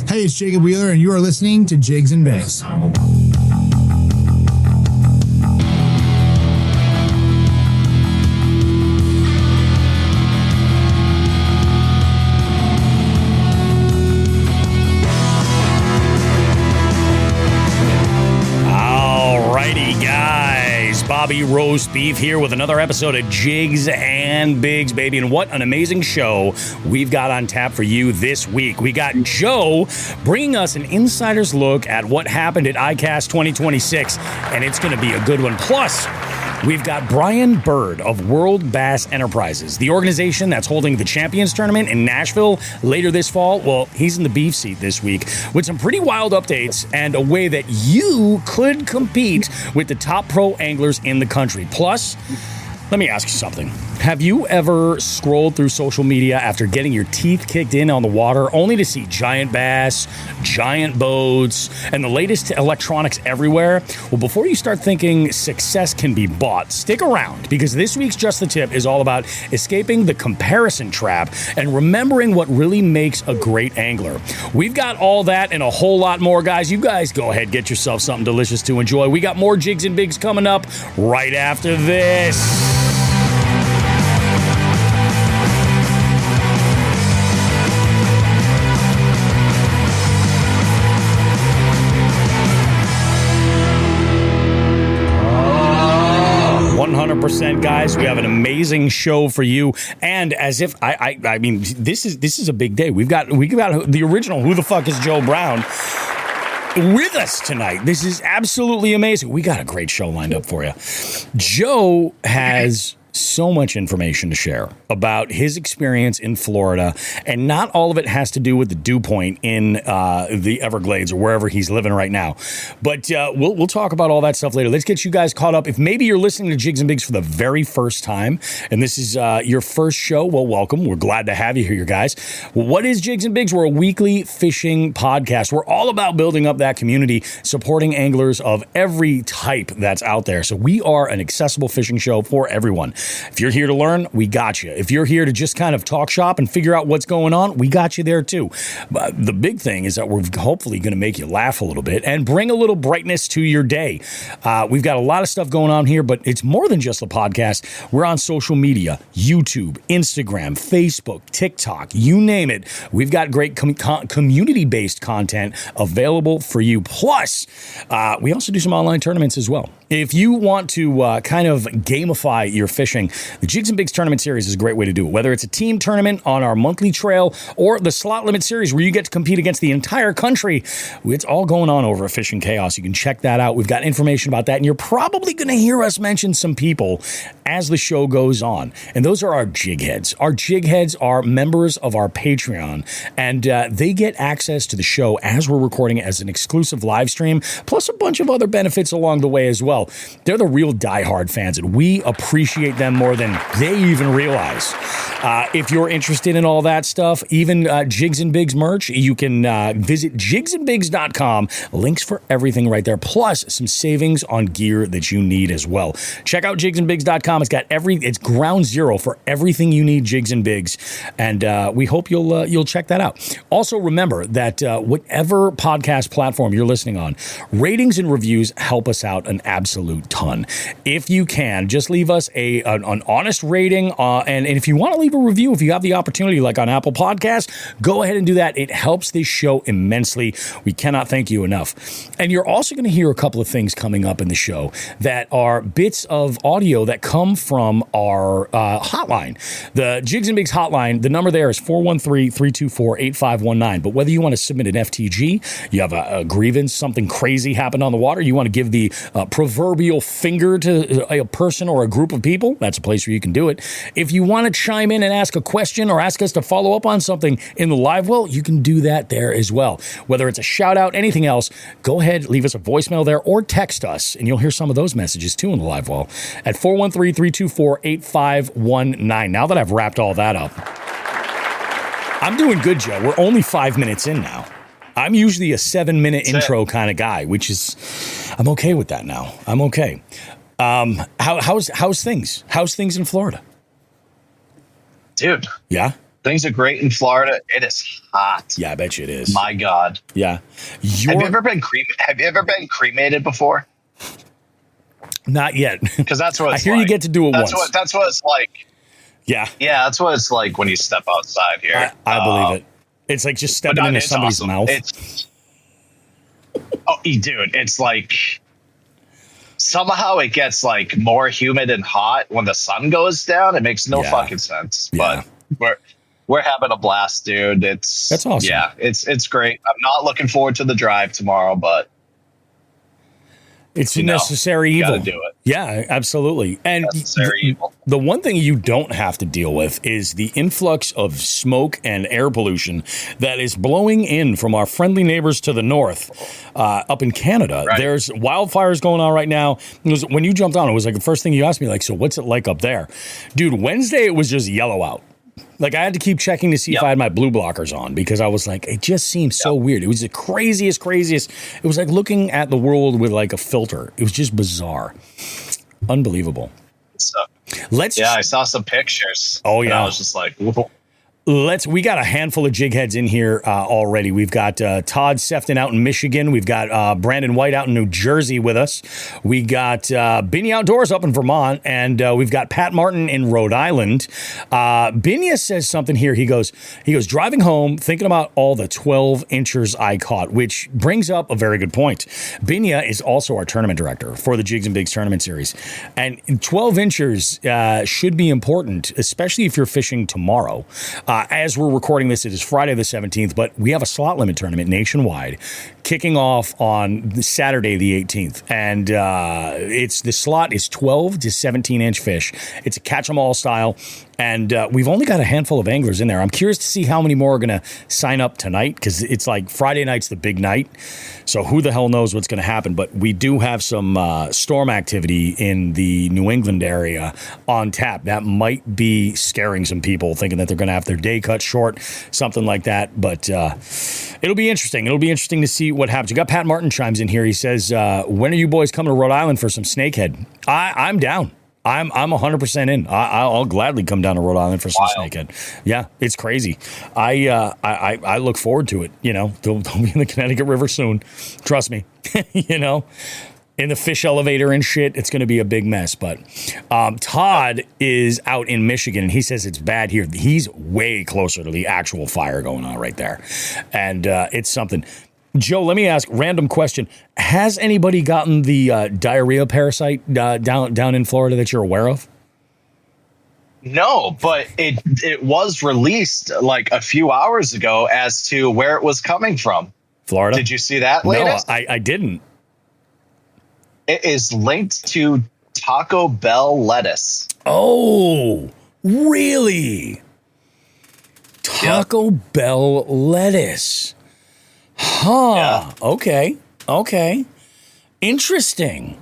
Hey, it's Jacob Wheeler, and you are listening to Jigs and Bigs. Alrighty, guys. Bobby Roast Beef here with another episode of Jigs and Bigs, baby. And what an amazing show we've got on tap for you this week. We got Joe bringing us an insider's look at what happened at ICAST 2026, and it's going to be a good one. Plus, we've got Brian Bird of World Bass Enterprises, the organization that's holding the Champions Tournament in Nashville later this fall. Well, he's in the beef seat this week with some pretty wild updates and a way that you could compete with the top pro anglers in the country. Plus, let me ask you something. Have you ever scrolled through social media after getting your teeth kicked in on the water only to see giant bass, giant boats, and the latest electronics everywhere? Well, before you start thinking success can be bought, stick around, because this week's Just the Tip is all about escaping the comparison trap and remembering what really makes a great angler. We've got all that and a whole lot more, guys. You guys go ahead, get yourself something delicious to enjoy. We got more Jigs and Bigs coming up right after this. 100%, guys. We have an amazing show for you, and as if I mean, this is a big day. We got the original Who the Fuck is Joe Brown with us tonight. This is absolutely amazing. We got a great show lined up for you. Joe has so much information to share about his experience in Florida, and not all of it has to do with the dew point in the Everglades or wherever he's living right now. But we'll talk about all that stuff later. Let's get you guys caught up. If maybe you're listening to Jigs and Bigs for the very first time, and this is your first show, well, welcome. We're glad to have you here, guys. Well, what is Jigs and Bigs? We're a weekly fishing podcast. We're all about building up that community, supporting anglers of every type that's out there. So we are an accessible fishing show for everyone. If you're here to learn, we got you. If you're here to just kind of talk shop and figure out what's going on, we got you there too. But the big thing is that we're hopefully going to make you laugh a little bit and bring a little brightness to your day. We've got a lot of stuff going on here, but it's more than just the podcast. We're on social media, YouTube, Instagram, Facebook, TikTok, you name it. We've got great community-based content available for you. Plus, we also do some online tournaments as well. If you want to kind of gamify your fishing, the Jigs and Bigs Tournament Series is a great way to do it. Whether it's a team tournament on our monthly trail or the Slot Limit Series where you get to compete against the entire country, it's all going on over at Fishing Chaos. You can check that out. We've got information about that, and you're probably going to hear us mention some people as the show goes on, and those are our jig heads. Our jig heads are members of our Patreon, and they get access to the show as we're recording it as an exclusive live stream, plus a bunch of other benefits along the way as well. They're the real diehard fans, and we appreciate them more than they even realize. If you're interested in all that stuff, even Jigs and Bigs merch, you can visit jigsandbigs.com. Links for everything right there, plus some savings on gear that you need as well. Check out jigsandbigs.com. It's got it's ground zero for everything you need, Jigs and Bigs, and we hope you'll check that out. Also, remember that whatever podcast platform you're listening on, ratings and reviews help us out an absolute ton. If you can, just leave us an honest rating, and if you want to leave a review, if you have the opportunity, like on Apple Podcasts, go ahead and do that. It helps this show immensely. We cannot thank you enough. And you're also going to hear a couple of things coming up in the show that are bits of audio that come from our hotline. The Jigs and Bigs hotline, the number there is 413-324-8519. But whether you want to submit an FTG, you have a grievance, something crazy happened on the water, you want to give the proverbial finger to a person or a group of people, that's a place where you can do it. If you want to chime in and ask a question or ask us to follow up on something in the live well, you can do that there as well. Whether it's a shout out, anything else, go ahead, leave us a voicemail there or text us, and you'll hear some of those messages too in the live well at 413-324-8519. Now that I've wrapped all that up, I'm doing good, Joe. We're only 5 minutes in now. I'm usually a 7-minute intro kind of guy, which is, I'm okay with that now. I'm okay. How's things? How's things in Florida? Dude. Yeah? Things are great in Florida. It is hot. Yeah, I bet you it is. My God. Yeah. Have you ever been cremated before? Not yet. Because that's what it's I hear like. you get to do it once. That's what it's like. Yeah. Yeah, that's what it's like when you step outside here. I believe it. It's like just stepping into somebody's mouth. Dude, it's like somehow it gets like more humid and hot when the sun goes down. It makes no fucking sense. Yeah. But we're having a blast, dude. That's awesome. Yeah, it's great. I'm not looking forward to the drive tomorrow, but it's a necessary evil. Gotta do it. Yeah, absolutely. And the one thing you don't have to deal with is the influx of smoke and air pollution that is blowing in from our friendly neighbors to the north, up in Canada. Right. There's wildfires going on right now. When you jumped on, it was like the first thing you asked me, like, so what's it like up there? Dude, Wednesday it was just yellow out. Like, I had to keep checking to see if I had my blue blockers on because I was like, it just seems so weird. It was the craziest. It was like looking at the world with like a filter. It was just bizarre. Unbelievable. So, I saw some pictures. Oh, yeah. I was just like, whoa. We got a handful of jig heads in here already. We've got Todd Sefton out in Michigan. We've got Brandon White out in New Jersey with us. We got Binya Outdoors up in Vermont, and we've got Pat Martin in Rhode Island. Binya says something here. He goes, driving home, thinking about all the 12 inchers I caught, which brings up a very good point. Binya is also our tournament director for the Jigs and Bigs tournament series. And 12 inchers should be important, especially if you're fishing tomorrow. As we're recording this, it is Friday the 17th, but we have a slot limit tournament nationwide kicking off on Saturday the 18th. And the slot is 12 to 17 inch fish. It's a catch 'em all style. And we've only got a handful of anglers in there. I'm curious to see how many more are going to sign up tonight because it's like Friday night's the big night. So who the hell knows what's going to happen? But we do have some storm activity in the New England area on tap. That might be scaring some people, thinking that they're going to have their day cut short, something like that. But it'll be interesting. It'll be interesting to see what happens. You got Pat Martin chimes in here. He says, when are you boys coming to Rhode Island for some snakehead? I'm down. I'm 100% in. I'll gladly come down to Rhode Island for some snakehead. Yeah, it's crazy. I look forward to it. You know, they'll be in the Connecticut River soon. Trust me. You know, in the fish elevator and shit, it's going to be a big mess. But Todd is out in Michigan, and he says it's bad here. He's way closer to the actual fire going on right there, and it's something. Joe, let me ask random question. Has anybody gotten the diarrhea parasite down in Florida that you're aware of? No, but it was released like a few hours ago as to where it was coming from. Florida? Did you see that latest? No, I didn't. It is linked to Taco Bell lettuce. Oh, really? Taco Bell lettuce. Huh. Yeah. Okay. Interesting.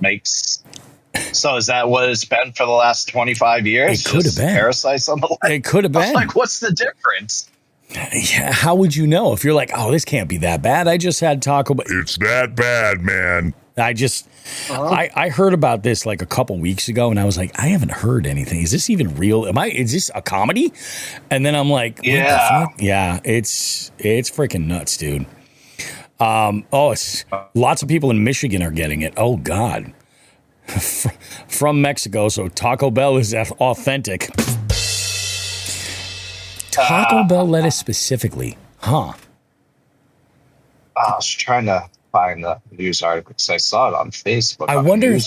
So is that what it's been for the last 25 years? It could have been. Parasites on the left? It could have been. Like, what's the difference? Yeah, how would you know? If you're like, oh, this can't be that bad. I just had Taco Bell. It's that bad, man. I heard about this like a couple weeks ago, and I was like, I haven't heard anything. Is this even real? Is this a comedy? And then I'm like, what the fuck? Yeah, it's freaking nuts, dude. It's lots of people in Michigan are getting it. Oh God, from Mexico. So Taco Bell is authentic. Taco Bell lettuce specifically, huh? I was trying to find the news article because I saw it on Facebook. I wonder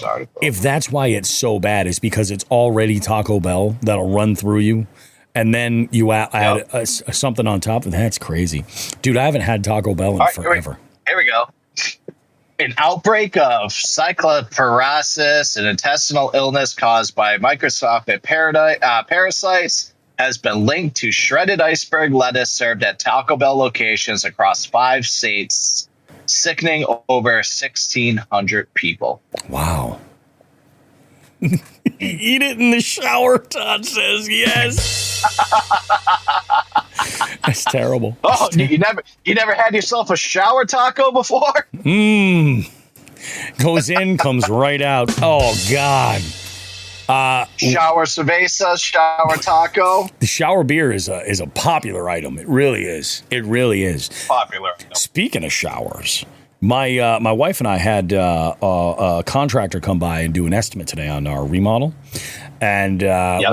if that's why it's so bad. Is because it's already Taco Bell that'll run through you. And then you add something on top of that. That's crazy. Dude, I haven't had Taco Bell in forever. Here we go. An outbreak of cycloparasis, an intestinal illness caused by microscopic parasites, has been linked to shredded iceberg lettuce served at Taco Bell locations across 5 states, sickening over 1,600 people. Wow. Eat it in the shower, Todd says. Yes. That's terrible. Oh, you never had yourself a shower taco before? Goes in, comes right out. Oh God. Shower cerveza, shower taco. The shower beer is a popular item. It really is. It really is. Popular. Speaking of showers, my wife and I had a contractor come by and do an estimate today on our remodel. And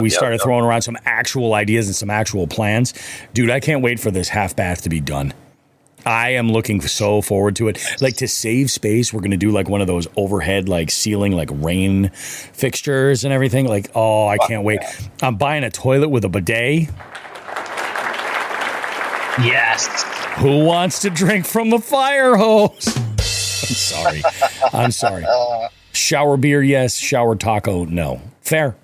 we started throwing around some actual ideas and some actual plans. Dude, I can't wait for this half bath to be done. I am looking so forward to it. Like, to save space, we're going to do like one of those overhead, like ceiling, like rain fixtures and everything. Like, oh, I can't wait. I'm buying a toilet with a bidet. Yes. Who wants to drink from the fire hose? I'm sorry. Shower beer, yes. Shower taco, no. Fair.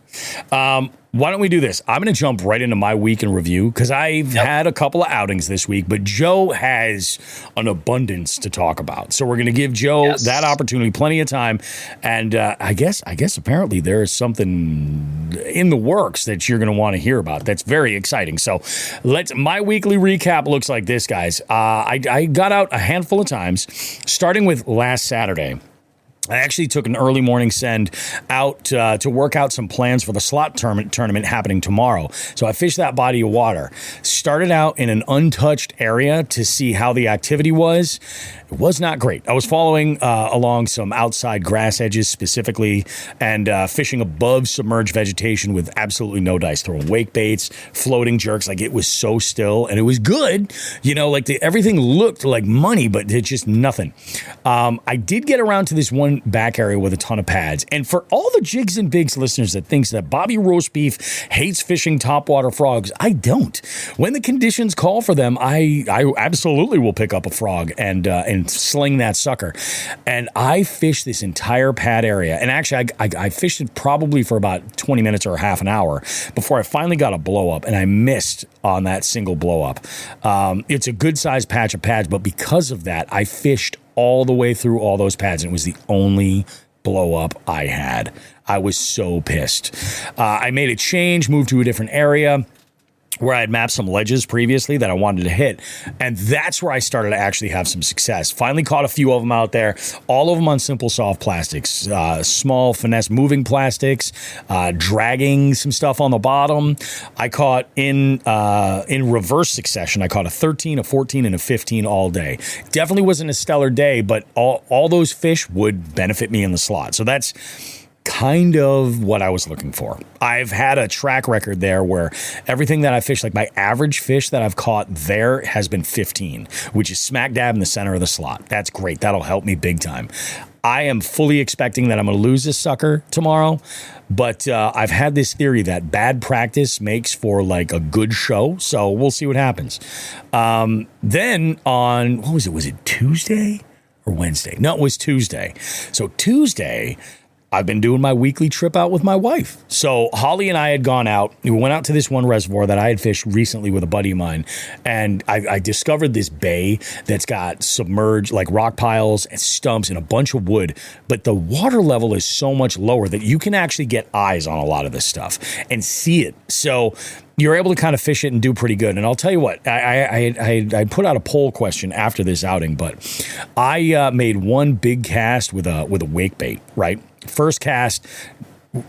Why don't we do this? I'm going to jump right into my week in review because I've had a couple of outings this week, but Joe has an abundance to talk about. So we're going to give Joe that opportunity, plenty of time. And I guess apparently there is something in the works that you're going to want to hear about. That's very exciting. So my weekly recap looks like this, guys. I got out a handful of times, starting with last Saturday. I actually took an early morning send out to work out some plans for the slot tournament happening tomorrow. So I fished that body of water. Started out in an untouched area to see how the activity was. It was not great. I was following along some outside grass edges specifically and fishing above submerged vegetation with absolutely no dice, throwing wake baits, floating jerks. Like, it was so still and it was good. You know, like everything looked like money, but it's just nothing. I did get around to this one back area with a ton of pads. And for all the Jigs and Bigs listeners that thinks that Bobby Roast Beef hates fishing topwater frogs, I don't. When the conditions call for them, I absolutely will pick up a frog and sling that sucker. And I fished this entire pad area. And actually, I fished it probably for about 20 minutes or half an hour before I finally got a blow up, and I missed on that single blow up. It's a good sized patch of pads, but because of that, I fished all the way through all those pads, and it was the only blow up I had. I was so pissed. I made a change, moved to a different area where I had mapped some ledges previously that I wanted to hit. And that's where I started to actually have some success. Finally caught a few of them out there, all of them on simple soft plastics, small finesse moving plastics, dragging some stuff on the bottom. I caught in reverse succession. I caught a 13, a 14, and a 15 all day. Definitely wasn't a stellar day, but all those fish would benefit me in the slot. So that's kind of what I was looking for. I've had a track record there where everything that I fished, like my average fish that I've caught there has been 15, which is smack dab in the center of the slot. That's great. That'll help me big time. I am fully expecting that I'm going to lose this sucker tomorrow, but I've had this theory that bad practice makes for like a good show, so we'll see what happens. Then on, what was it? Was it Tuesday or Wednesday? No, it was Tuesday. So Tuesday, I've been doing my weekly trip out with my wife. So Holly and I had gone out. We went out to this one reservoir that I had fished recently with a buddy of mine. And I discovered this bay that's got submerged, like rock piles and stumps and a bunch of wood. But the water level is so much lower that you can actually get eyes on a lot of this stuff and see it. So you're able to kind of fish it and do pretty good. And I'll tell you what, I put out a poll question after this outing, but I made one big cast with a wake bait, right? First cast,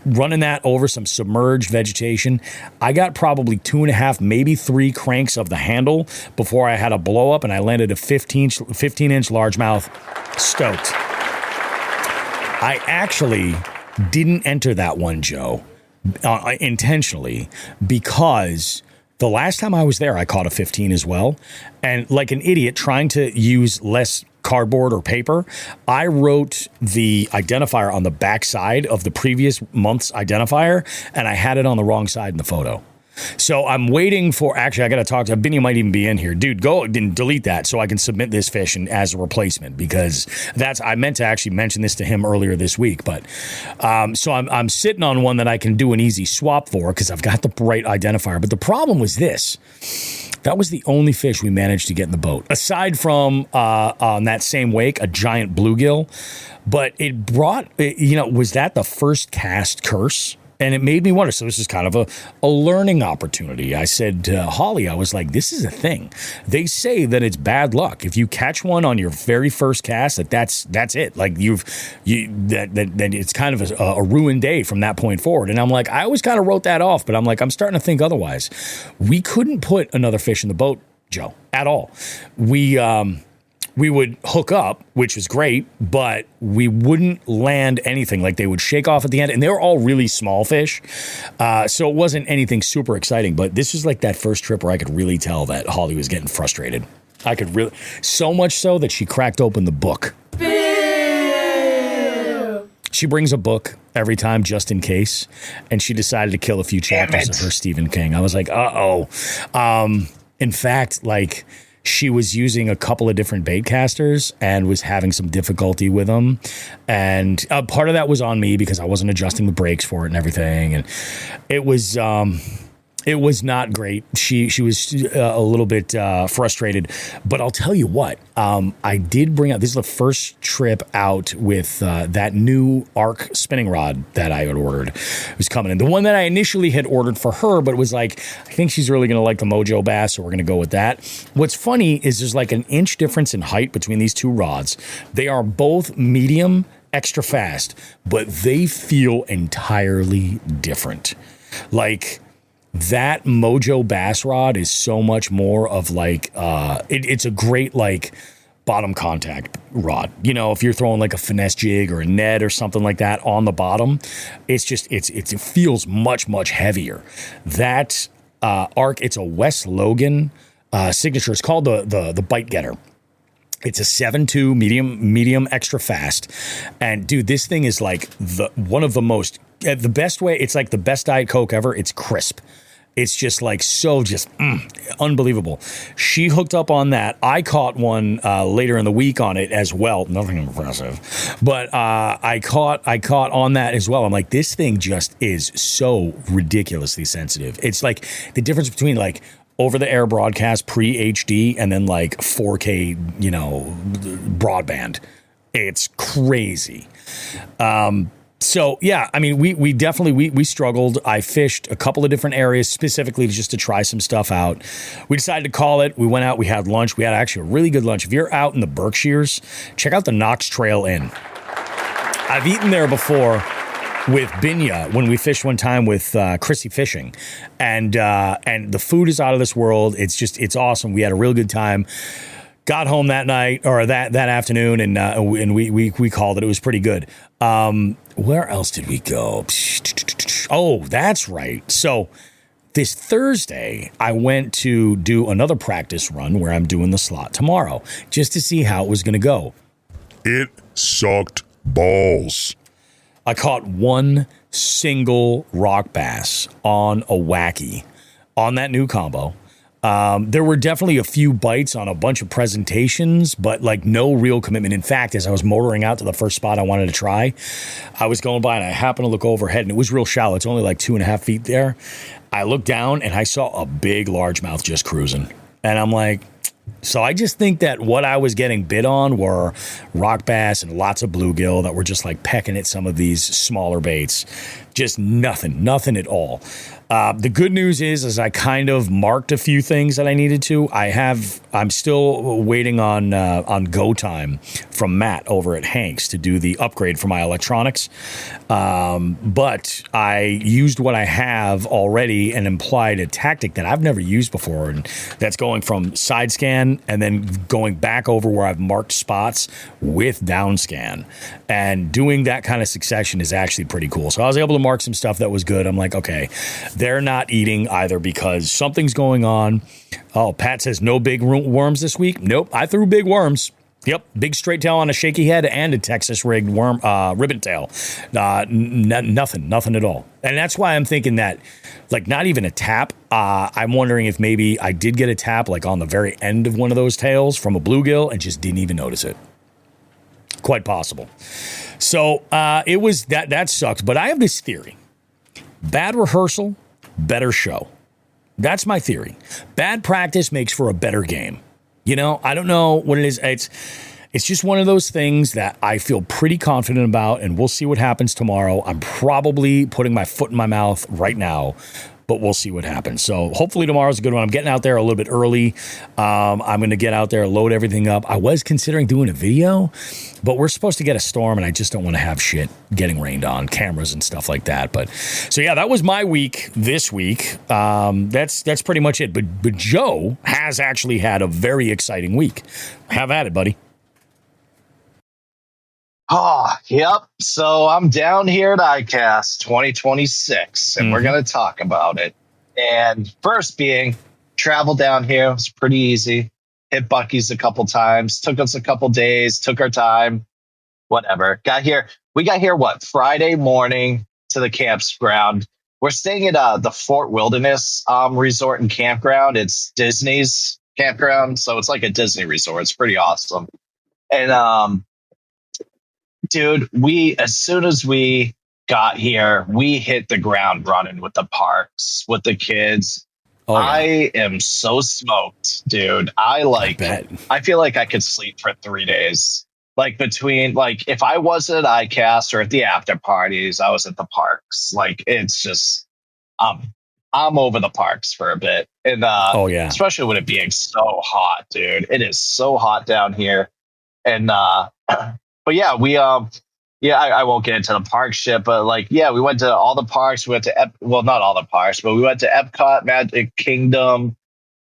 running that over some submerged vegetation. I got probably 2.5, maybe 3 cranks of the handle before I had a blow up, and I landed a 15-inch largemouth. Stoked. I actually didn't enter that one, Joe, intentionally, because the last time I was there, I caught a 15 as well. And like an idiot trying to use less cardboard or paper, I wrote the identifier on the back side of the previous month's identifier, and I had it on the wrong side in the photo. So I'm waiting for, actually, I got to talk to, Benny might even be in here. Dude, go and delete that so I can submit this fish as a replacement, because I meant to actually mention this to him earlier this week. But so I'm sitting on one that I can do an easy swap for because I've got the right identifier. But the problem was this. That was the only fish we managed to get in the boat, aside from on that same wake, a giant bluegill. But it brought, was that the first cast curse And it made me wonder. So this is kind of a learning opportunity. I said to Holly, I was like, this is a thing. They say that it's bad luck. If you catch one on your very first cast, that's it. Like that it's kind of a ruined day from that point forward. And I'm like, I always kind of wrote that off, but I'm like, I'm starting to think otherwise. We couldn't put another fish in the boat, Joe, at all. We would hook up, which was great, but we wouldn't land anything. Like they would shake off at the end, and they were all really small fish. So it wasn't anything super exciting, but this was like that first trip where I could really tell that Holly was getting frustrated. I could really, so much so that she cracked open the book. She brings a book every time just in case, and she decided to kill a few chapters of her Stephen King. I was like, uh-oh. In fact, like, she was using a couple of different bait casters and was having some difficulty with them. And part of that was on me because I wasn't adjusting the brakes for it and everything. And it was not great. She was a little bit frustrated. But I'll tell you what, I did bring out, this is the first trip out with that new arc spinning rod that I had ordered. It was coming in. The one that I initially had ordered for her, but it was like, I think she's really going to like the Mojo Bass, so we're going to go with that. What's funny is there's like an inch difference in height between these two rods. They are both medium, extra fast, but they feel entirely different. Like, that Mojo Bass rod is so much more of like, it's a great like bottom contact rod. You know, if you're throwing like a finesse jig or a Ned or something like that on the bottom, it's just, it feels much, much heavier. That arc, it's a Wes Logan signature. It's called the Bite Getter. It's a 7.2 medium extra fast. And dude, this thing is like one of the most, the best way, it's like the best Diet Coke ever. It's crisp. It's just like unbelievable. She hooked up on that. I caught one later in the week on it as well. Nothing impressive, but I caught on that as well. I'm like, this thing just is so ridiculously sensitive. It's like the difference between like over-the-air broadcast pre-HD and then like 4K, broadband. It's crazy. So, yeah, I mean, we definitely, we struggled. I fished a couple of different areas specifically just to try some stuff out. We decided to call it. We went out. We had lunch. We had actually a really good lunch. If you're out in the Berkshires, check out the Knox Trail Inn. I've eaten there before with Binya when we fished one time with Chrissy Fishing. And the food is out of this world. It's awesome. We had a real good time. Got home that night or that afternoon, and we called it. It was pretty good. Where else did we go? Oh, that's right. So this Thursday, I went to do another practice run where I'm doing the slot tomorrow just to see how it was going to go. It sucked balls. I caught one single rock bass on a wacky on that new combo. There were definitely a few bites on a bunch of presentations, but like no real commitment. In fact, as I was motoring out to the first spot I wanted to try, I was going by and I happened to look overhead and it was real shallow. It's only like 2.5 feet there. I looked down and I saw a big largemouth just cruising. And I'm like, so I just think that what I was getting bit on were rock bass and lots of bluegill that were just like pecking at some of these smaller baits. Just nothing at all. The good news is I kind of marked a few things that I needed to. I'm still waiting on go time from Matt over at Hank's to do the upgrade for my electronics. But I used what I have already and implied a tactic that I've never used before, and that's going from side scan and then going back over where I've marked spots with down scan. And doing that kind of succession is actually pretty cool. So I was able to mark some stuff that was good. I'm like, okay, they're not eating either because something's going on. Oh, Pat says no big worms this week. Nope, I threw big worms. Yep, big straight tail on a shaky head and a Texas rigged worm ribbon tail. Nothing at all. And that's why I'm thinking that, like, not even a tap. I'm wondering if maybe I did get a tap, like on the very end of one of those tails from a bluegill and just didn't even notice it. Quite possible. So it was that sucked. But I have this theory: bad rehearsal, better show. That's my theory. Bad practice makes for a better game. You know, I don't know what it is. It's just one of those things that I feel pretty confident about, and we'll see what happens tomorrow. I'm probably putting my foot in my mouth right now, but we'll see what happens. So hopefully tomorrow's a good one. I'm getting out there a little bit early. I'm going to get out there, load everything up. I was considering doing a video, but we're supposed to get a storm, and I just don't want to have shit getting rained on, cameras and stuff like that. But so yeah, that was my week this week. That's pretty much it. But Joe has actually had a very exciting week. Have at it, buddy. Oh, yep. So I'm down here at ICAST 2026, and we're going to talk about it. And first being, travel down here was pretty easy. Hit Buc-ee's a couple times. Took us a couple days. Took our time. Whatever. Got here. We got here, Friday morning to the campground. We're staying at the Fort Wilderness Resort and Campground. It's Disney's campground, so it's like a Disney resort. It's pretty awesome. And dude, as soon as we got here, we hit the ground running with the parks, with the kids. Oh, yeah. I am so smoked, dude. I feel like I could sleep for 3 days. Like between, if I was at ICAST or at the after parties, I was at the parks. It's just, I'm over the parks for a bit. And especially with it being so hot, dude. It is so hot down here. And but yeah, I won't get into the park shit, but we went to all the parks. We went to not all the parks, but we went to Epcot, Magic Kingdom,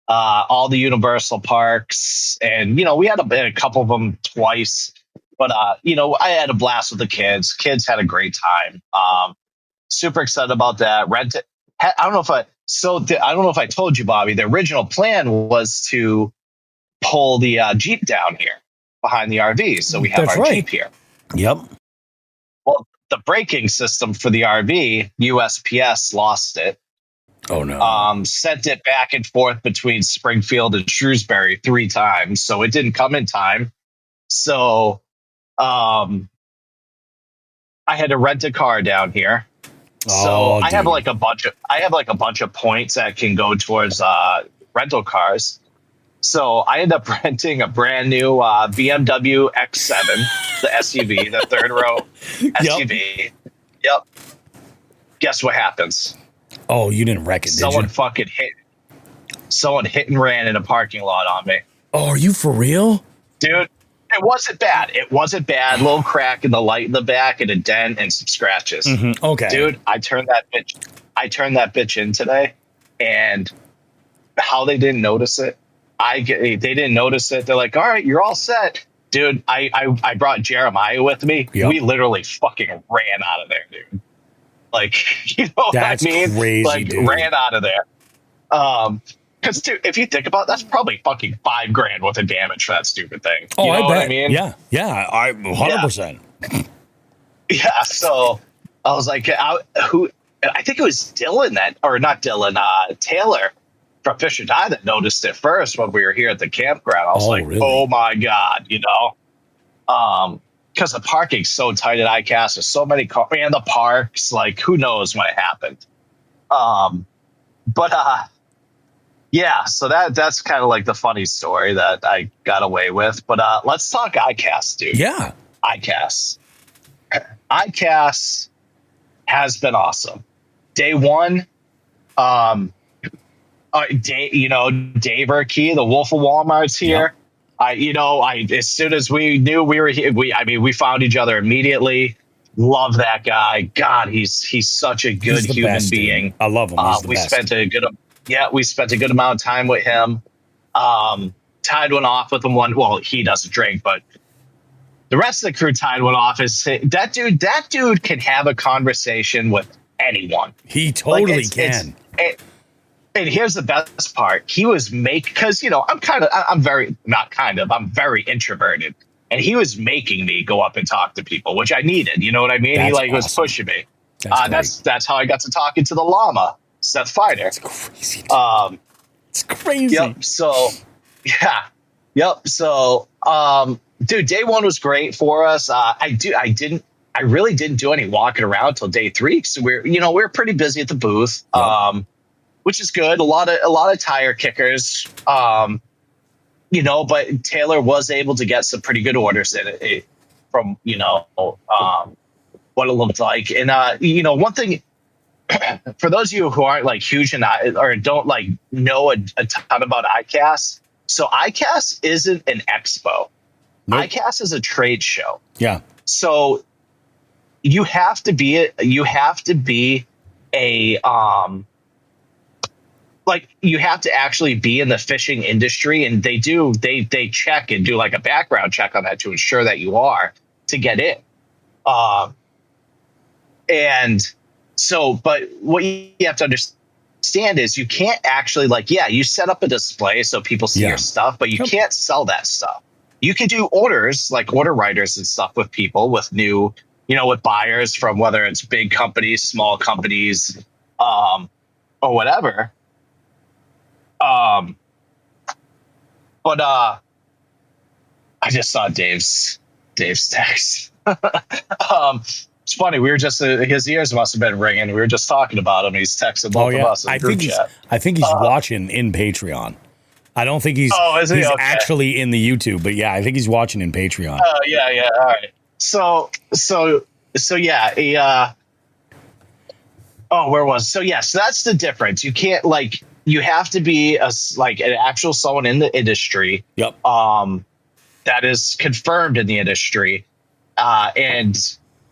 all the Universal parks, and we had a couple of them twice. But I had a blast with the kids. Kids had a great time. Super excited about that. I don't know if I told you, Bobby. The original plan was to pull the Jeep down here behind the RV, so we have our Jeep here. Yep. Well, the braking system for the RV, USPS lost it. Oh no. Sent it back and forth between Springfield and Shrewsbury 3 times, so it didn't come in time. So, I had to rent a car down here. So I have a bunch of points that can go towards rental cars. So I ended up renting a brand new BMW X7, the SUV, the third row SUV. Yep. Guess what happens? Oh, you didn't wreck it, did you? Someone hit and ran in a parking lot on me. Oh, are you for real? Dude, it wasn't bad. Little crack in the light in the back and a dent and some scratches. Mm-hmm. Okay. Dude, I turned that bitch in today, and how they didn't notice it. They didn't notice it. They're like, all right, you're all set. Dude, I brought Jeremiah with me. Yep. We literally fucking ran out of there, dude. You know That's what I mean? Crazy, dude. Ran out of there. Because, dude, if you think about it, that's probably fucking $5,000 worth of damage for that stupid thing. Oh, you know I bet. What I mean? Yeah, 100%. Yeah, so I was like, I think it was Taylor from Fish or Die that noticed it first when we were here at the campground. I was really? Oh my God, because the parking's so tight at ICAST. There's so many cars and the parks, who knows when it happened. Yeah, so that's kind of the funny story that I got away with. But let's talk ICAST, dude. Yeah. ICAST has been awesome. Day one, Dave Urkey, the Wolf of Walmart's here. Yep. As soon as we knew we were here, we found each other immediately. Love that guy. God, he's such a good human being. Dude. I love him. We spent a good amount of time with him. Tied one off with him. Well, he doesn't drink, but the rest of the crew tied one off. That dude can have a conversation with anyone. He totally can. And here's the best part. He was because, I'm very introverted. And he was making me go up and talk to people, which I needed. You know what I mean? That's he was awesome. pushing me. That's how I got to talking to the llama, Seth Fider. It's crazy. It's crazy. Yep. So, yeah. Yep. So, dude, day one was great for us. I really didn't do any walking around till day 3. So we're pretty busy at the booth. Yep. Which is good. A lot of tire kickers. but Taylor was able to get some pretty good orders in it from, what it looked like. And, one thing for those of you who aren't like huge in or don't like know a ton about ICAST. So ICAST isn't an expo. Nope. ICAST is a trade show. Yeah. So you have to be a you have to actually be in the fishing industry, and they check and do like a background check on that to ensure that you are to get in. And so, but what you have to understand is you can't actually you set up a display so people see your stuff, but you can't sell that stuff. You can do orders, like order writers and stuff with people, with new, with buyers from whether it's big companies, small companies, or whatever. But I just saw Dave's text. It's funny. We were just his ears must have been ringing. We were just talking about him. He's texting both of us in the group chat. I think he's watching in Patreon. I don't think he's actually in the YouTube, but yeah, I think he's watching in Patreon. Oh yeah. All right. So yeah. Where was? So that's the difference. You can't you have to be an actual someone in the industry. Yep. That is confirmed in the industry, and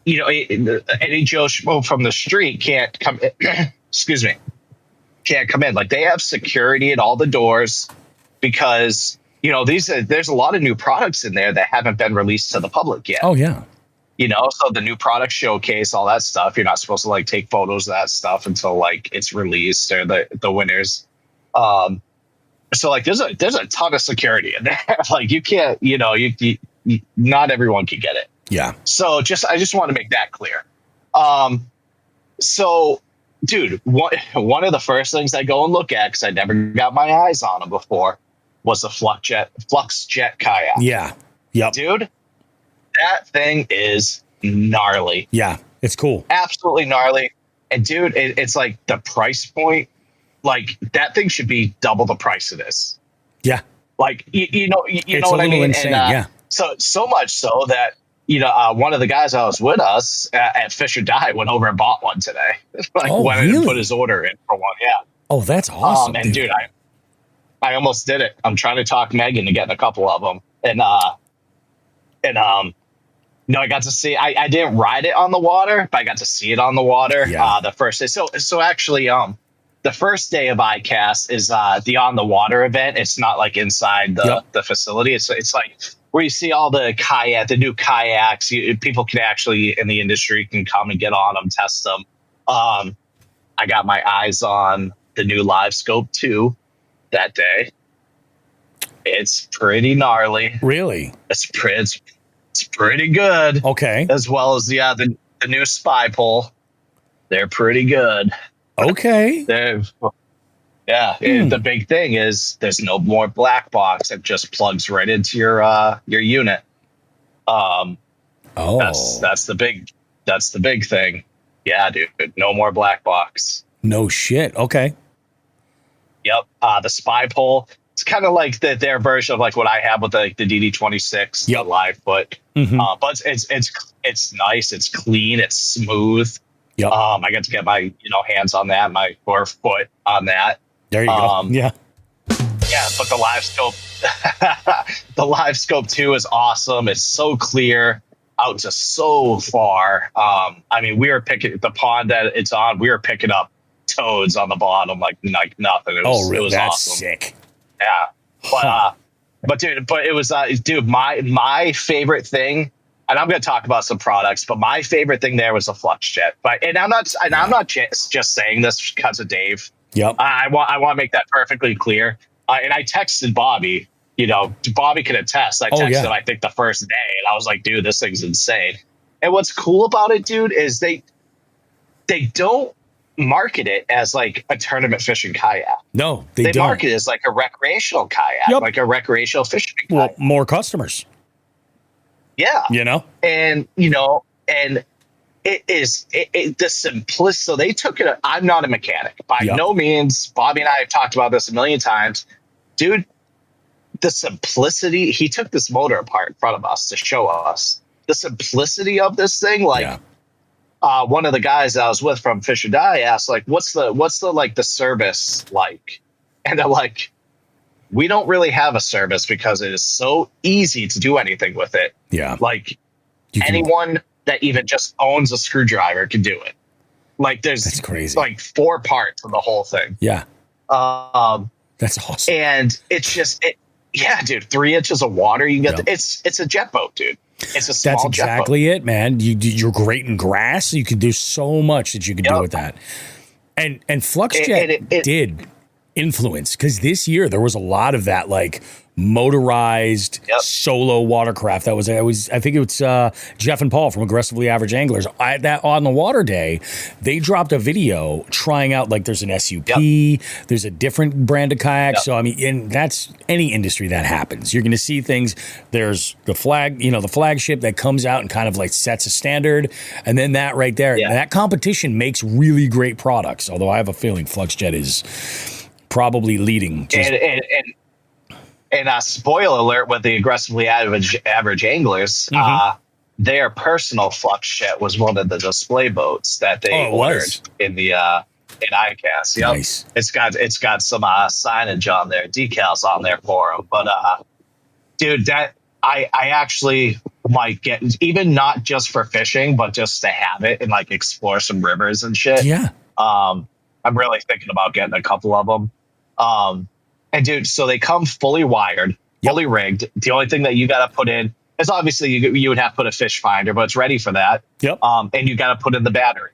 any Joe Schmo from the street can't come. Excuse me, can't come in. Like, they have security at all the doors because there's a lot of new products in there that haven't been released to the public yet. Oh yeah. So the new product showcase, all that stuff, you're not supposed to take photos of that stuff until it's released or the winners. So there's a ton of security in there. You can't, not everyone can get it. Yeah. So I just want to make that clear. So dude, one of the first things I go and look at, cause I never got my eyes on them before, was the Flux Jet kayak. Yeah. Yep. Dude, that thing is gnarly. Yeah, it's cool. Absolutely gnarly. And dude, it's the price point. That thing should be double the price of this. Yeah. You know what I mean? Insane, and, so much so that, one of the guys that was with us at Fish or Die went over and bought one today. Went in and put his order in for one. Yeah. Oh, that's awesome. And dude, I almost did it. I'm trying to talk Megan to get a couple of them. I got to see. I didn't ride it on the water, but I got to see it on the water. Yeah. The first day. So actually, the first day of ICAST is the on the water event. It's not inside the facility. It's where you see all the new kayaks. People can actually in the industry can come and get on them, test them. I got my eyes on the new Live Scope 2 that day. It's pretty gnarly. Really? It's pretty good. Okay. As well as the new Spy Pole. They're pretty good. Okay. The big thing is there's no more black box. It just plugs right into your unit. That's the big thing. Yeah, dude. No more black box. No shit. Okay. Yep. The Spy Pole. It's kind of like their version of what I have with the DD26, the live foot. Mm-hmm. But it's nice. It's clean. It's smooth. Yep. I got to get my hands on that, my 4 foot on that. There you go. Yeah. Yeah, but the Live Scope 2 is awesome. It's so clear out to so far. We were picking the pond that it's on. We were picking up toads on the bottom like nothing. It was, really? It was That's awesome. Sick. Yeah. But it was my favorite thing. And I'm going to talk about some products, but my favorite thing there was the Flux Jet. I'm not just saying this because of Dave. Yep. I want to make that perfectly clear. And I texted Bobby. Bobby can attest. I texted him, I think, the first day, and I was like, "Dude, this thing's insane." And what's cool about it, dude, is they don't market it as a tournament fishing kayak. No, they don't. Market it as a recreational kayak, like a recreational fishing kayak. Well, more customers. Yeah. And it is the simplicity. So they took it. I'm not a mechanic by no means. Bobby and I have talked about this a million times, dude. the simplicity. He took this motor apart in front of us to show us the simplicity of this thing. Like, one of the guys I was with from Fish or Die asked, like, what's the like the service like? And they're like, we don't really have a service because it is so easy to do anything with it. Yeah. Like anyone that even just owns a screwdriver can do it. Like that's crazy. Like 4 parts of the whole thing. Yeah. That's awesome. And it's just, dude, 3 inches of water. You get it's a jet boat, dude. It's a small That's exactly it, man. You're great in grass. You can do so much that you can do with that. And FluxJet did influence, because this year there was a lot of that, like motorized solo watercraft. I think it's Jeff and Paul from Aggressively Average Anglers. That on the water day, they dropped a video trying out, like, there's an SUP, there's a different brand of kayak. So I mean, and that's any industry that happens. You're going to see things. There's the flag, the flagship that comes out and kind of like sets a standard, and then that right there, that competition makes really great products. Although I have a feeling FluxJet is probably leading. And spoiler alert with the Aggressively Average Anglers, their personal FluxJet was one of the display boats that they ordered in the in ICAST. Yep. Nice. It's got some signage on there, decals on there for them. But dude, that I actually might get, even not just for fishing, but just to have it and like explore some rivers and shit. Yeah. I'm really thinking about getting a couple of them. And dude, so they come fully wired, fully rigged. The only thing that you got to put in is obviously you would have to put a fish finder, but it's ready for that. Yep. And you got to put in the battery.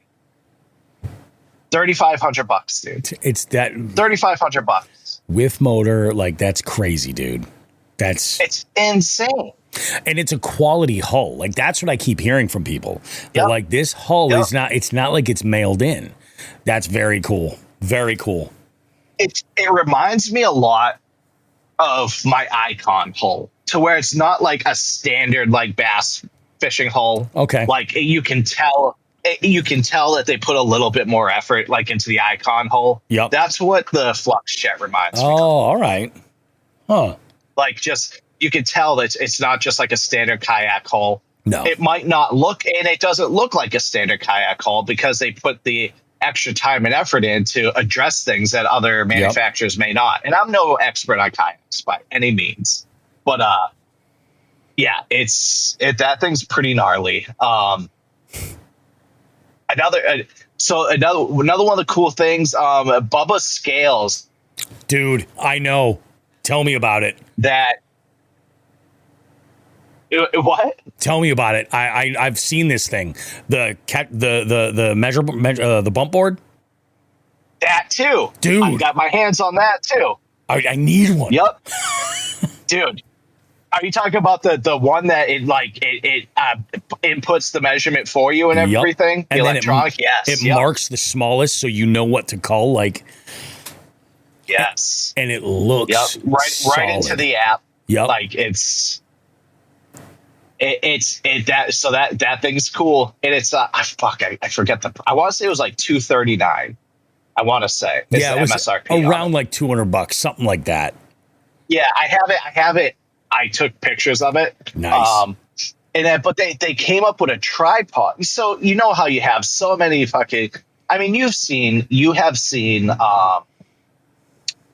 $3,500, dude. It's that $3,500 with motor. Like, that's crazy, dude. It's insane. And it's a quality hull. Like, that's what I keep hearing from people. That like, this hull is not, it's not like it's mailed in. That's very cool. Very cool. It reminds me a lot of my Icon hull, to where it's not like a standard like bass fishing hull. Okay. Like you can tell that they put a little bit more effort like into the Icon hull. Yep. That's what the FluxJet reminds me of. All right. Huh. Like, just, you can tell that it's not just like a standard kayak hull. No. It might not look, and it doesn't look like a standard kayak hull because they put the extra time and effort in to address things that other manufacturers may not. And I'm no expert on kayaks by any means, but that thing's pretty gnarly. Another one of the cool things, Bubba scales. Dude, I know. Tell me about it. What? Tell me about it. I've seen this thing. The bump board. That too, dude. I got my hands on that too. I need one. Yep, dude. Are you talking about the one that it inputs the measurement for you and everything? And the electronic, it marks the smallest, so you know what to cull. Like, yes, and it looks right into the app. Yep, like it's that thing's cool, and it's I forget I want to say it was like $239. I want to say it was MSRP around like $200, something like that. Yeah, I have it. I took pictures of it. Nice. But they came up with a tripod. So you know how you have so many fucking. I mean, you have seen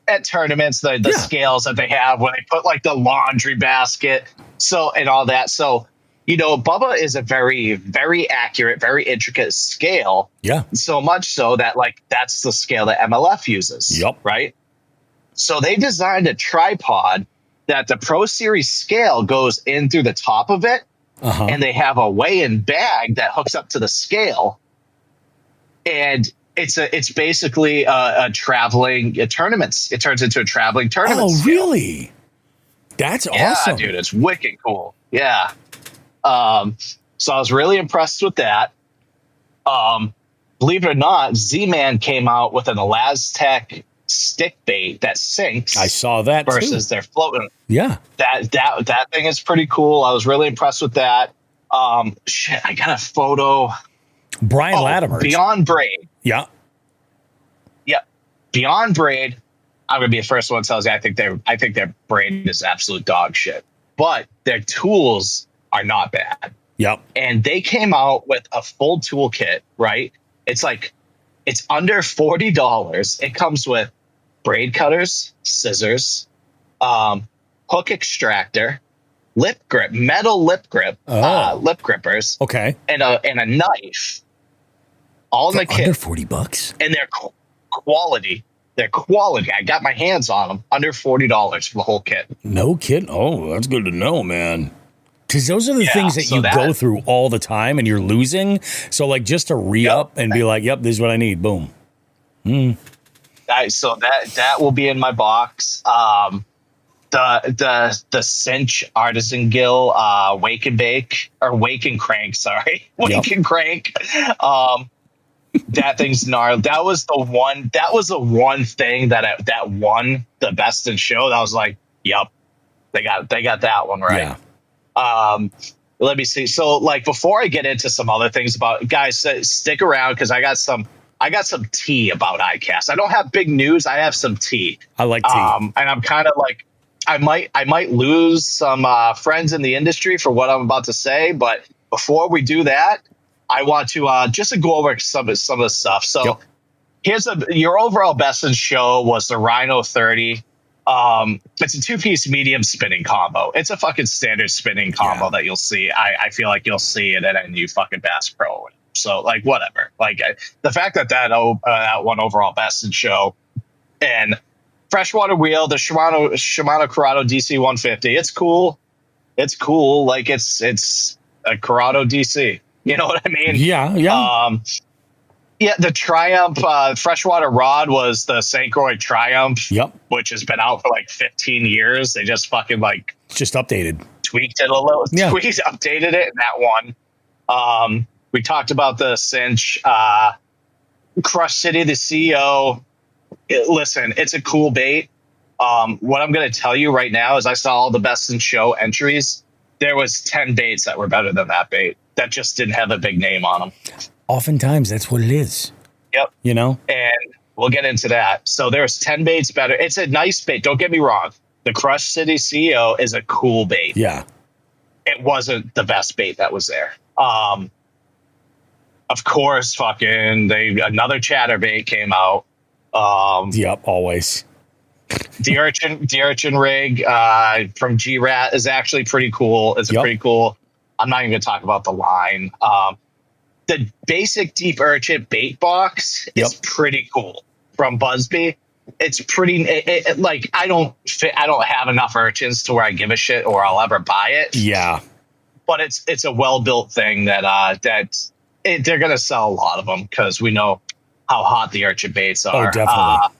at tournaments the scales that they have where they put like the laundry basket. So and all that. So Bubba is a very, very accurate, very intricate scale. Yeah. So much so that like that's the scale that MLF uses. Yep. Right. So they designed a tripod that the Pro Series scale goes in through the top of it, and they have a weigh-in bag that hooks up to the scale, and it's basically a traveling tournament. It turns into a traveling tournament. Oh, scale. Really? That's awesome, dude! It's wicked cool. Yeah. So I was really impressed with that. Believe it or not, Z-Man came out with an Elastec stick bait that sinks. I saw that versus too. They're floating. Yeah, that thing is pretty cool. I was really impressed with that. I got a photo. Brian Latimer, Beyond Braid. Yeah. Beyond Braid I'm gonna be the first one that tells you I think their brain is absolute dog shit. But their tools are not bad. Yep. And they came out with a full toolkit, right? It's under $40. It comes with braid cutters, scissors, hook extractor, lip grip, metal lip grip, lip grippers. Okay. And a knife. All in the kit. Under $40. And their quality. Their quality. I got my hands on them. Under $40 for the whole kit. No kidding. Oh, that's good to know, man. Because those are the things that you go through all the time and you're losing. So, like, just to re-up and be like, yep, this is what I need. Boom. So that will be in my box. The Cinch Artisan Gill Wake and Bake or Wake and Crank, sorry. Wake and Crank. That thing's gnarly. That was the one thing that won the best in show. That was like, yep, they got that one right. Yeah. Let me see. So, like, before I get into some other things about, guys, stick around because I got some tea about ICAST. I don't have big news. I have some tea. I like tea. And I'm kind of like, I might lose some friends in the industry for what I'm about to say. But before we do that, I want to just go over some of the stuff. So here's your overall best in show was the Rhino 30. It's a 2-piece medium spinning combo. It's a fucking standard spinning combo that you'll see. I feel like you'll see it at any fucking Bass Pro. So, like, whatever. Like, the fact that won overall best in show, and freshwater wheel, the Shimano Corrado DC 150. It's cool. It's cool. Like, it's a Corrado DC. You know what I mean? Yeah. The Triumph freshwater rod was the St. Croix Triumph, which has been out for like 15 years. They just fucking just updated, tweaked it a little, updated it, and that one. We talked about the Cinch, Crush City, the CEO. Listen, it's a cool bait. What I'm going to tell you right now is I saw all the best in show entries. There was 10 baits that were better than that bait that just didn't have a big name on them. Oftentimes, that's what it is. Yep. You know? And we'll get into that. So there's 10 baits better. It's a nice bait. Don't get me wrong. The Crush City CEO is a cool bait. Yeah. It wasn't the best bait that was there. Of course, another chatterbait came out. Always. The urchin rig from G-Rat is actually pretty cool. It's pretty cool. I'm not even going to talk about the line. The basic deep urchin bait box is pretty cool from Busby. It's pretty I don't have enough urchins to where I give a shit or I'll ever buy it. Yeah, but it's a well built thing that they're going to sell a lot of them because we know how hot the urchin baits are. Oh, definitely.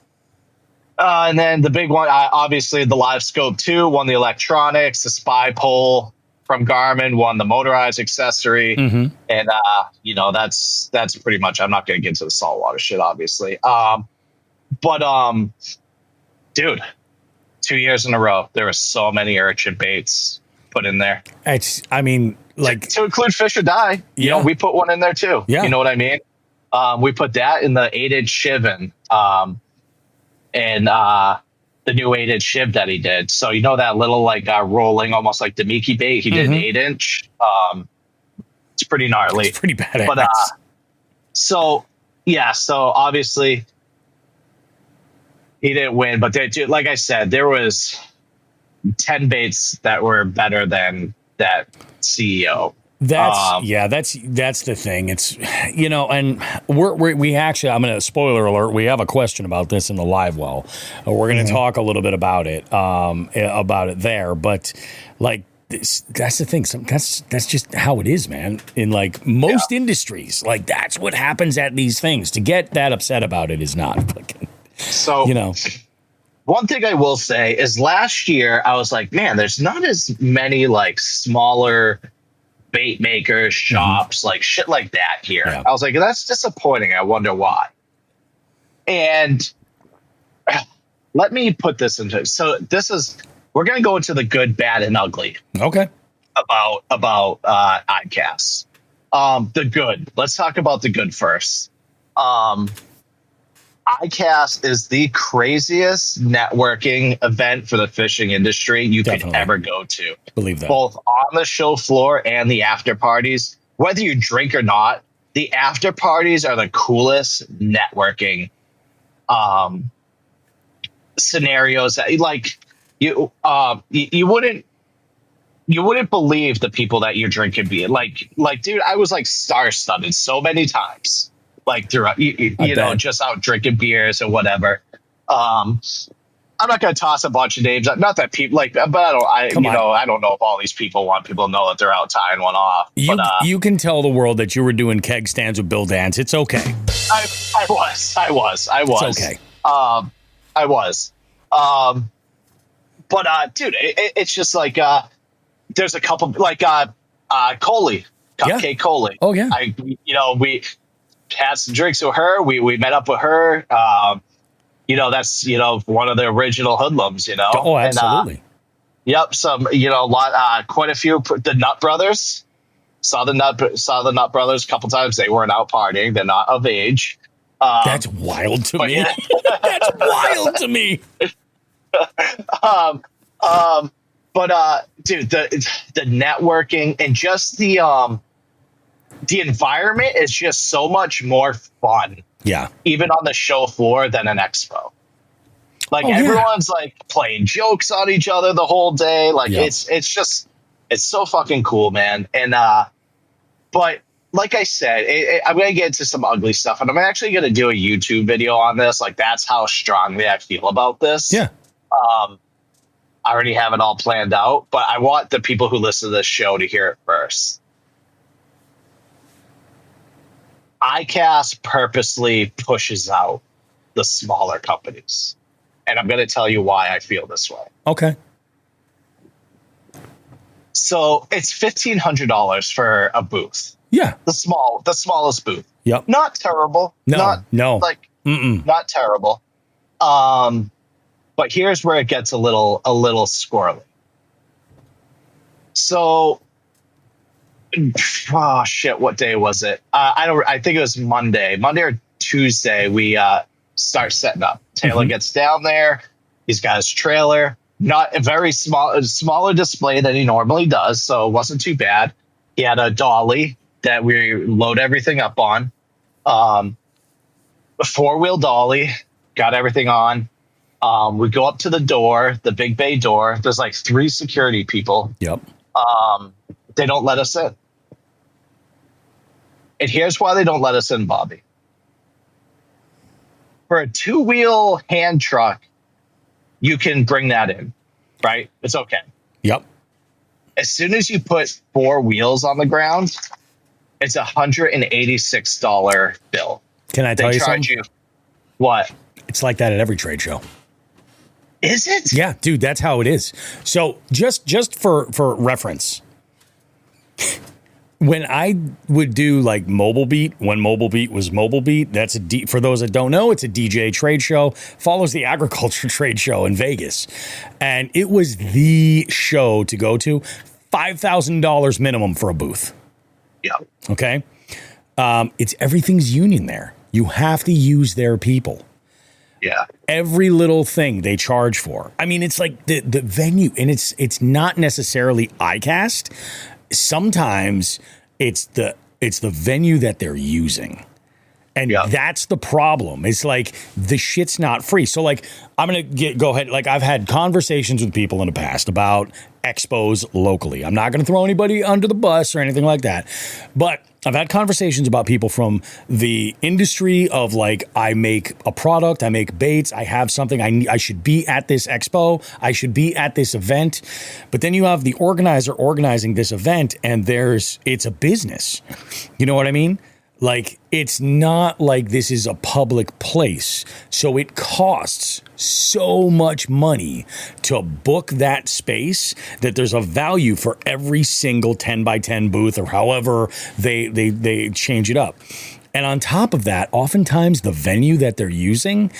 And then the big one, obviously, the Live Scope 2 won the electronics. The Spy Pole from Garmin won the motorized accessory. Mm-hmm. And, that's pretty much, I'm not going to get into the saltwater shit, obviously. Dude, 2 years in a row, there were so many urchin baits put in there. To include Fish or Die. You know, we put one in there too. Yeah. You know what I mean? We put that in the 8-inch Shivan. And the new 8-inch Shiv that he did. So, you know, that little rolling, almost like Demiki bait, he did an 8-inch. It's pretty gnarly. It's pretty badass. But, so obviously he didn't win, but like I said, there was 10 baits that were better than that CEO. That's the thing. It's, and we actually, I'm going to spoiler alert. We have a question about this in the live well. We're going to talk a little bit about it there. But that's the thing. That's just how it is, man. In most industries, that's what happens at these things. To get that upset about it is not fucking. So one thing I will say is last year I was like, man, there's not as many smaller bait makers, shops, shit like that here. Yeah. I was like, that's disappointing. I wonder why. And let me put this into. So we're going to go into the good, bad, and ugly. Okay. About ICAST. The good. Let's talk about the good first. ICAST is the craziest networking event for the fishing industry you could ever go to. Believe that. Both on the show floor and the after parties. Whether you drink or not, the after parties are the coolest networking scenarios. Like you wouldn't believe the people that you're drinking beer. Like, dude, I was like star-studded so many times. Like throughout, you know, just out drinking beers or whatever. I'm not going to toss a bunch of names. Not that people like, but I don't know if all these people want people to know that they're out tying one off. You can tell the world that you were doing keg stands with Bill Dance. It's okay. I was. It's okay. I was. But dude, it's just like there's a couple like Coley, Cupcake Coley. Oh yeah. We had some drinks with her. We met up with her. That's one of the original Hoodlums. Oh, absolutely. Yep. Some quite a few. The Nut Brothers. Saw the Nut Brothers a couple times. They weren't out partying. They're not of age. That's wild to me. Yeah. That's wild to me. Dude, the networking and just the environment is just so much more fun. Yeah. Even on the show floor than an expo. Like everyone's like playing jokes on each other the whole day. Like it's so fucking cool, man. And but like I said, I'm going to get into some ugly stuff, and I'm actually going to do a YouTube video on this. Like, that's how strongly I feel about this. Yeah. I already have it all planned out, but I want the people who listen to this show to hear it first. ICAST purposely pushes out the smaller companies, and I'm going to tell you why I feel this way. Okay. So it's $1,500 for a booth. Yeah. The smallest booth. Yep. Not terrible. Not terrible. But here's where it gets a little squirrely. So, what day was it? I think it was Monday or Tuesday. We start setting up. Taylor gets down there. He's got his trailer. Not a very smaller display than he normally does, so it wasn't too bad. He had a dolly that we load everything up on. A 4-wheel dolly, got everything on. We go up to the door, the big bay door. There's like 3 security people. Yep. They don't let us in. And here's why they don't let us in, Bobby. For a 2-wheel hand truck, you can bring that in, right? It's okay. Yep. As soon as you put 4 wheels on the ground, it's $186 bill. Can I tell you something? What? It's like that at every trade show. Is it? Yeah, dude, that's how it is. So just for reference, when I would do like Mobile Beat, when Mobile Beat was Mobile Beat, that's for those that don't know, it's a DJ trade show, follows the agriculture trade show in Vegas. And it was the show to go to. $5,000 minimum for a booth. Yeah. Okay. It's everything's union there. You have to use their people. Yeah. Every little thing they charge for. I mean, it's like the venue, and it's not necessarily ICAST. Sometimes it's the venue that they're using. And that's the problem. It's like the shit's not free. So like I'm going to go ahead. Like I've had conversations with people in the past about expos locally. I'm not going to throw anybody under the bus or anything like that. But I've had conversations about people from the industry of like, I make a product, I make baits, I have something, I should be at this expo, I should be at this event. But then you have the organizer organizing this event, and it's a business. You know what I mean? Like, it's not like this is a public place. So it costs so much money to book that space that there's a value for every single 10 by 10 booth, or however they change it up. And on top of that, oftentimes the venue that they're using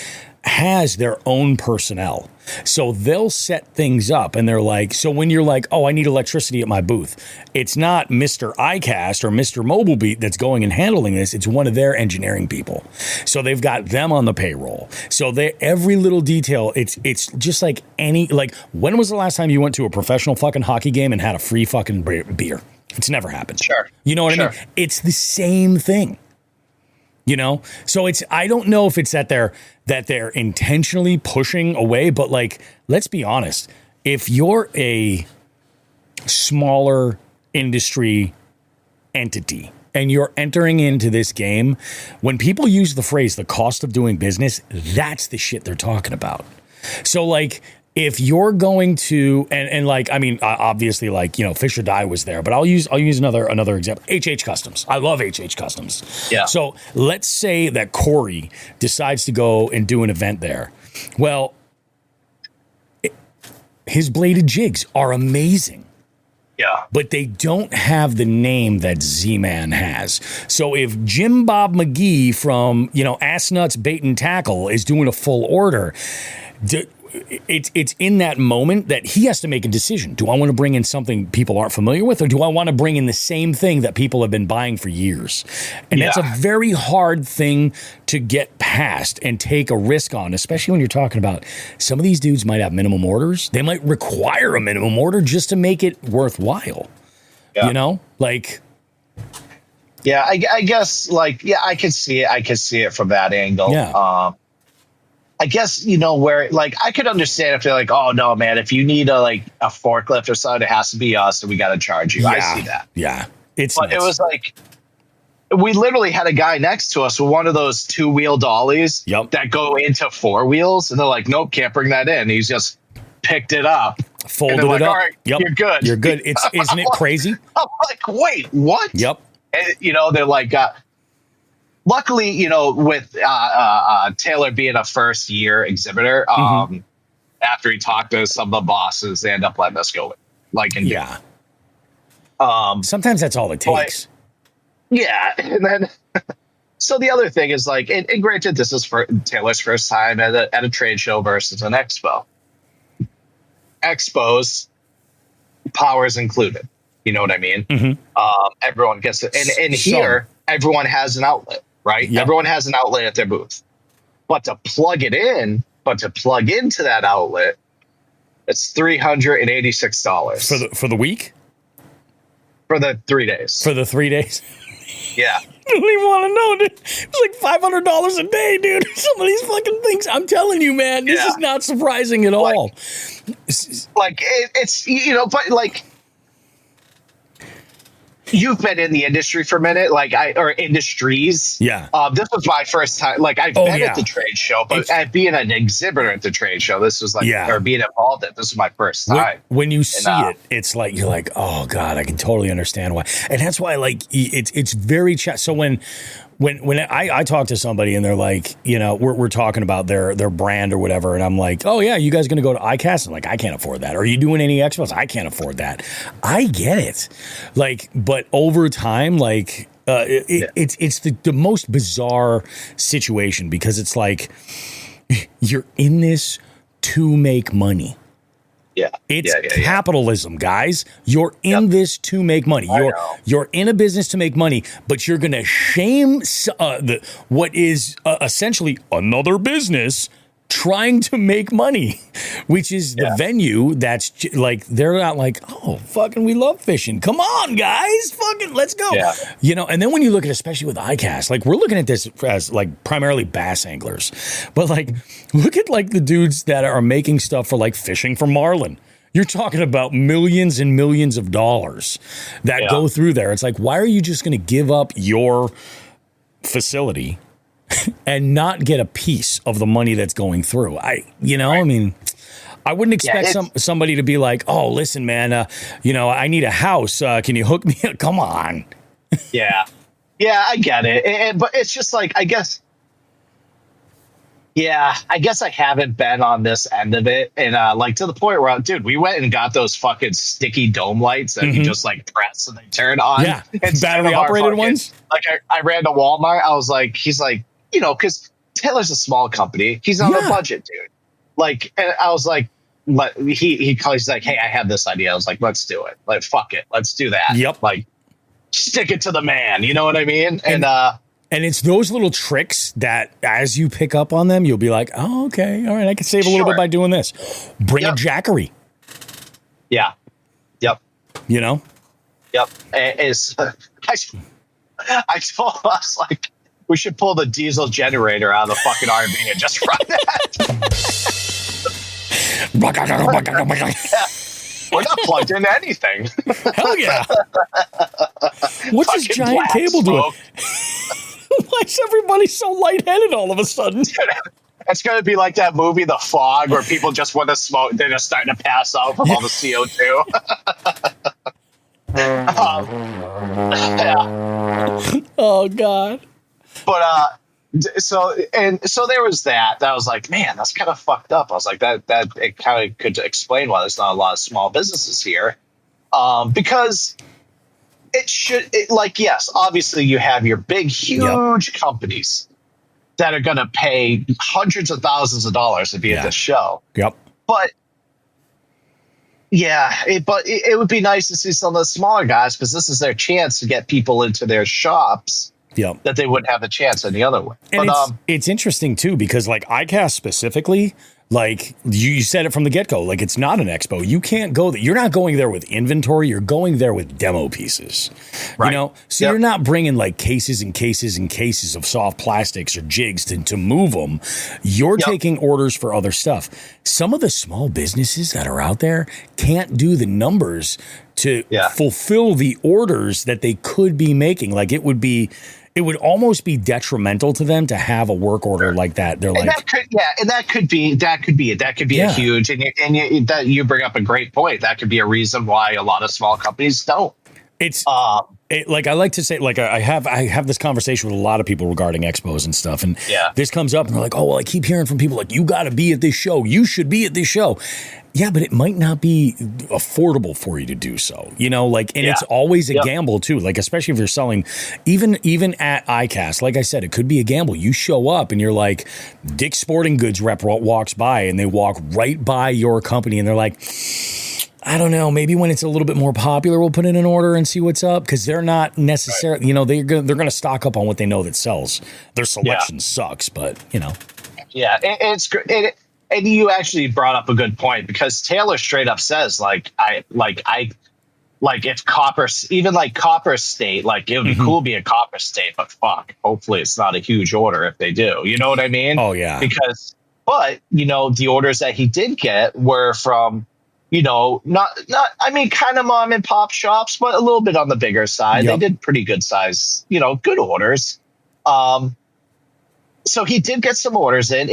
has their own personnel. So they'll set things up and they're like, so when you're like, oh, I need electricity at my booth, it's not Mr. iCast or Mr. MobileBeat that's going and handling this. It's one of their engineering people. So they've got them on the payroll. So every little detail, it's just like when was the last time you went to a professional fucking hockey game and had a free fucking beer? It's never happened. Sure. You know what I mean? It's the same thing. You know, so I don't know if it's that they're intentionally pushing away, but like, let's be honest. If you're a smaller industry entity and you're entering into this game, when people use the phrase, the cost of doing business, that's the shit they're talking about. So like, if you're going to, and like, I mean, obviously, like, you know, Fish or Die was there, but I'll use another example. HH Customs. I love HH Customs. Yeah. So let's say that Corey decides to go and do an event there. Well, his bladed jigs are amazing. Yeah. But they don't have the name that Z-Man has. So if Jim Bob McGee from, you know, Ass Nuts Bait and Tackle is doing a full order, it's in that moment that he has to make a decision. Do I want to bring in something people aren't familiar with, or do I want to bring in the same thing that people have been buying for years? And that's a very hard thing to get past and take a risk on, especially when you're talking about some of these dudes might have minimum orders. They might require a minimum order just to make it worthwhile. Yeah. You know, like. Yeah, I guess, like, yeah, I can see it. I can see it from that angle. Yeah. I guess, you know, where, like, I could understand if they're like, oh, no, man, if you need a forklift or something, it has to be us and we got to charge you. Yeah, I see that. Yeah. But it was like, we literally had a guy next to us with one of those 2-wheel dollies that go into 4 wheels. And they're like, nope, can't bring that in. He's just picked it up. Folded like, it up. All right, you're good. You're good. Isn't it crazy? I'm like, wait, what? Yep. And, you know, they're like, luckily, you know, with Taylor being a first-year exhibitor, after he talked to some of the bosses, they end up letting us go. Sometimes that's all it takes. And then so the other thing is like, and granted, this is for Taylor's first time at a trade show versus an expo. Expos, powers included. You know what I mean? Everyone gets it, and here everyone has an outlet. Right. Yep. Everyone has an outlet at their booth, but to plug into that outlet, it's $386 for the week, for the 3 days. For the 3 days. Yeah. I don't even want to know, dude. It's like $500 a day, dude. Some of these fucking things. I'm telling you, man, this is not surprising at all. Like it's, you know, but like. You've been in the industry for a minute, or industries. Yeah. This was my first time. Like, I've been at the trade show, but being an exhibitor at the trade show, this was like, or being involved in, this was my first time. When you see it, it's like, you're like, oh God, I can totally understand why. And that's why, like, it's very so when I talk to somebody and they're like, you know, we're talking about their brand or whatever, and I'm like, oh yeah, you guys going to go to iCast? I'm like, I can't afford that. Are you doing any expos? I can't afford that. I get it. Like, but over time, like, it's the most bizarre situation, because it's like, you're in this to make money. Yeah. It's capitalism, guys. You're in this to make money. You're in a business to make money, but you're going to shame what is essentially another business trying to make money, which is the venue that's like, they're not like, oh, fucking, we love fishing. Come on, guys. Fucking, let's go. Yeah. You know, and then when you look at, especially with iCast, like, we're looking at this as like primarily bass anglers, but like, look at like the dudes that are making stuff for like fishing for marlin. You're talking about millions and millions of dollars that go through there. It's like, why are you just going to give up your facility and not get a piece of the money that's going through? I mean, I wouldn't expect somebody to be like, oh, listen, man, you know, I need a house. Can you hook me? Come on. Yeah, I get it. But it's just like, I guess I haven't been on this end of it. And like, to the point where, dude, we went and got those fucking sticky dome lights that you just like press and they turn on. Yeah, battery operated ones. Like, I ran to Walmart. I was like, he's like, you know, because Taylor's a small company. He's on a budget, dude. Like, and I was like, he's like, hey, I have this idea. I was like, let's do it. Like, fuck it. Let's do that. Yep. Like, stick it to the man. You know what I mean? And it's those little tricks that as you pick up on them, you'll be like, oh, okay. All right. I can save a little bit by doing this. Bring a jackery. Yeah. Yep. You know? Yep. I told us, like, we should pull the diesel generator out of the fucking RV and just run that. Yeah. We're not plugged into anything. Hell yeah. What's this giant cable doing? Why is everybody so lightheaded all of a sudden? It's going to be like that movie, The Fog, where people just want to smoke. They're just starting to pass out from all the CO2. Oh, God. But so there was that. I was like, man, that's kind of fucked up. I was like, that it kind of could explain why there's not a lot of small businesses here, because yes, obviously you have your big, huge companies that are going to pay hundreds of thousands of dollars to be at this show. Yep. But it would be nice to see some of the smaller guys, because this is their chance to get people into their shops. Yep. That they wouldn't have a chance any other way. And it's interesting, too, because like ICAST specifically, like you said it from the get-go, like it's not an expo. You can't go there. You're not going there with inventory. You're going there with demo pieces. Right. You know, so you're not bringing like cases and cases and cases of soft plastics or jigs to move them. You're taking orders for other stuff. Some of the small businesses that are out there can't do the numbers to fulfill the orders that they could be making. Like it would almost be detrimental to them to have a work order like that. They're like, that could be it. That could be a huge, that you bring up a great point. That could be a reason why a lot of small companies don't. It's like I like to say, like I have this conversation with a lot of people regarding expos and stuff, and this comes up, and they're like, oh, well, I keep hearing from people like, you got to be at this show. You should be at this show. Yeah, but it might not be affordable for you to do so, you know, like, and it's always a gamble too. Like, especially if you're selling, even at ICAST, like I said, it could be a gamble. You show up and you're like, Dick's Sporting Goods rep walks by, and they walk right by your company, and they're like, I don't know, maybe when it's a little bit more popular, we'll put in an order and see what's up. Because they're not necessarily, you know, they're going to stock up on what they know that sells. Their selection sucks, but you know. Yeah, it's great. And you actually brought up a good point, because Taylor straight up says, if Copper, even like Copper State, like it would be cool to be a Copper State, but fuck, hopefully it's not a huge order if they do. You know what I mean? Oh yeah. But you know, the orders that he did get were from, you know, not I mean, kind of mom and pop shops, but a little bit on the bigger side. They did pretty good size, you know, good orders. So he did get some orders in.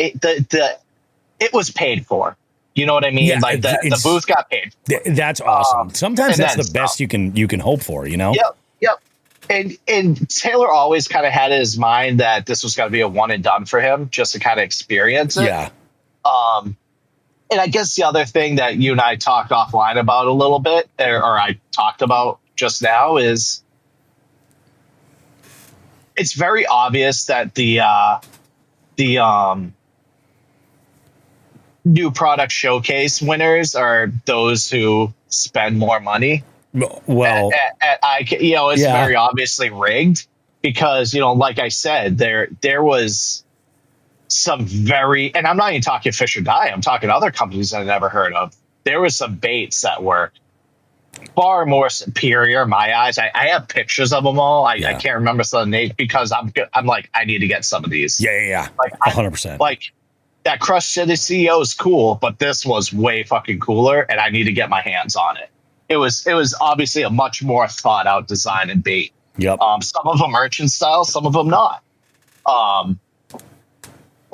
It was paid for. You know what I mean? Yeah, like the booth got paid for. That's awesome. Sometimes that's the best you can hope for, you know? Yep. And Taylor always kind of had in his mind that this was going to be a one and done for him, just to kind of experience it. Yeah. And I guess the other thing that you and I talked offline about a little bit, or I talked about just now, is it's very obvious that the new product showcase winners are those who spend more money. Well, you know, it's very obviously rigged, because, you know, like I said, there was some and I'm not even talking Fisher Dye, I'm talking other companies I never heard of. There was some baits that were far more superior in my eyes. I have pictures of them all. I can't remember some of the names, because I'm like, I need to get some of these. Yeah. Like 100%. Like, that Crush City CEO is cool, but this was way fucking cooler, and I need to get my hands on it. It was obviously a much more thought out design and bait. Yep. Some of them merchant style, some of them not.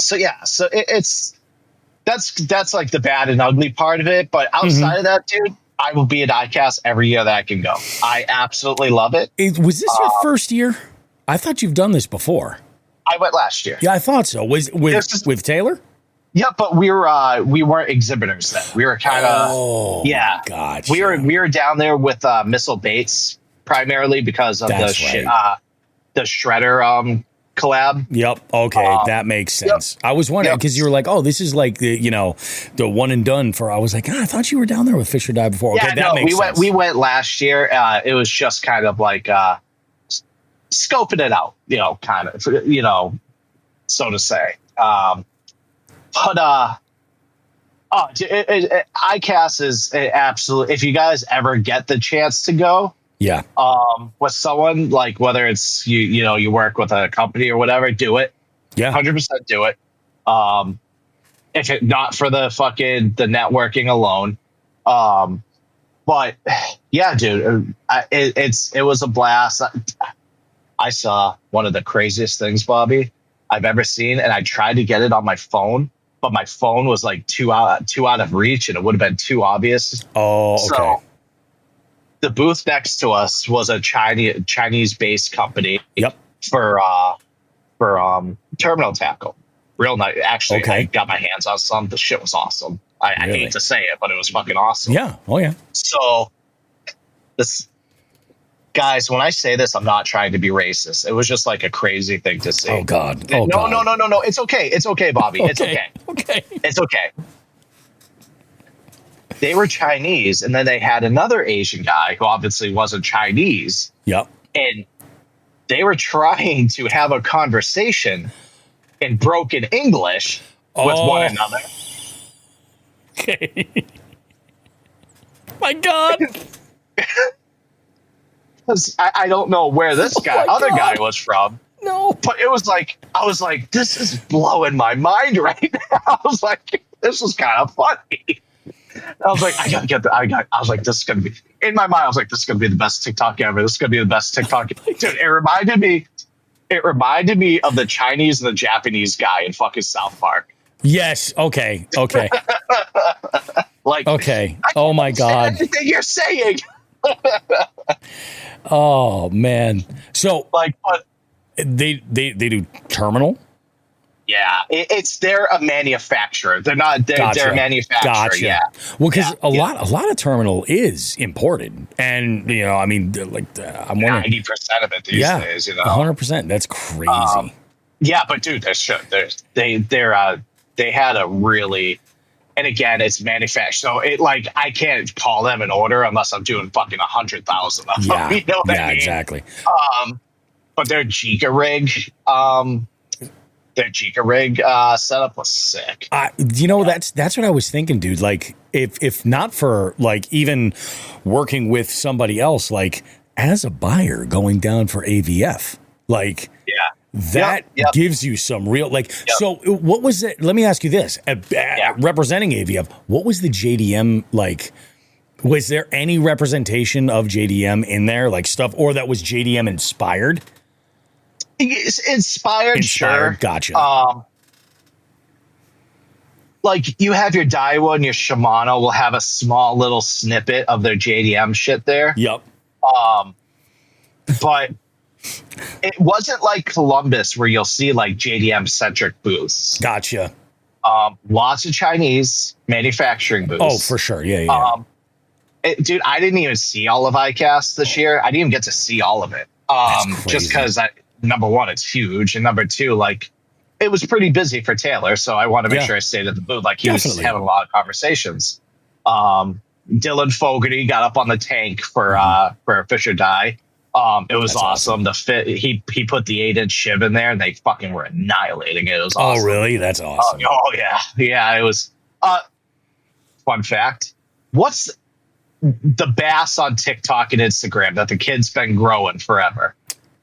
So that's like the bad and ugly part of it. But outside of that, dude, I will be at ICAST every year that I can go. I absolutely love it. Was this your first year? I thought you've done this before. I went last year. Yeah, I thought so. With Taylor? Yeah, but we weren't exhibitors then. We were kind of gotcha. We were down there with Missile Baits primarily because of the shredder collab. Yep. Okay, that makes sense. Yep. I was wondering because you were like, "Oh, this is like the the one and done." For I was like, I thought you were down there with Fish or Die before. Okay, that makes sense. We went last year. It was just kind of like scoping it out, kind of, so to say. ICAST is absolutely. If you guys ever get the chance to go. Yeah. With someone, like whether it's you work with a company or whatever, do it. Yeah. 100% do it. If it not for the networking alone. But yeah, dude, it was a blast. I saw one of the craziest things, Bobby, I've ever seen, and I tried to get it on my phone, but my phone was like too out of reach, and it would have been too obvious. Oh, okay. So, the booth next to us was a Chinese-based company. Yep. For terminal tackle. Real nice. Actually, I got my hands on some. The shit was awesome. I hate to say it, but it was fucking awesome. Yeah. Oh yeah. So guys, when I say this, I'm not trying to be racist. It was just like a crazy thing to see. Oh God. No. It's okay. It's okay, Bobby. It's okay. Okay. It's okay. They were Chinese, and then they had another Asian guy who obviously wasn't Chinese. Yep. And they were trying to have a conversation in broken English with one another. Okay. My God. I don't know where this other guy was from. No. But it was like, I was like, this is blowing my mind right now. I was like, this is kind of funny. I was like, I gotta get I was like, this is gonna be in my mind. I was like, this is gonna be the best TikTok ever. This is gonna be the best TikTok. Dude, it reminded me of the Chinese and the Japanese guy in fucking South Park. Yes. Okay. Like, okay. Oh my God. Everything you're saying. Oh man. So like, but they do terminal. Yeah, they're a manufacturer. They're not. They're a manufacturer. Gotcha. Yeah. Well, because a lot of terminal is imported, and I'm wondering 90% of it these days. 100%. That's crazy. Yeah, but dude, they had a really, and again, it's manufactured. So I can't call them an order unless I'm doing fucking 100,000 of them. Yeah. You know what I mean? Exactly. But their Giga rig. Their Giga rig setup was sick. That's what I was thinking, dude. Like, if not for even working with somebody else, as a buyer going down for AVF, that gives you some real So, what was it? Let me ask you this: representing AVF, what was the JDM like? Was there any representation of JDM in there, stuff, or that was JDM inspired? Inspired, sure. Gotcha. You have your Daiwa and your Shimano will have a small little snippet of their JDM shit there. Yep. But it wasn't like Columbus where you'll see JDM centric booths. Gotcha. Lots of Chinese manufacturing booths. Oh, for sure. Yeah. Dude, I didn't even see all of ICAST this year. I didn't even get to see all of it. Just because number one, it's huge, and number two, it was pretty busy for Taylor, so I want to make sure I stayed at the booth. He was having a lot of conversations. Dylan Fogarty got up on the tank for Fish or Die. It was awesome. The fit, he put the 8-inch shiv in there, and they fucking were annihilating it. It was awesome. Oh, really? That's awesome. Oh yeah. It was. Fun fact: what's the bass on TikTok and Instagram that the kid's been growing forever?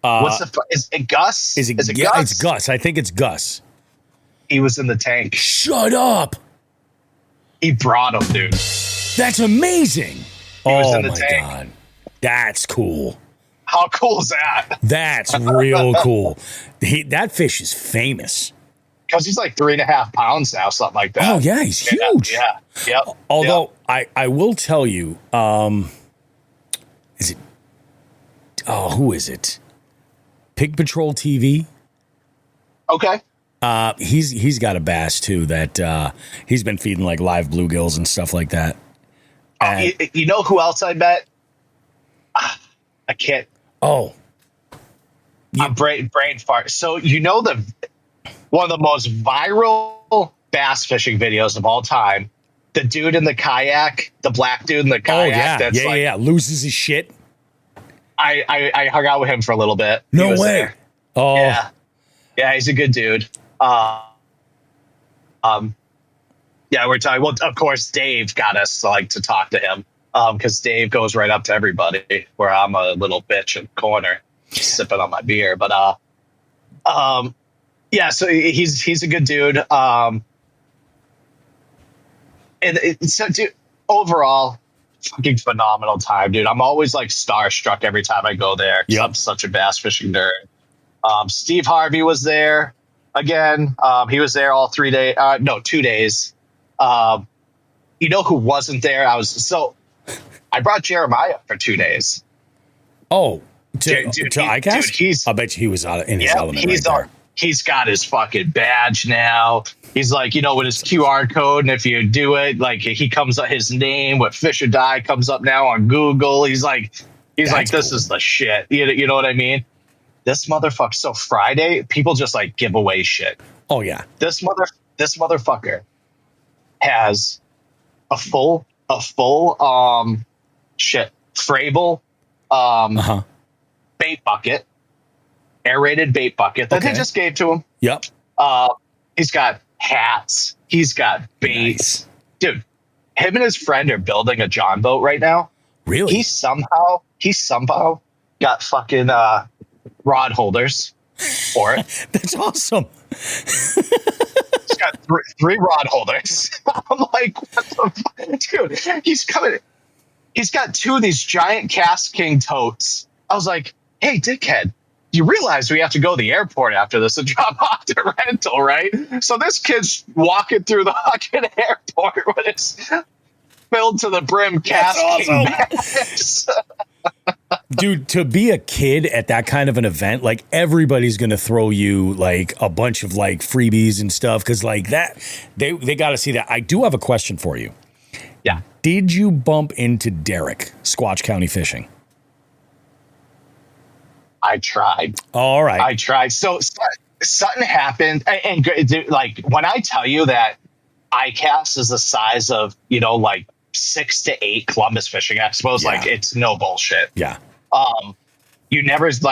Is it Gus? Is it Gus? It's Gus. I think it's Gus. He was in the tank. Shut up. He brought him, dude. That's amazing. He was in the tank. God. That's cool. How cool is that? That's real cool. That fish is famous. Because he's 3.5 pounds now, something like that. Oh, yeah, he's huge. Yeah. Yep. Although, I will tell you, is it, who is it? Pig Patrol TV. Okay. He's got a bass too that he's been feeding live bluegills and stuff like that. You know who else I met? I can't. Oh, brain fart. So one of the most viral bass fishing videos of all time. The dude in the kayak, the black dude in the kayak. Loses his shit. I hung out with him for a little bit. No way. There. Oh yeah, he's a good dude. We're talking. Well, of course, Dave got us to talk to him because Dave goes right up to everybody. Where I'm a little bitch in the corner, sipping on my beer. But so he's a good dude. Dude, overall, fucking phenomenal time, dude. I'm always starstruck every time I go there. Yep. I'm such a bass fishing nerd. Steve Harvey was there again. He was there all 3 days. 2 days. You know who wasn't there? I brought Jeremiah for 2 days. Oh, to ICAST? Dude, I bet you he was in his element right there. He's got his fucking badge now. He's with his QR code, and if you do it, he comes up, his name with Fish or Die comes up now on Google. He's like, this cool. Is the shit. You know what I mean? This motherfucker. So Friday, people just give away shit. Oh yeah. This motherfucker has a full Fravel bait bucket. Aerated bait bucket that they just gave to him. Yep. He's got hats. He's got baits. Nice. Dude, him and his friend are building a John boat right now. Really? He somehow got fucking rod holders for it. That's awesome. He's got three rod holders. I'm like, what the fuck? Dude, he's coming. He's got 2 of these giant Cast King totes. I was like, hey, dickhead. You realize we have to go to the airport after this and drop off the rental, right? So this kid's walking through the fucking airport with his filled to the brim Cast King bags. Dude, to be a kid at that kind of an event, everybody's gonna throw you a bunch of freebies and stuff because that they got to see that. I do have a question for you. Yeah. Did you bump into Derek, Squatch County Fishing? I tried. All right. I tried. So something happened. And when I tell you that ICAST is the size of, 6 to 8 Columbus Fishing Expos, it's no bullshit. Yeah. You never it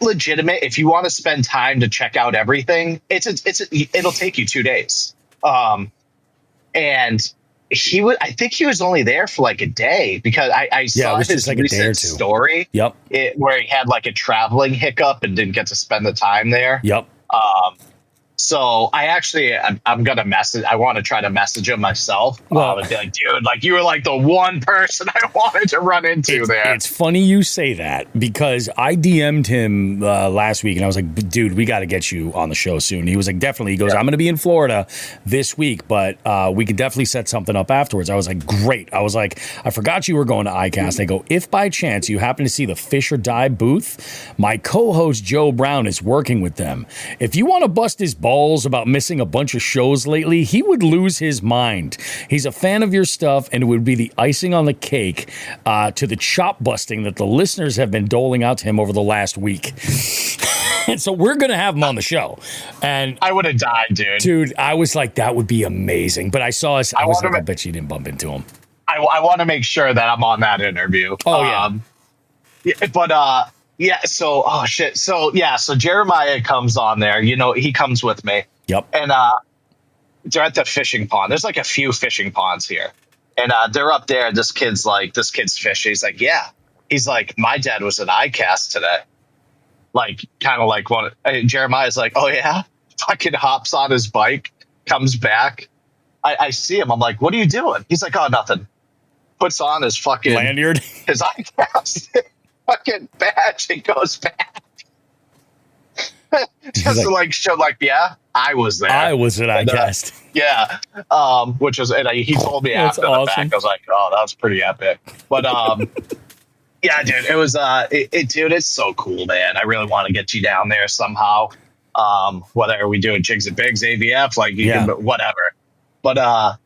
legitimate. If you want to spend time to check out everything, it'll take you 2 days. And I think he was only there for a day because I saw his recent story. Yep. Where he had a traveling hiccup and didn't get to spend the time there. Yep. So I'm going to message. I want to try to message him myself. And be like, dude, you were the one person I wanted to run into there. It's funny you say that because I DM'd him last week and I was like, dude, we got to get you on the show soon. He was like, definitely. He goes, I'm going to be in Florida this week, but we can definitely set something up afterwards. I was like, great. I was like, I forgot you were going to ICAST. I go, if by chance you happen to see the Fish or Die booth, my co-host Joe Brown is working with them. If you want to bust his balls about missing a bunch of shows lately, he would lose his mind. He's a fan of your stuff, and it would be the icing on the cake to the chop busting that the listeners have been doling out to him over the last week. And so we're going to have him on the show. And I would have died, dude. Dude, I was like, that would be amazing. But I saw us. I was like, I bet you didn't bump into him. I want to make sure that I'm on that interview. Oh, yeah. Yeah, so, oh, shit. So Jeremiah comes on there. He comes with me. Yep. And they're at the fishing pond. There's a few fishing ponds here. And they're up there. This kid's fishing. He's like, yeah. He's like, my dad was at ICAST today. Jeremiah's like, oh, yeah? Fucking hops on his bike, comes back. I see him. I'm like, what are you doing? He's like, oh, nothing. Puts on his fucking lanyard. His ICAST fucking badge and goes back. Just show yeah, I was there. I was at ICAST. Which was, and he told me after the fact. I was like, oh, that was pretty epic. But yeah, dude, it was dude, it's so cool, man. I really want to get you down there somehow. Whether we do it Jigs and Bigs, AVF, can, whatever. But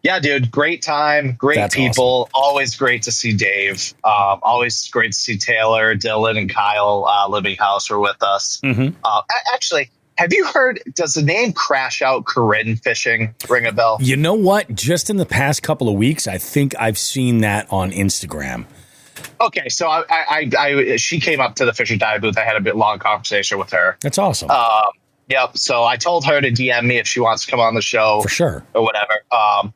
Yeah, dude, great time, great That's people. Awesome. Always great to see Dave. Always great to see Taylor, Dylan, and Kyle Living House were with us. Mm-hmm. Actually, have you heard, does the name Crash Out Corinne Fishing ring a bell? You know what? Just in the past couple of weeks, I think I've seen that on Instagram. Okay, so she came up to the Fisher Dive booth. I had a bit long conversation with her. That's awesome. Yep. So I told her to DM me if she wants to come on the show. For sure. Or whatever.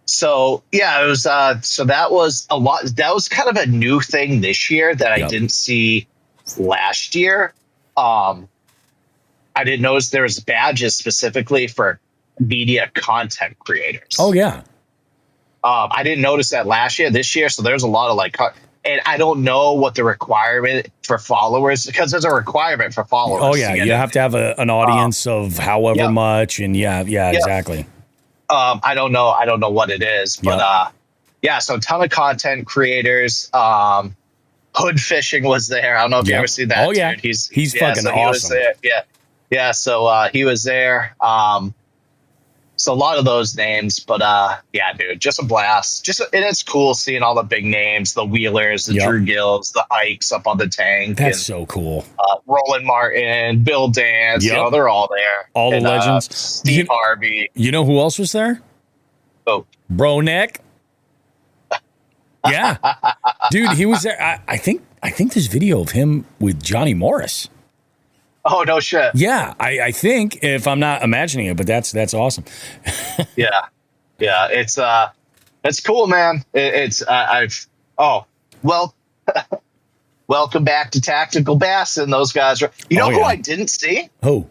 So yeah, it was, so that was a lot. That was kind of a new thing this year that I didn't see last year. I didn't notice there was badges specifically for media content creators. Oh yeah. I didn't notice that last year. This year, so there's a lot of like, and I don't know what the requirement for followers, because there's a requirement for followers. Oh yeah, you have to have an audience of however much, and yeah, exactly. I don't know what it is, but so a ton of content creators. Hood Fishing was there. I don't know if you ever see that. Oh yeah, dude. He's fucking awesome. Yeah. So he was there. So a lot of those names, but yeah, dude, just a blast. And it's cool seeing all the big names, the Wheelers, the Drew Gills, the Ikes up on the tank. That's so cool. Roland Martin, Bill Dance, they're all there. All the legends. Steve Harvey. You know who else was there? Oh, Bro Nick. Yeah, dude, he was there. I think there's video of him with Johnny Morris. Oh, no shit. Yeah, I think, if I'm not imagining it, but that's awesome. Yeah. It's cool, man. Welcome back to Tactical Bass, and those guys are, who I didn't see? Who?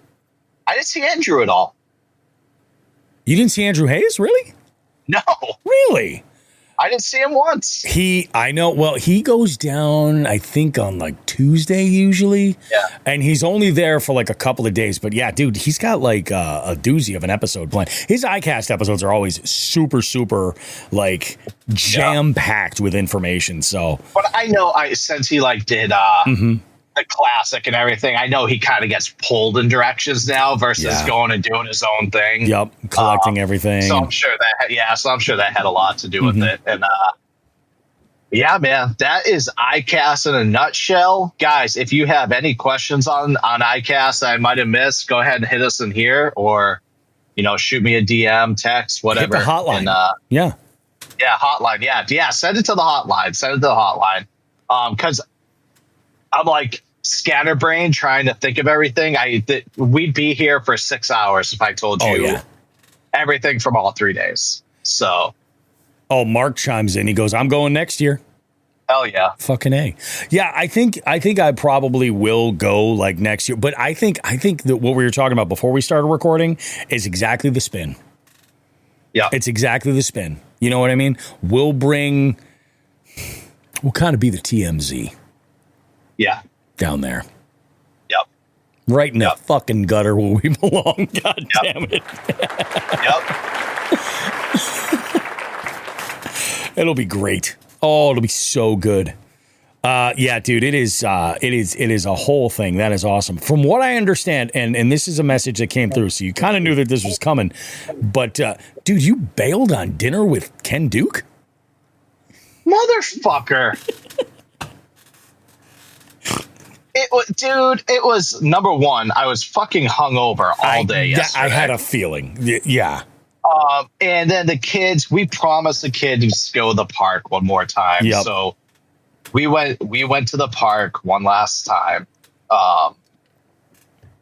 I didn't see Andrew at all. You didn't see Andrew Hayes, really? No. Really? I didn't see him once. I know. Well, he goes down, I think, on like Tuesday usually. Yeah. And he's only there for like a couple of days. But yeah, dude, he's got like a doozy of an episode planned. His iCast episodes are always super, super like jam packed with information. So, but I know since he like did the classic and everything, I know he kind of gets pulled in directions now versus going and doing his own thing. Yep, collecting everything. So I'm sure that had a lot to do with it. And yeah, man, that is iCast in a nutshell. Guys, if you have any questions on iCast that I might have missed, go ahead and hit us in here, or shoot me a DM, text, whatever. Hit the hotline. And, hotline. Yeah. Send it to the hotline. Because I'm like scatterbrained trying to think of everything. We'd be here for 6 hours if I told you everything from all 3 days. So, Mark chimes in. He goes, "I'm going next year." Hell yeah, fucking A. Yeah, I think I probably will go like next year. But I think that what we were talking about before we started recording is exactly the spin. Yeah, it's exactly the spin. You know what I mean? We'll kind of be the TMZ. Yeah. Down there. Yep. Right in the fucking gutter where we belong. God damn it. It'll be great. Oh, it'll be so good. Yeah, dude, it is a whole thing. That is awesome. From what I understand, and this is a message that came through, so you kind of knew that this was coming. But dude, you bailed on dinner with Ken Duke? Motherfucker. It was number one. I was fucking hungover all day yesterday. I had a feeling. Yeah. And then the kids, we promised the kids to go to the park one more time. Yep. So we went to the park one last time.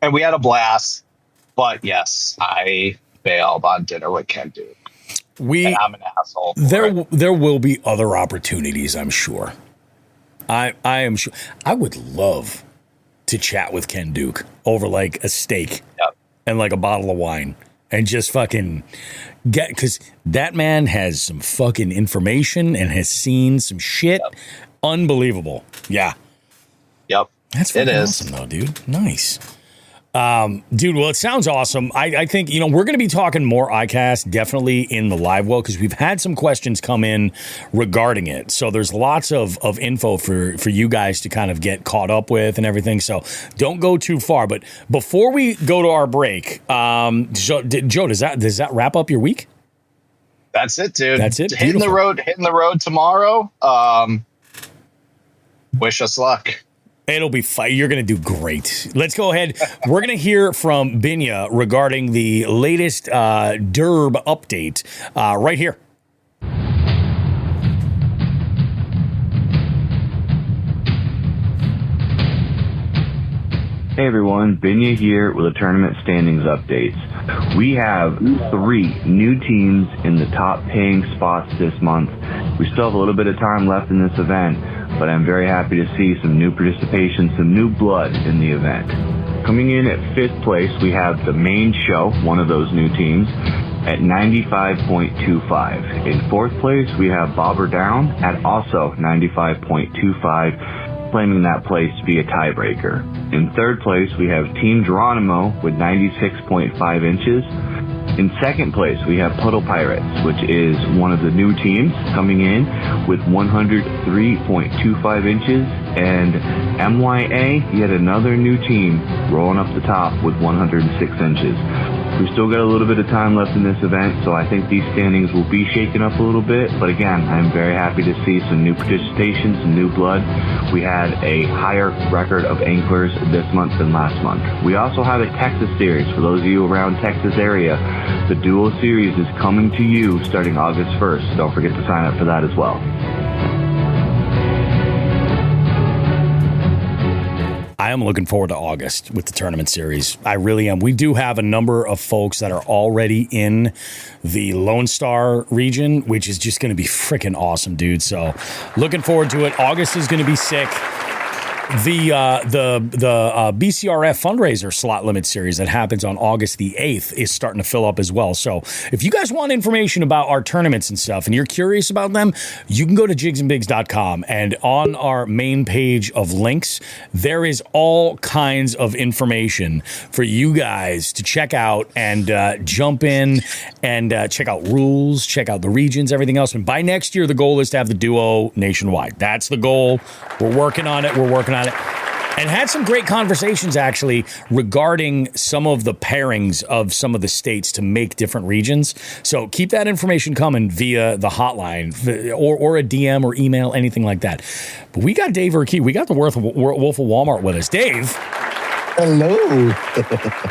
And we had a blast. But yes, I bailed on dinner with Ken Duke. And I'm an asshole. There will be other opportunities, I'm sure. I am sure. I would love to chat with Ken Duke over like a steak and like a bottle of wine and just fucking because that man has some fucking information and has seen some shit. Unbelievable. Yeah. Yep. That's fucking awesome though, dude. Nice. Dude, well, it sounds awesome. I think, we're going to be talking more iCast definitely in the live well, because we've had some questions come in regarding it. So there's lots of info for you guys to kind of get caught up with and everything. So don't go too far. But before we go to our break, Joe, does that wrap up your week? That's it, dude. That's it. Hitting the road tomorrow. Wish us luck. It'll be fun. You're going to do great. Let's go ahead. We're going to hear from Binya regarding the latest Derb update right here. Hey everyone, Binya here with a tournament standings updates. We have 3 new teams in the top paying spots this month. We still have a little bit of time left in this event, but I'm very happy to see some new participation, some new blood in the event. Coming in at 5th place, we have the main show, one of those new teams, at 95.25. In 4th place, we have Bobber Down at also 95.25. Claiming that place to be a tiebreaker. In 3rd place, we have Team Geronimo with 96.5 inches. In 2nd place, we have Puddle Pirates, which is one of the new teams coming in with 103.25 inches. And MYA, yet another new team rolling up the top with 106 inches. We've still got a little bit of time left in this event, so I think these standings will be shaken up a little bit. But again, I'm very happy to see some new participation, some new blood. We had a higher record of anglers this month than last month. We also have a Texas series. For those of you around Texas area, the Duo Series is coming to you starting August 1st. Don't forget to sign up for that as well. I am looking forward to August with the tournament series. I really am. We do have a number of folks that are already in the Lone Star region, which is just going to be freaking awesome, dude. So looking forward to it. August is going to be sick. The BCRF fundraiser slot limit series that happens on August the 8th is starting to fill up as well. So if you guys want information about our tournaments and stuff and you're curious about them, you can go to jigsandbigs.com, and on our main page of links, there is all kinds of information for you guys to check out and jump in and check out rules, check out the regions, everything else. And by next year, the goal is to have the duo nationwide. That's the goal. We're working on it. And had some great conversations, actually, regarding some of the pairings of some of the states to make different regions. So keep that information coming via the hotline or a DM or email, anything like that. But we got Dave Urquhart. We got the Wolf of Walmart with us. Dave. Hello.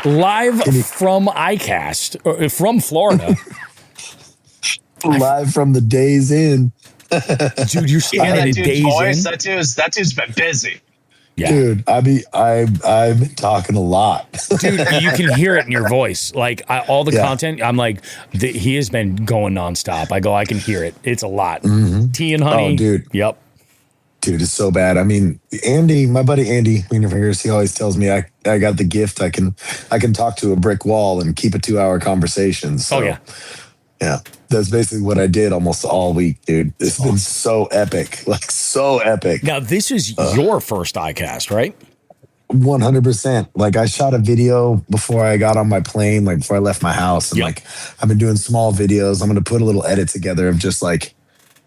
Live from ICAST, from Florida. Live from the Days Inn. Dude, you're standing at Days Inn. That dude's been busy. Yeah. Dude, I've been talking a lot. Dude, you can hear it in your voice. Like all the content, I'm like, he has been going nonstop. I can hear it. It's a lot. Mm-hmm. Tea and honey. Oh, dude. Yep. Dude, it's so bad. I mean, Andy, my buddy Andy Wienerfingers, he always tells me I got the gift. I can talk to a brick wall and keep a 2-hour conversation. So, oh yeah. Yeah, that's basically what I did almost all week, dude. It's been so epic, like so epic. Now, this is your first iCast, right? 100%. Like, I shot a video before I got on my plane, like before I left my house. And like, I've been doing small videos. I'm going to put a little edit together of just like,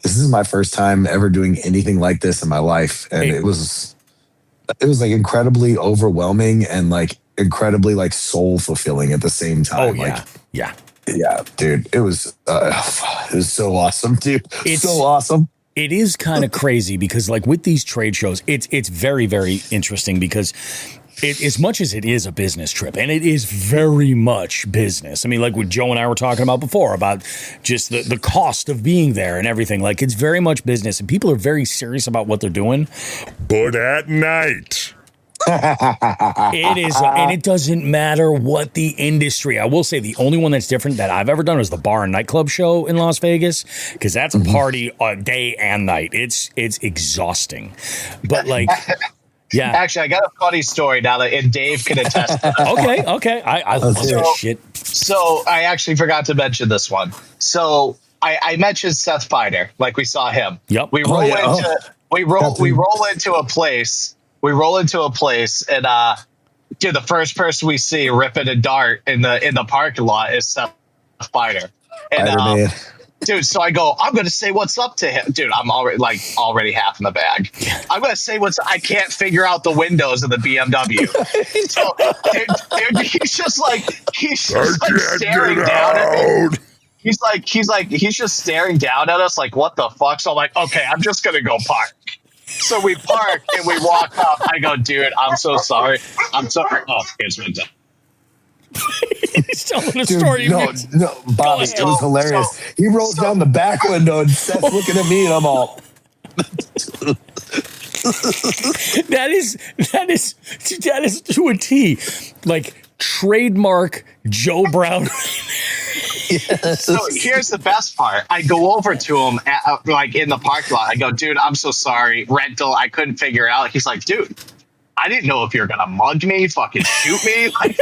this is my first time ever doing anything like this in my life. And it was like incredibly overwhelming and like incredibly like soul fulfilling at the same time. Oh, yeah. Like, yeah. Yeah, dude, it was so awesome, dude. It's so awesome. It is kind of crazy because, like, with these trade shows, it's very, very interesting because as much as it is a business trip, and it is very much business. I mean, like what Joe and I were talking about before about just the cost of being there and everything. Like, it's very much business, and people are very serious about what they're doing. But at night. It is, and it doesn't matter what the industry. I will say the only one that's different that I've ever done was the bar and nightclub show in Las Vegas, because that's a party day and night. It's exhausting, but like, yeah. Actually, I got a funny story now and Dave can attest to that. Okay. I love that shit. So I actually forgot to mention this one. So I mentioned Seth Finer, like we saw him. Yep. We roll into a place. We roll into a place, and dude, the first person we see ripping a dart in the parking lot is Seth Finer. And dude, so I go, I'm gonna say what's up to him, dude. I'm already half in the bag. I'm gonna say I can't figure out the windows of the BMW. So, dude, he's just like staring down at me. he's just staring down at us like, what the fuck? So I'm like, okay, I'm just gonna go park. So we park and we walk up. I go, dude, I'm so sorry. I'm sorry. Oh, it's been done. He's telling a story. No, Bobby, it was hilarious. He rolls down the back window and Seth's looking at me, and I'm all. That is to a T, like trademark Joe Brown. Yes. So here's the best part. I go over to him like in the parking lot. I go, dude, I'm so sorry. Rental, I couldn't figure it out. He's like, dude, I didn't know if you were gonna mug me, fucking shoot me. Like,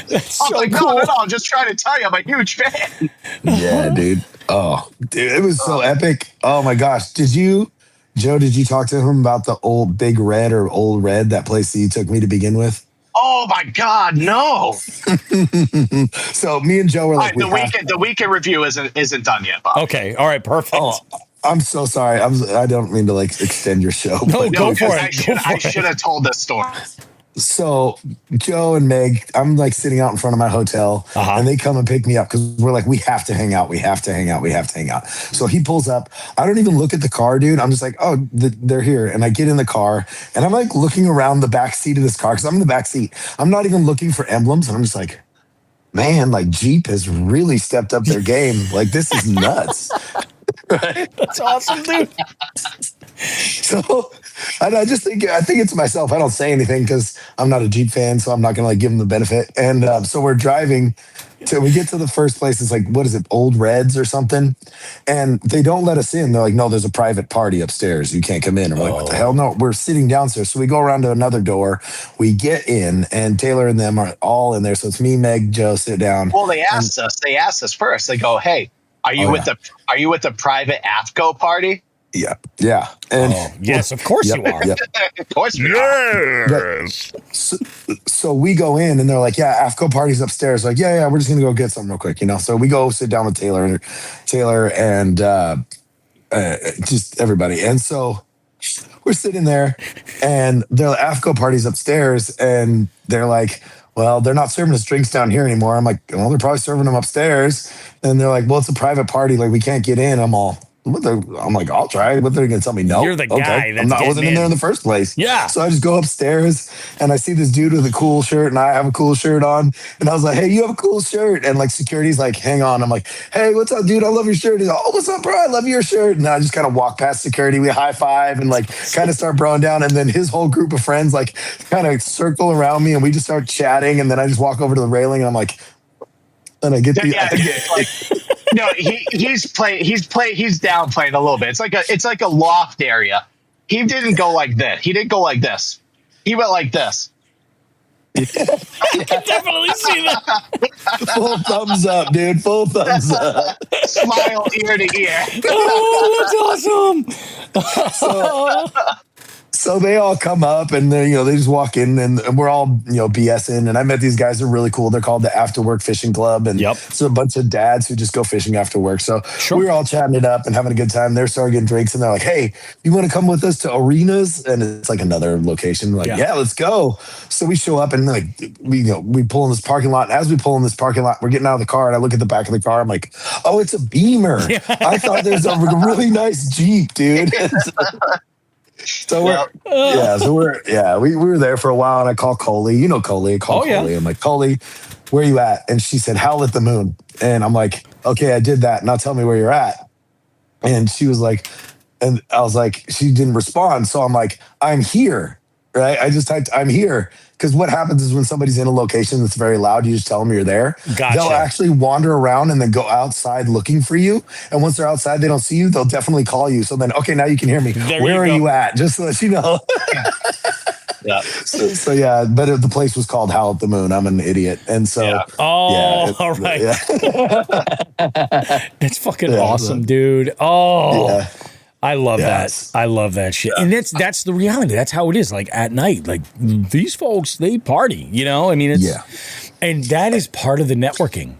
That's so like, cool. no, I'm just trying to tell you, I'm a huge fan. Yeah, dude. Oh, dude, it was so epic. Oh my gosh. Did you talk to him about the old Big Red or Old Red, that place that you took me to begin with? Oh my God, no. So me and Joe were like, the weekend review isn't done yet, Bob. Okay, all right, perfect. Oh, I'm so sorry. I don't mean to like extend your show. No, but go for it. I should have told this story. So Joe and Meg, I'm like sitting out in front of my hotel, and they come and pick me up because we're like, we have to hang out. We have to hang out. We have to hang out. So he pulls up. I don't even look at the car, dude. I'm just like, oh, they're here. And I get in the car, and I'm like looking around the back seat of this car because I'm in the back seat. I'm not even looking for emblems. And I'm just like, man, like Jeep has really stepped up their game. Like, this is nuts. Right? That's awesome, dude. So I think it's myself. I don't say anything because I'm not a Jeep fan, so I'm not gonna like give them the benefit. And so we're driving till we get to the first place. It's like, what is it, Old Reds or something? And they don't let us in. They're like, no, there's a private party upstairs. You can't come in. I'm like, what the hell? No, we're sitting downstairs. So we go around to another door. We get in, and Taylor and them are all in there. So it's me, Meg, Joe, sit down. Well, they asked us. They asked us first. They go, hey, are you with the private AFCO party? Yeah. And yes, of course you are. Yep. Of course we are. Yes. So we go in, and they're like, yeah, AFCO party's upstairs. Like, yeah, we're just gonna go get something real quick, So we go sit down with Taylor and just everybody. And so we're sitting there, and they're like, AFCO party's upstairs, and they're like, well, they're not serving us drinks down here anymore. I'm like, well, they're probably serving them upstairs. And they're like, well, it's a private party. Like, we can't get in. I'm like, I'll try. What, they're going to tell me no? You're the guy that's I wasn't in there in the first place. Yeah. So I just go upstairs, and I see this dude with a cool shirt, and I have a cool shirt on. And I was like, hey, you have a cool shirt. And like security's like, hang on. I'm like, hey, what's up, dude? I love your shirt. He's like, oh, what's up, bro? I love your shirt. And I just kind of walk past security. We high five and like kind of start broing down. And then his whole group of friends like kind of circle around me, and we just start chatting. And then I just walk over to the railing, and I'm like, and I get no, he's downplaying a little bit. It's like a loft area. He didn't go like this. He didn't go like this. He went like this. I can definitely see that. Full thumbs up, dude. Full thumbs up. Smile ear to ear. Oh, that's awesome. So they all come up, and they just walk in, and we're all BSing. And I met these guys. They're really cool. They're called the After Work Fishing Club, and it's a bunch of dads who just go fishing after work. So we were all chatting it up and having a good time. They're starting getting drinks, and they're like, "Hey, you want to come with us to Arenas?" And it's like another location. We're like, yeah, let's go. So we show up, and like we pull in this parking lot. And as we pull in this parking lot, we're getting out of the car, and I look at the back of the car. I'm like, oh, it's a Beamer. I thought there's a really nice Jeep, dude. So we were there for a while, and I call Coley. You know Coley. I call Coley. I'm like, Coley, where you at? And she said, Howl at the Moon. And I'm like, okay, I did that. Now tell me where you're at. And she was like, and I was like, she didn't respond. So I'm like, I'm here. Right? I just typed, I'm here. Because what happens is when somebody's in a location that's very loud, you just tell them you're there. Gotcha. They'll actually wander around and then go outside looking for you. And once they're outside, they don't see you. They'll definitely call you. So then, okay, now you can hear me. Where are you at? Just to let you know. Yeah. So yeah, but the place was called Howl at the Moon. I'm an idiot. And so. All right. That's fucking awesome, dude. Oh. Yeah. I love that. I love that shit. And that's the reality. That's how it is. Like at night, like these folks, they party, I mean, and that is part of the networking,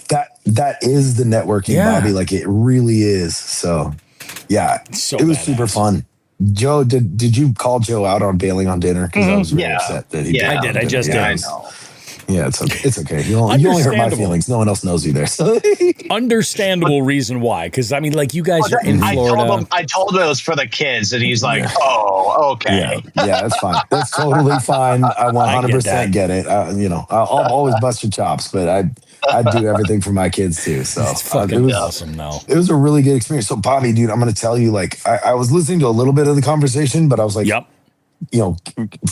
That is the networking, Bobby. Like it really is. So yeah, it was super fun. Joe, did you call Joe out on bailing on dinner? Because I was really upset that he did. I did. I just did. I know. Yeah, it's okay. It's okay. You only hurt my feelings. No one else knows you there. So. Understandable reason why. Because, I mean, like, you guys are in Florida. I told him it was for the kids, and he's like, oh, okay. Yeah, that's fine. That's totally fine. I 100% get it. I'll always bust your chops, but I do everything for my kids, too. So it's fucking awesome, though. It was a really good experience. So, Bobby, dude, I'm going to tell you, like, I was listening to a little bit of the conversation, but I was like, yep.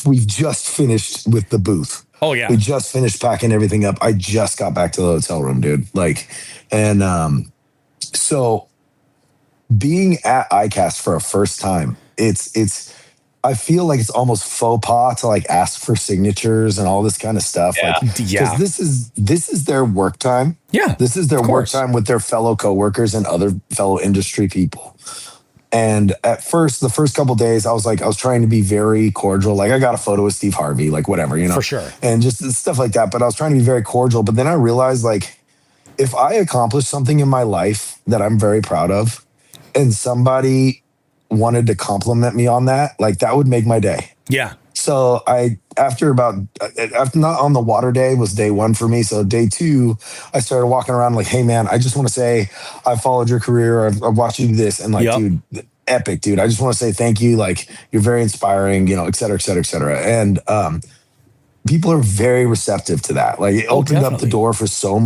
We've just finished with the booth. Oh, yeah. We just finished packing everything up. I just got back to the hotel room, dude. Like, and so being at ICAST for a first time, I feel like it's almost faux pas to like ask for signatures and all this kind of stuff. Yeah. Like, because this is their work time. Yeah. This is their work time with their fellow coworkers and other fellow industry people. And at first, the first couple of days, I was trying to be very cordial. Like, I got a photo with Steve Harvey, like whatever, For sure. And just stuff like that. But I was trying to be very cordial. But then I realized, like, if I accomplish something in my life that I'm very proud of and somebody wanted to compliment me on that, like, that would make my day. Yeah. So after not on the water day was day one for me. So day two, I started walking around like, hey man, I just want to say I followed your career. I've watched you do this. And like, dude, epic, dude. I just want to say thank you. Like, you're very inspiring, et cetera, et cetera, et cetera. And people are very receptive to that. Like, it opened up the door for such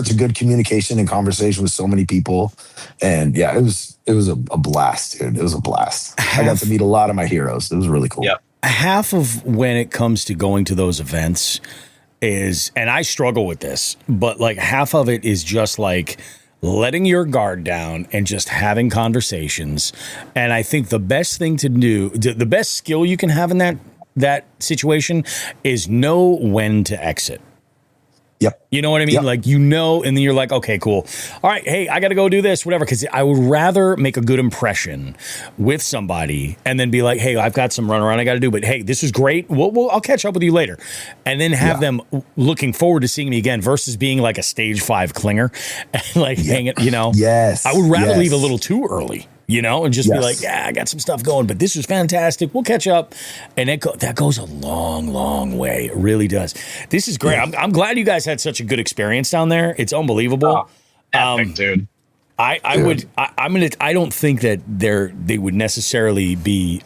a good communication and conversation with so many people. And yeah, it was a blast, dude. It was a blast. I got to meet a lot of my heroes. It was really cool. Yep. Half of when it comes to going to those events is, and I struggle with this, but like half of it is just like letting your guard down and just having conversations. And I think the best thing to do, the best skill you can have in that situation is know when to exit. Yep. You know what I mean? Yep. Like, and then you're like, okay, cool. All right, hey, I got to go do this, whatever. Because I would rather make a good impression with somebody and then be like, hey, I've got some runaround I got to do, but hey, this is great. I'll catch up with you later. And then have them looking forward to seeing me again versus being like a stage 5 clinger and like hanging, Yes. I would rather leave a little too early. And just be like, yeah, I got some stuff going, but this was fantastic. We'll catch up. And that goes a long, long way. It really does. This is great. Yeah. I'm glad you guys had such a good experience down there. It's unbelievable. Epic, dude. I don't think that they would necessarily be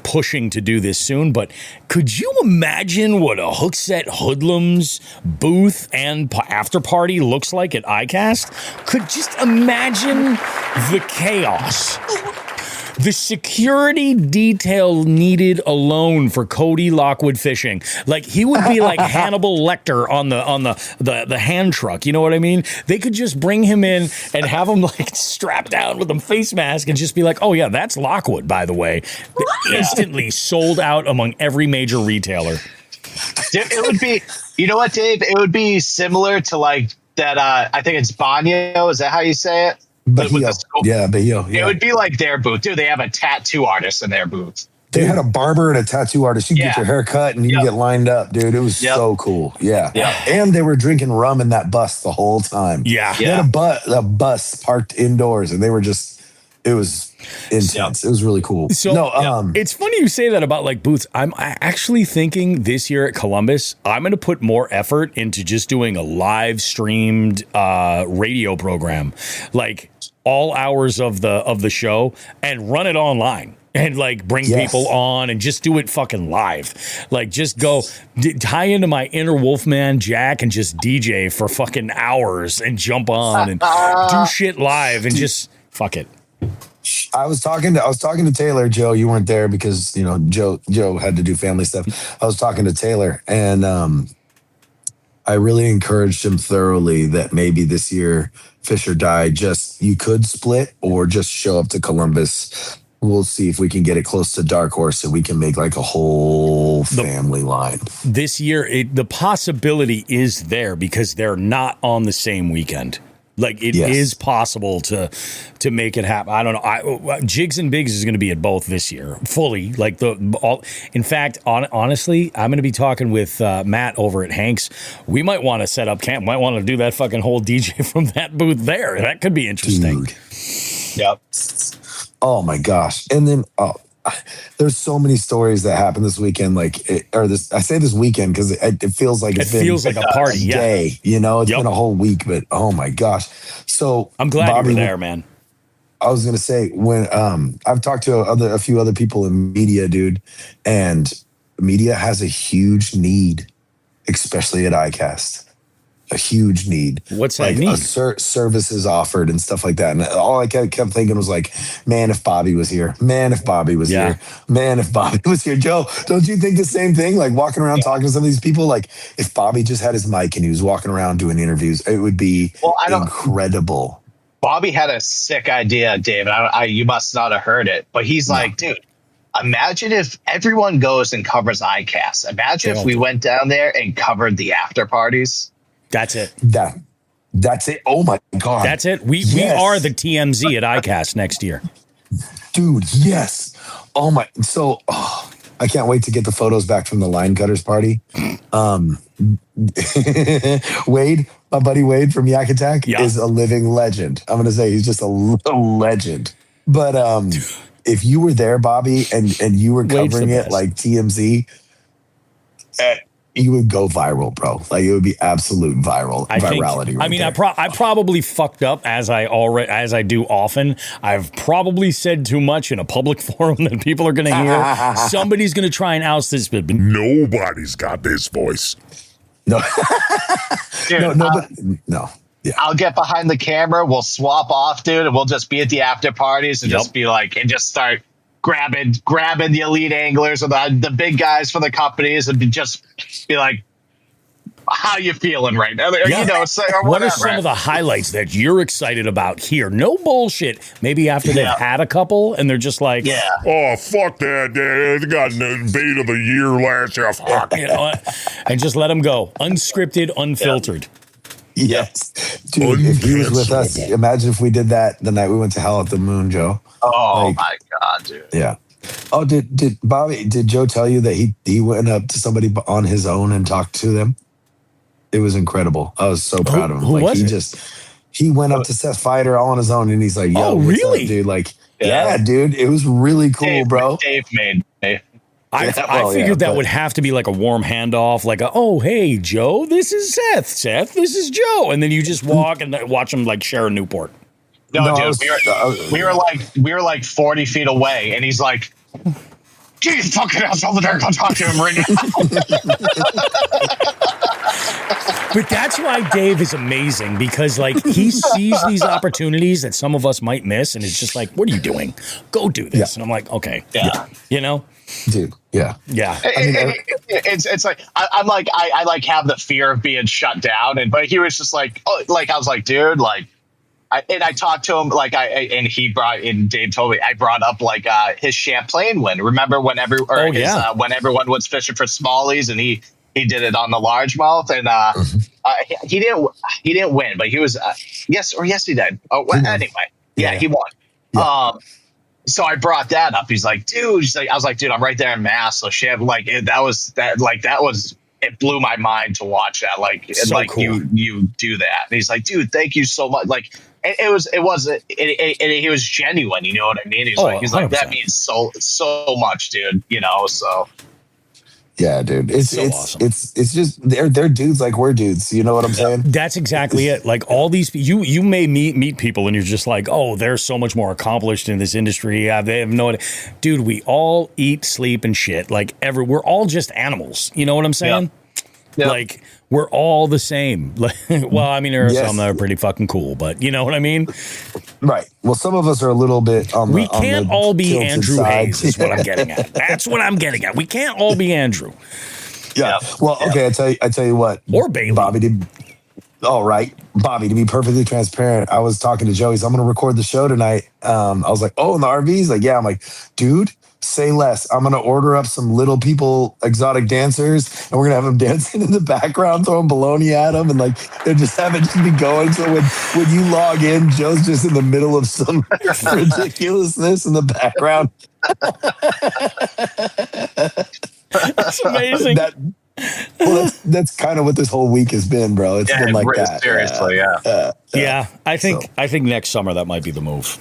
pushing to do this soon, but could you imagine what a Hookset Hoodlums booth and after party looks like at ICAST? Could just imagine the chaos. The security detail needed alone for Cody Lockwood fishing. Like, he would be like Hannibal Lecter on the hand truck. You know what I mean? They could just bring him in and have him like strapped down with a face mask and just be like, oh yeah, that's Lockwood, by the way. Instantly sold out among every major retailer. It would be, you know what, Dave? It would be similar to like that. I think it's Banyo. Is that how you say it? Bahio. Yeah, Bahio. Yeah. It would be like their booth. Dude, they have a tattoo artist in their booth. They had a barber and a tattoo artist. You get your hair cut and you get lined up, dude. It was so cool. Yeah. And they were drinking rum in that bus the whole time. Yeah. They had a bus parked indoors and they were just, it was intense. It was really cool. So it's funny you say that about like booths. I'm actually thinking this year at Columbus, I'm going to put more effort into just doing a live streamed radio program, like all hours of the show, and run it online. And like bring people on and just do it fucking live. Like, just go tie into my inner Wolfman Jack and just DJ for fucking hours and jump on and do shit live and just fuck it. I was talking to Taylor. Joe, you weren't there because Joe had to do family stuff. I was talking to Taylor, and I really encouraged him thoroughly that maybe this year, Fish or Die, you could split or just show up to Columbus. We'll see if we can get it close to Dark Horse so we can make like a whole family line. This year, the possibility is there because they're not on the same weekend. Like, it is possible to make it happen. I don't know. Jigs and Bigs is going to be at both this year, fully. Like in fact, honestly, I'm going to be talking with Matt over at Hank's. We might want to set up camp. Might want to do that fucking whole DJ from that booth there. That could be interesting. Dude. Yep. Oh my gosh. And then there's so many stories that happened this weekend. I say this weekend because it feels like it feels like a party. Yeah. Day, you know, it's been a whole week, but oh my gosh. So I'm glad Bobby, you were there, man. I was gonna say when I've talked to a few other people in media, dude, and media has a huge need, especially at ICAST. A huge need. What's that need? Services offered and stuff like that. And all I kept thinking was like, man, if Bobby was here. Man, if Bobby was here. Man, if Bobby was here. Joe, don't you think the same thing? Like walking around talking to some of these people, like if Bobby just had his mic and he was walking around doing interviews, it would be incredible. Bobby had a sick idea, David. You must not have heard it, but he's like, dude, imagine if everyone goes and covers ICAST. Imagine if we went down there and covered the after parties. That's it. That's it. Oh my God. That's it. We are the TMZ at ICAST next year. Dude, yes. Oh my. So I can't wait to get the photos back from the line cutters party. Wade, my buddy Wade from Yak Attack is a living legend. I'm going to say he's just a legend. But if you were there, Bobby, and you were covering it like TMZ, you would go viral, bro. Like it would be absolute virality. I probably fucked up as I do often. I've probably said too much in a public forum that people are going to hear. Somebody's going to try and oust this. But nobody's got this voice. No, dude, no. Yeah. I'll get behind the camera. We'll swap off, dude, and we'll just be at the after parties and just be like, and just start grabbing the elite anglers or the big guys for the companies and just be like, how you feeling right now? You know, what are some of the highlights that you're excited about here? No bullshit. Maybe after they've had a couple and they're just like, oh, fuck that. They got an bait of the year last year. Fuck. You know, and just let them go. Unscripted, unfiltered. Yes. Dude, if he was with us, imagine if we did that the night we went to Hell at the Moon, Joe. Oh my God, dude. Yeah. Oh, did Joe tell you that he went up to somebody on his own and talked to them? It was incredible. I was so proud of him. Who was he went up to Seth Fighter all on his own and he's like, yo, what's up, dude? Like, yeah, dude. It was really cool, bro. Dave made me. I figured that would have to be like a warm handoff, like oh hey Joe, this is Seth, this is Joe, and then you just walk and watch them like share a Newport. No, dude, we were like 40 feet away, and he's like, "Get your fucking ass over there! Come talk to him right now." But that's why Dave is amazing, because like he sees these opportunities that some of us might miss, and it's just like, "What are you doing? Go do this." And I'm like, "Okay, you know." Dude, yeah. It's like I'm like I like have the fear of being shut down, but he was just like, I was like, dude, like, I talked to him and Dave told me I brought up like his Champlain win. Remember when everyone was fishing for smallies and he did it on the largemouth and he didn't win, but he was yes he did. Oh, well, anyway, he won. Yeah. So I brought that up. He's like, dude. I was like, dude, I'm right there in Mass. So shit, like it blew my mind to watch that. Like, so like cool. you do that. And he's like, dude, thank you so much. Like, he was genuine. You know what I mean? He's like, that means so much, dude. You know, so. Yeah, dude. It's awesome. It's just they're dudes like we're dudes. You know what I'm saying? That's exactly it. Like all these you may meet people and you're just like, oh, they're so much more accomplished in this industry. They have no idea. Dude, we all eat, sleep, and shit. Like we're all just animals. You know what I'm saying? Yeah. Like we're all the same. Well, I mean, there are some that are pretty fucking cool, but you know what I mean? Right. Well, some of us are a little bit on we can't all be Andrew side. Hayes is what I'm getting at. That's what I'm getting at. We can't all be Andrew. Yeah. Well, okay, I tell you what. Or Bailey. Bobby, to be perfectly transparent, I was talking to Joey, so I'm going to record the show tonight. I was like, oh, in the RV? He's like, yeah. I'm like, dude, say less. I'm going to order up some little people, exotic dancers, and we're going to have them dancing in the background, throwing baloney at them, and like, they're just having to be going. So when you log in, Joe's just in the middle of some ridiculousness in the background. That's amazing. That's kind of what this whole week has been, bro. It's been like that. Seriously, I think next summer that might be the move.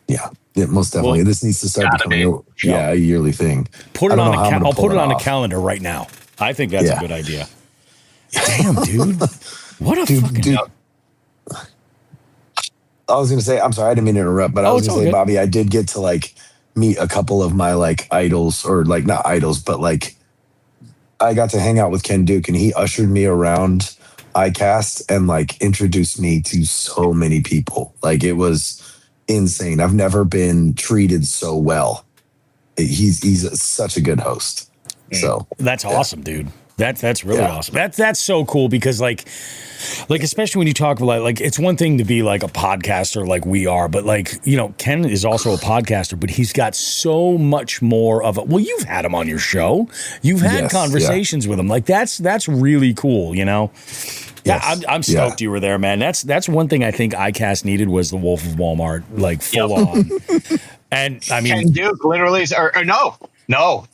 Yeah, most definitely. Well, This needs to start gotta becoming a yearly thing. Put I it don't on know the how I'm gonna I'll pull put it on the off. calendar right now. I think that's a Yeah. good idea. Damn, dude. What a fucking Dude, I was gonna say, I'm sorry, I didn't mean to interrupt, but I was it's gonna all say, good. Bobby, I did get to like meet a couple of my like idols, or like not idols, but like I got to hang out with Ken Duke, and he ushered me around ICAST and like introduced me to so many people. Like it was insane. I've never been treated so well. He's such a good host. So That's awesome, dude. That's really awesome. That's so cool because like especially when you talk about like it's one thing to be like a podcaster like we are, but like, you know, Ken is also a podcaster, but he's got so much more of a, well, you've had him on your show. You've had conversations with him. Like that's really cool, you know? Yeah, I'm stoked you were there, man. That's one thing I think ICAST needed was the Wolf of Walmart, like full on. And I mean, Ken Duke literally, or no,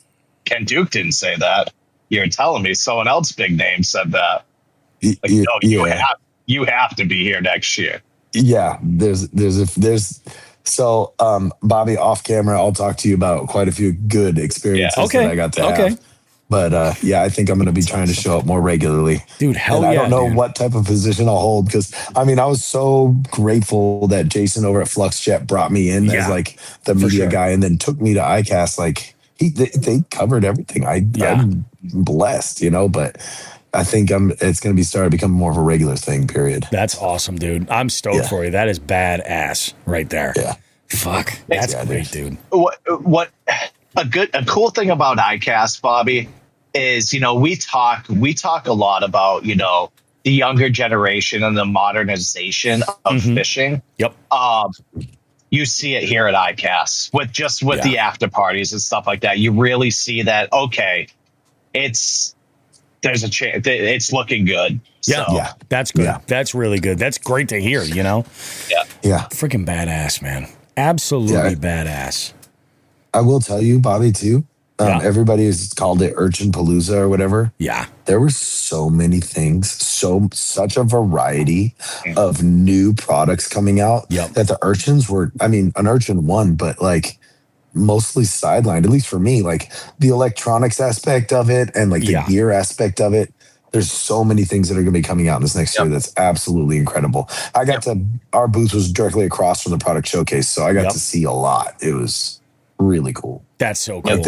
Ken Duke didn't say that. You're telling me someone else big name said that. Like, no, you have to be here next year. Yeah, so Bobby, off camera, I'll talk to you about quite a few good experiences that I got to have. But I think I'm going to be trying to show up more regularly. Dude, hell and yeah, I don't know dude. what type of position I'll hold because, I mean, I was so grateful that Jason over at FluxJet brought me in as like the media guy and then took me to ICAST. Like they covered everything. I'm blessed, you know, but I think it's going to be starting to become more of a regular thing, period. That's awesome, dude. I'm stoked for you. That is badass right there. Yeah. Fuck. That's great, dude. What a cool thing about ICAST, Bobby, is, you know, we talk a lot about, you know, the younger generation and the modernization of fishing. Yep. You see it here at ICAST with the after parties and stuff like that. You really see that, okay, there's a chance it's looking good. Yeah. That's good. Yeah. That's really good. That's great to hear, you know? Yeah. Freaking badass, man. Absolutely badass. I will tell you, Bobby, too. Everybody has called it Urchin Palooza or whatever. Yeah. There were so many things, such a variety of new products coming out that the urchins were, I mean, an urchin won, but like mostly sidelined, at least for me, like the electronics aspect of it and like the gear aspect of it. There's so many things that are going to be coming out this next year that's absolutely incredible. Our booth was directly across from the product showcase, so I got to see a lot. It was really cool. That's so cool.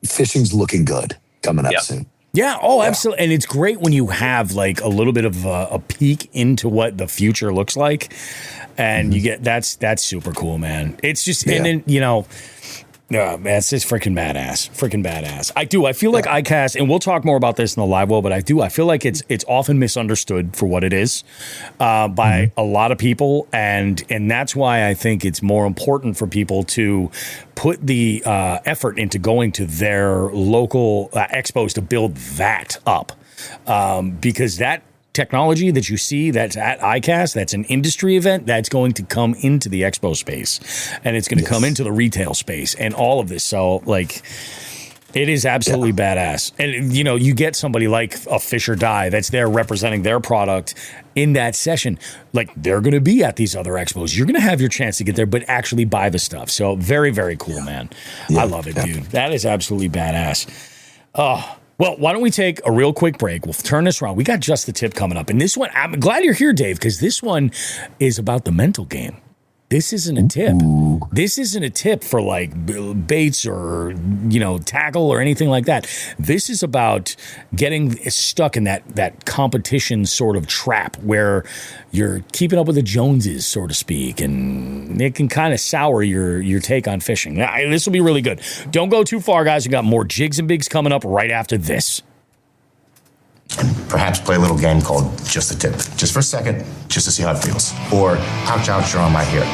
Fishing's looking good coming up soon. Yeah. Oh, absolutely. And it's great when you have like a little bit of a peek into what the future looks like. And you get, that's super cool, man. It's just, and then, you know, man, it's just freaking badass. I feel like ICAST, and we'll talk more about this in the live well, but I feel like it's often misunderstood for what it is by a lot of people. And that's why I think it's more important for people to put the effort into going to their local expos to build that up. Because that technology that you see that's at ICAST, that's an industry event that's going to come into the expo space and it's going to come into the retail space and all of this. So like it is absolutely badass. And you know, you get somebody like a Fish or Die that's there representing their product in that session. Like they're going to be at these other expos. You're going to have your chance to get there, but actually buy the stuff. So very, very cool, man. I love it, dude. That is absolutely badass. Oh, well, why don't we take a real quick break? We'll turn this around. We got Just the Tip coming up. And this one, I'm glad you're here, Dave, because this one is about the mental game. This isn't a tip. This isn't a tip for like baits or, you know, tackle or anything like that. This is about getting stuck in that competition sort of trap where you're keeping up with the Joneses, so to speak, and it can kind of sour your take on fishing. Now, this will be really good. Don't go too far, guys. We got more Jigs and Bigs coming up right after this. And perhaps play a little game called Just a Tip. Just for a second, just to see how it feels. Or, ouch, ouch, you're on my hair.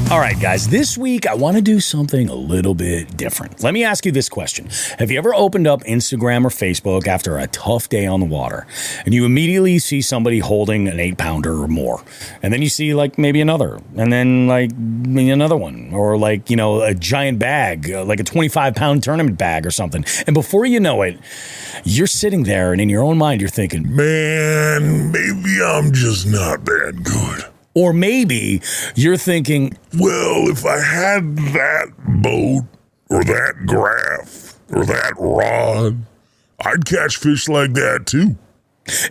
Okay. All right, guys, this week I want to do something a little bit different. Let me ask you this question. Have you ever opened up Instagram or Facebook after a tough day on the water and you immediately see somebody holding an 8-pounder or more? And then you see like maybe another, and then like maybe another one, or like, you know, a giant bag, like a 25-pound tournament bag or something. And before you know it, you're sitting there and in your own mind, you're thinking, Man, maybe I'm just not that good. or maybe you're thinking, Well, if I had that boat, or that graph, or that rod, I'd catch fish like that too.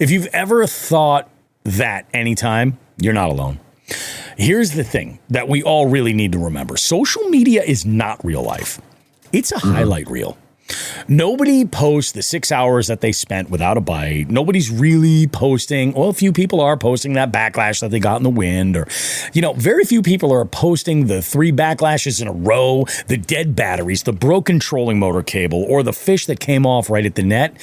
if you've ever thought that anytime, you're not alone. Here's the thing that we all really need to remember. Social media is not real life. It's a highlight reel. Nobody posts the 6 hours that they spent without a bite. Nobody's really posting. Well, a few people are posting that backlash that they got in the wind, or, you know, very few people are posting the 3 backlashes in a row, the dead batteries, the broken trolling motor cable, or the fish that came off right at the net.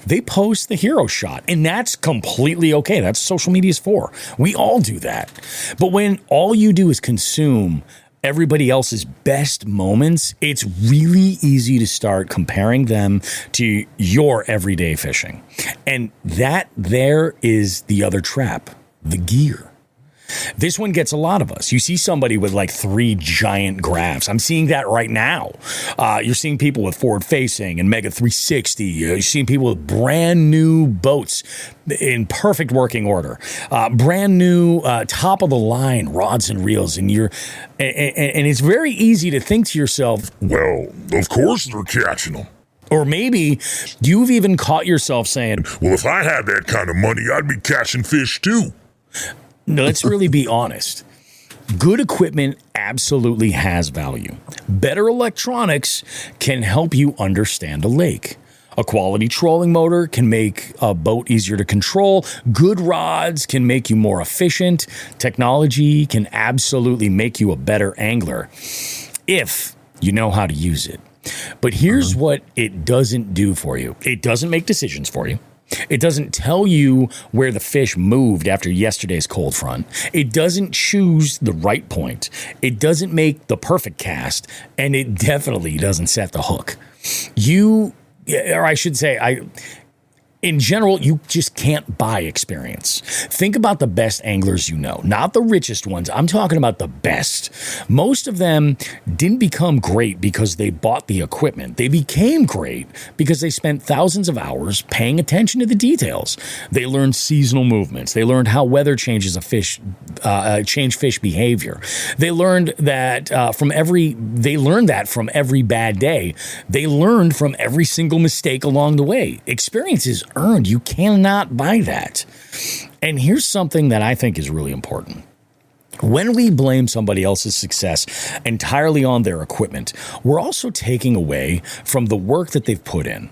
They post the hero shot, and that's completely okay. That's what social media is for. We all do that. But when all you do is consume everybody else's best moments, it's really easy to start comparing them to your everyday fishing. And that there is the other trap, the gear. This one gets a lot of us. You see somebody with like 3 giant graphs. I'm seeing that right now. You're seeing people with forward facing and Mega 360. You're seeing people with brand new boats in perfect working order, brand new top of the line rods and reels. And it's very easy to think to yourself, Well, of course they're catching them. or maybe you've even caught yourself saying, Well, if I had that kind of money, I'd be catching fish too. no, let's really be honest. Good equipment absolutely has value. Better electronics can help you understand a lake. A quality trolling motor can make a boat easier to control. Good rods can make you more efficient. Technology can absolutely make you a better angler if you know how to use it. But here's what it doesn't do for you. It doesn't make decisions for you. It doesn't tell you where the fish moved after yesterday's cold front. It doesn't choose the right point. It doesn't make the perfect cast, and it definitely doesn't set the hook. In general, you just can't buy experience. Think about the best anglers you know, not the richest ones. I'm talking about the best. Most of them didn't become great because they bought the equipment. They became great because they spent thousands of hours paying attention to the details. They learned seasonal movements. They learned how weather changes change fish behavior. They learned that from every bad day. They learned from every single mistake along the way. Experience is earned. You cannot buy that. And here's something that I think is really important. When we blame somebody else's success entirely on their equipment, we're also taking away from the work that they've put in.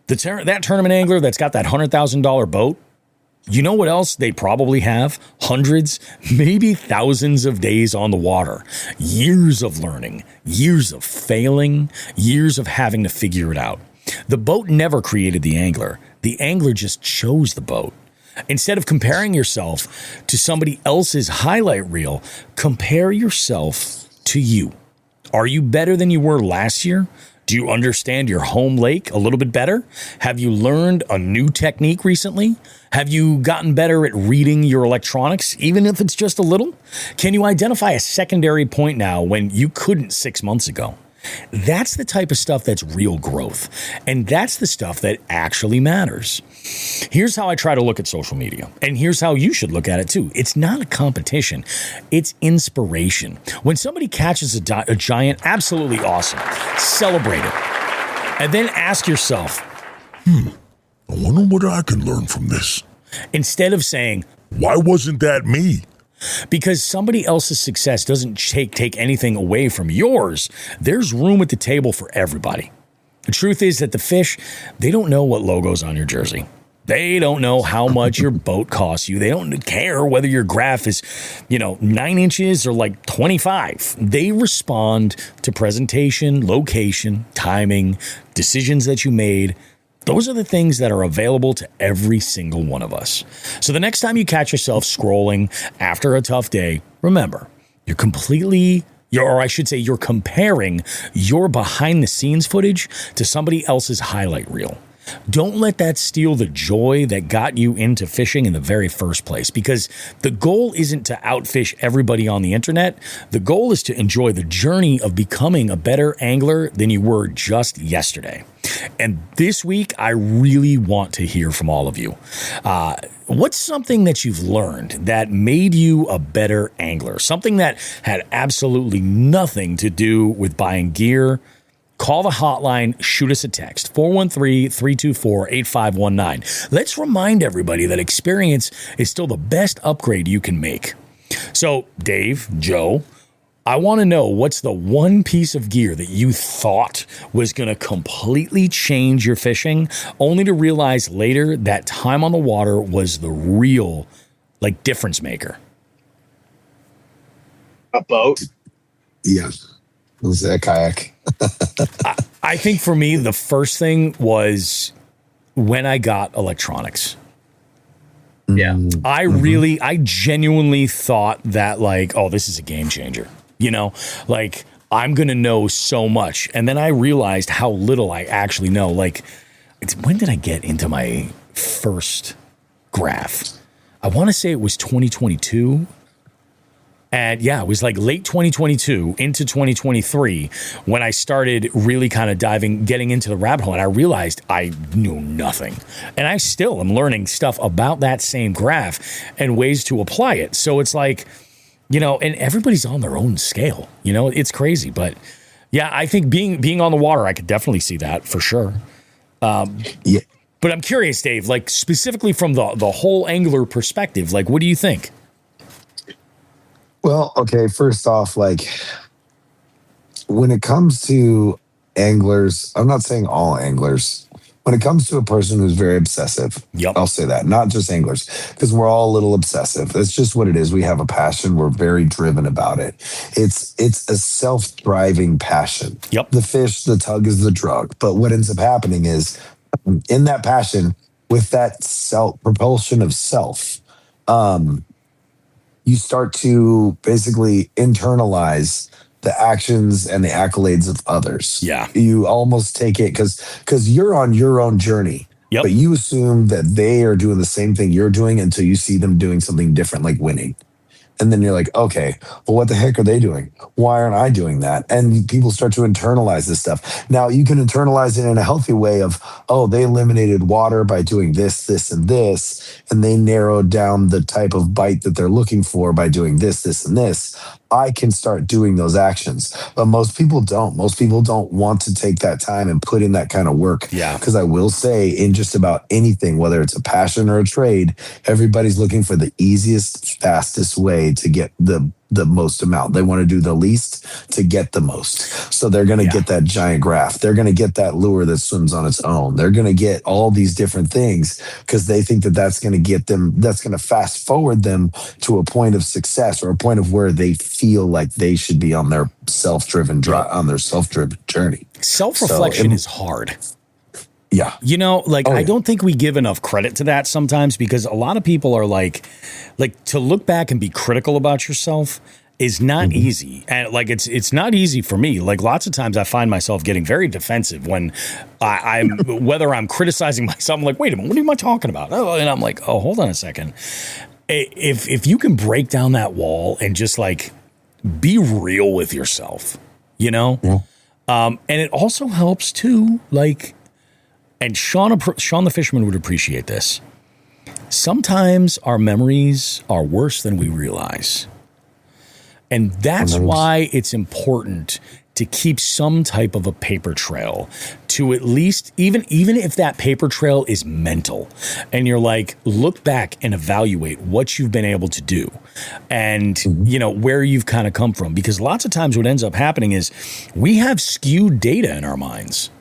That tournament angler that's got that $100,000 boat, you know what else they probably have? Hundreds, maybe thousands of days on the water. Years of learning, years of failing, years of having to figure it out. The boat never created the angler. The angler just chose the boat. Instead of comparing yourself to somebody else's highlight reel, compare yourself to you. Are you better than you were last year? Do you understand your home lake a little bit better? Have you learned a new technique recently? Have you gotten better at reading your electronics, even if it's just a little? Can you identify a secondary point now when you couldn't 6 months ago? That's the type of stuff that's real growth. And that's the stuff that actually matters. Here's how I try to look at social media. And here's how you should look at it too. It's not a competition. It's inspiration. When somebody catches a giant, absolutely awesome. Celebrate it. And then ask yourself, I wonder what I can learn from this. Instead of saying, Why wasn't that me? Because somebody else's success doesn't take anything away from yours. There's room at the table for everybody. The truth is that the fish, they don't know what logo's on your jersey. They don't know how much your boat costs you. They don't care whether your graph is, 9 inches or like 25. They respond to presentation, location, timing, decisions that you made. Those are the things that are available to every single one of us. So the next time you catch yourself scrolling after a tough day, remember, you're completely Or I should say, you're comparing your behind the scenes footage to somebody else's highlight reel. Don't let that steal the joy that got you into fishing in the very first place, because the goal isn't to outfish everybody on the internet. The goal is to enjoy the journey of becoming a better angler than you were just yesterday. And this week, I really want to hear from all of you. What's something that you've learned that made you a better angler? Something that had absolutely nothing to do with buying gear. Call the hotline, shoot us a text, 413-324-8519. Let's remind everybody that experience is still the best upgrade you can make. So, Dave, Joe, I want to know, what's the one piece of gear that you thought was going to completely change your fishing, only to realize later that time on the water was the real, difference maker? A boat. Yeah. It was a kayak. I think for me, the first thing was when I got electronics. Yeah. I genuinely thought that, this is a game changer. I'm going to know so much. And then I realized how little I actually know. When did I get into my first graph? I want to say it was 2022. And yeah, it was late 2022 into 2023 when I started really kind of getting into the rabbit hole. And I realized I knew nothing. And I still am learning stuff about that same graph and ways to apply it. So it's and everybody's on their own scale. It's crazy. But yeah, I think being on the water, I could definitely see that for sure. Yeah. But I'm curious, Dave, specifically from the whole angler perspective, what do you think? Well, okay, first off, when it comes to anglers, I'm not saying all anglers. When it comes to a person who's very obsessive, I'll say that, not just anglers, because we're all a little obsessive. That's just what it is. We have a passion. We're very driven about it. It's a self-driving passion. Yep. The fish, the tug is the drug. But what ends up happening is, in that passion, with that propulsion of self, you start to basically internalize the actions and the accolades of others. Yeah. You almost take it because you're on your own journey. Yep. But you assume that they are doing the same thing you're doing until you see them doing something different, like winning. And then you're like, okay, well, what the heck are they doing? Why aren't I doing that? And people start to internalize this stuff. Now, you can internalize it in a healthy way of, oh, they eliminated water by doing this, this, and this, and they narrowed down the type of bite that they're looking for by doing this, this, and this. I can start doing those actions. But most people don't. Most people don't want to take that time and put in that kind of work. Yeah. Because I will say, in just about anything, whether it's a passion or a trade, everybody's looking for the easiest, fastest way to get the most amount. They want to do the least to get the most. So they're going to get that giant graph. They're going to get that lure that swims on its own. They're going to get all these different things because they think that that's going to get them, that's going to fast forward them to a point of success or a point of where they feel like they should be on their self-driven journey. Self-reflection is hard. Yeah. I don't think we give enough credit to that sometimes, because a lot of people are like to look back and be critical about yourself is not easy. And it's not easy for me. Lots of times I find myself getting very defensive when I'm whether I'm criticizing myself. I'm like, wait a minute, what am I talking about? Oh, and I'm like, oh, hold on a second. If you can break down that wall and just be real with yourself, and it also helps too, and Sean the Fisherman would appreciate this. Sometimes our memories are worse than we realize. And that's why it's important to keep some type of a paper trail, to at least, even if that paper trail is mental, and you're look back and evaluate what you've been able to do and, where you've kind of come from. Because lots of times what ends up happening is we have skewed data in our minds.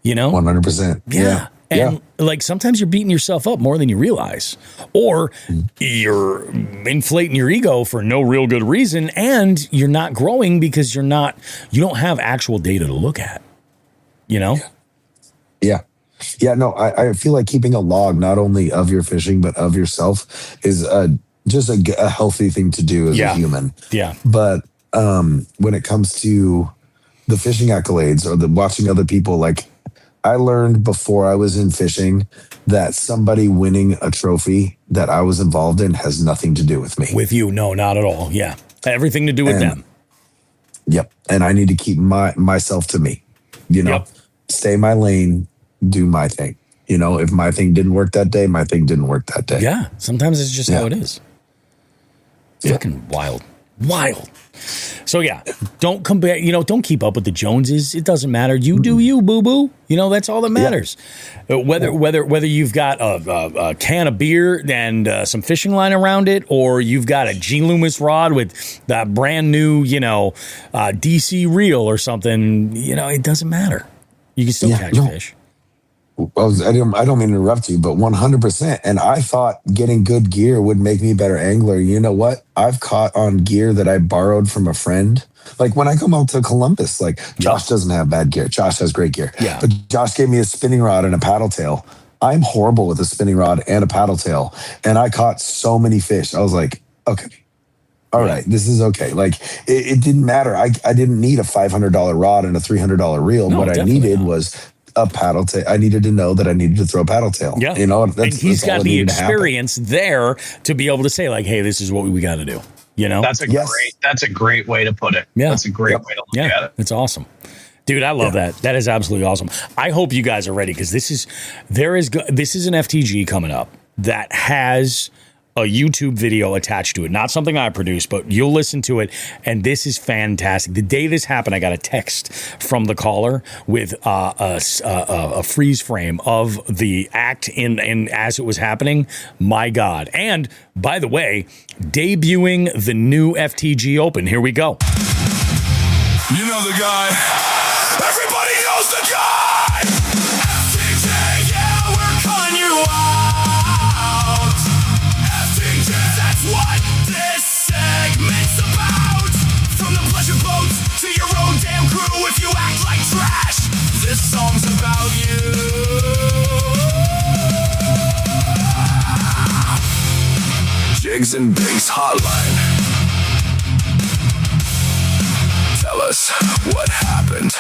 100%. Yeah. And sometimes you're beating yourself up more than you realize, or you're inflating your ego for no real good reason, and you're not growing because you don't have actual data to look at, Yeah. No, I feel like keeping a log, not only of your fishing, but of yourself is just a healthy thing to do as a human. Yeah. But when it comes to the fishing accolades or the watching other people. Like, I learned before I was in fishing that somebody winning a trophy that I was involved in has nothing to do with me. With you, no, not at all. Yeah, everything to do with them. Yep, and I need to keep myself to me. Yep. Stay my lane, do my thing. If my thing didn't work that day, my thing didn't work that day. Yeah, sometimes it's just how it is. Fucking wild. So yeah, don't compare. Don't keep up with the Joneses. It doesn't matter. You do you, boo boo. That's all that matters. Whether you've got a can of beer and some fishing line around it, or you've got a G Loomis rod with that brand new DC reel or something. It doesn't matter. You can still catch fish. I don't mean to interrupt you, but 100%. And I thought getting good gear would make me a better angler. You know what? I've caught on gear that I borrowed from a friend. Like when I come out to Columbus, like Josh doesn't have bad gear. Josh has great gear. Yeah. But Josh gave me a spinning rod and a paddle tail. I'm horrible with a spinning rod and a paddle tail. And I caught so many fish. I was like, okay. All right, this is okay. Like it didn't matter. I didn't need a $500 rod and a $300 reel. No, what I needed was a paddle tail. I needed to know that I needed to throw a paddle tail. Yeah. And he's got the experience there to be able to say like, hey, this is what we got to do. That's a great way to put it. Yeah. That's a great way to look at it. It's awesome. Dude, I love that. That is absolutely awesome. I hope you guys are ready because this is an FTG coming up that has a YouTube video attached to it. Not something I produced, but you'll listen to it, and this is fantastic. The day this happened, I got a text from the caller with a freeze frame of the act in as it was happening. My God. And, by the way, debuting the new FTG Open. Here we go. You know the guy. Everybody knows the guy. FTG, yeah, we're calling you out. FTG, that's what this segment's about. From the pleasure boats to your own damn crew, if you act like trash, this song's about you. Jigs and Bass Hotline. Tell us what happened.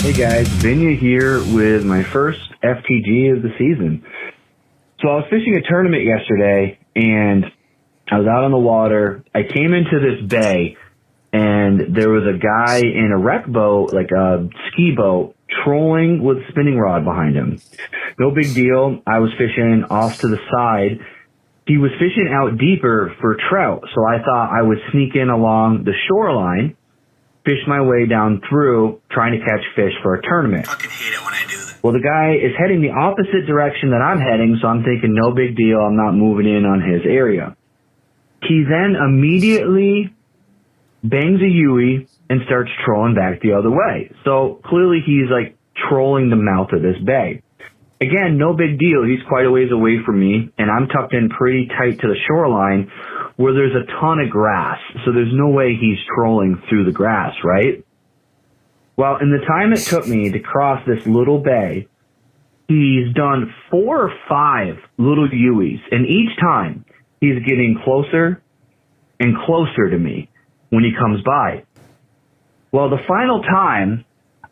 Hey guys, Vinya here with my first FTG of the season. So I was fishing a tournament yesterday and I was out on the water. I came into this bay and there was a guy in a wreck boat, like a ski boat, trolling with a spinning rod behind him. No big deal. I was fishing off to the side. He was fishing out deeper for trout, so I thought I would sneak in along the shoreline, fish my way down through, trying to catch fish for a tournament. I fucking hate it when I do that. Well, the guy is heading the opposite direction that I'm heading, so I'm thinking, no big deal, I'm not moving in on his area. He then immediately bangs a Yui and starts trolling back the other way. So clearly he's like trolling the mouth of this bay. Again, no big deal. He's quite a ways away from me, and I'm tucked in pretty tight to the shoreline where there's a ton of grass. So there's no way he's trolling through the grass, right? Well, in the time it took me to cross this little bay, he's done 4 or 5 little Yuis, and each time he's getting closer and closer to me when he comes by. Well, the final time,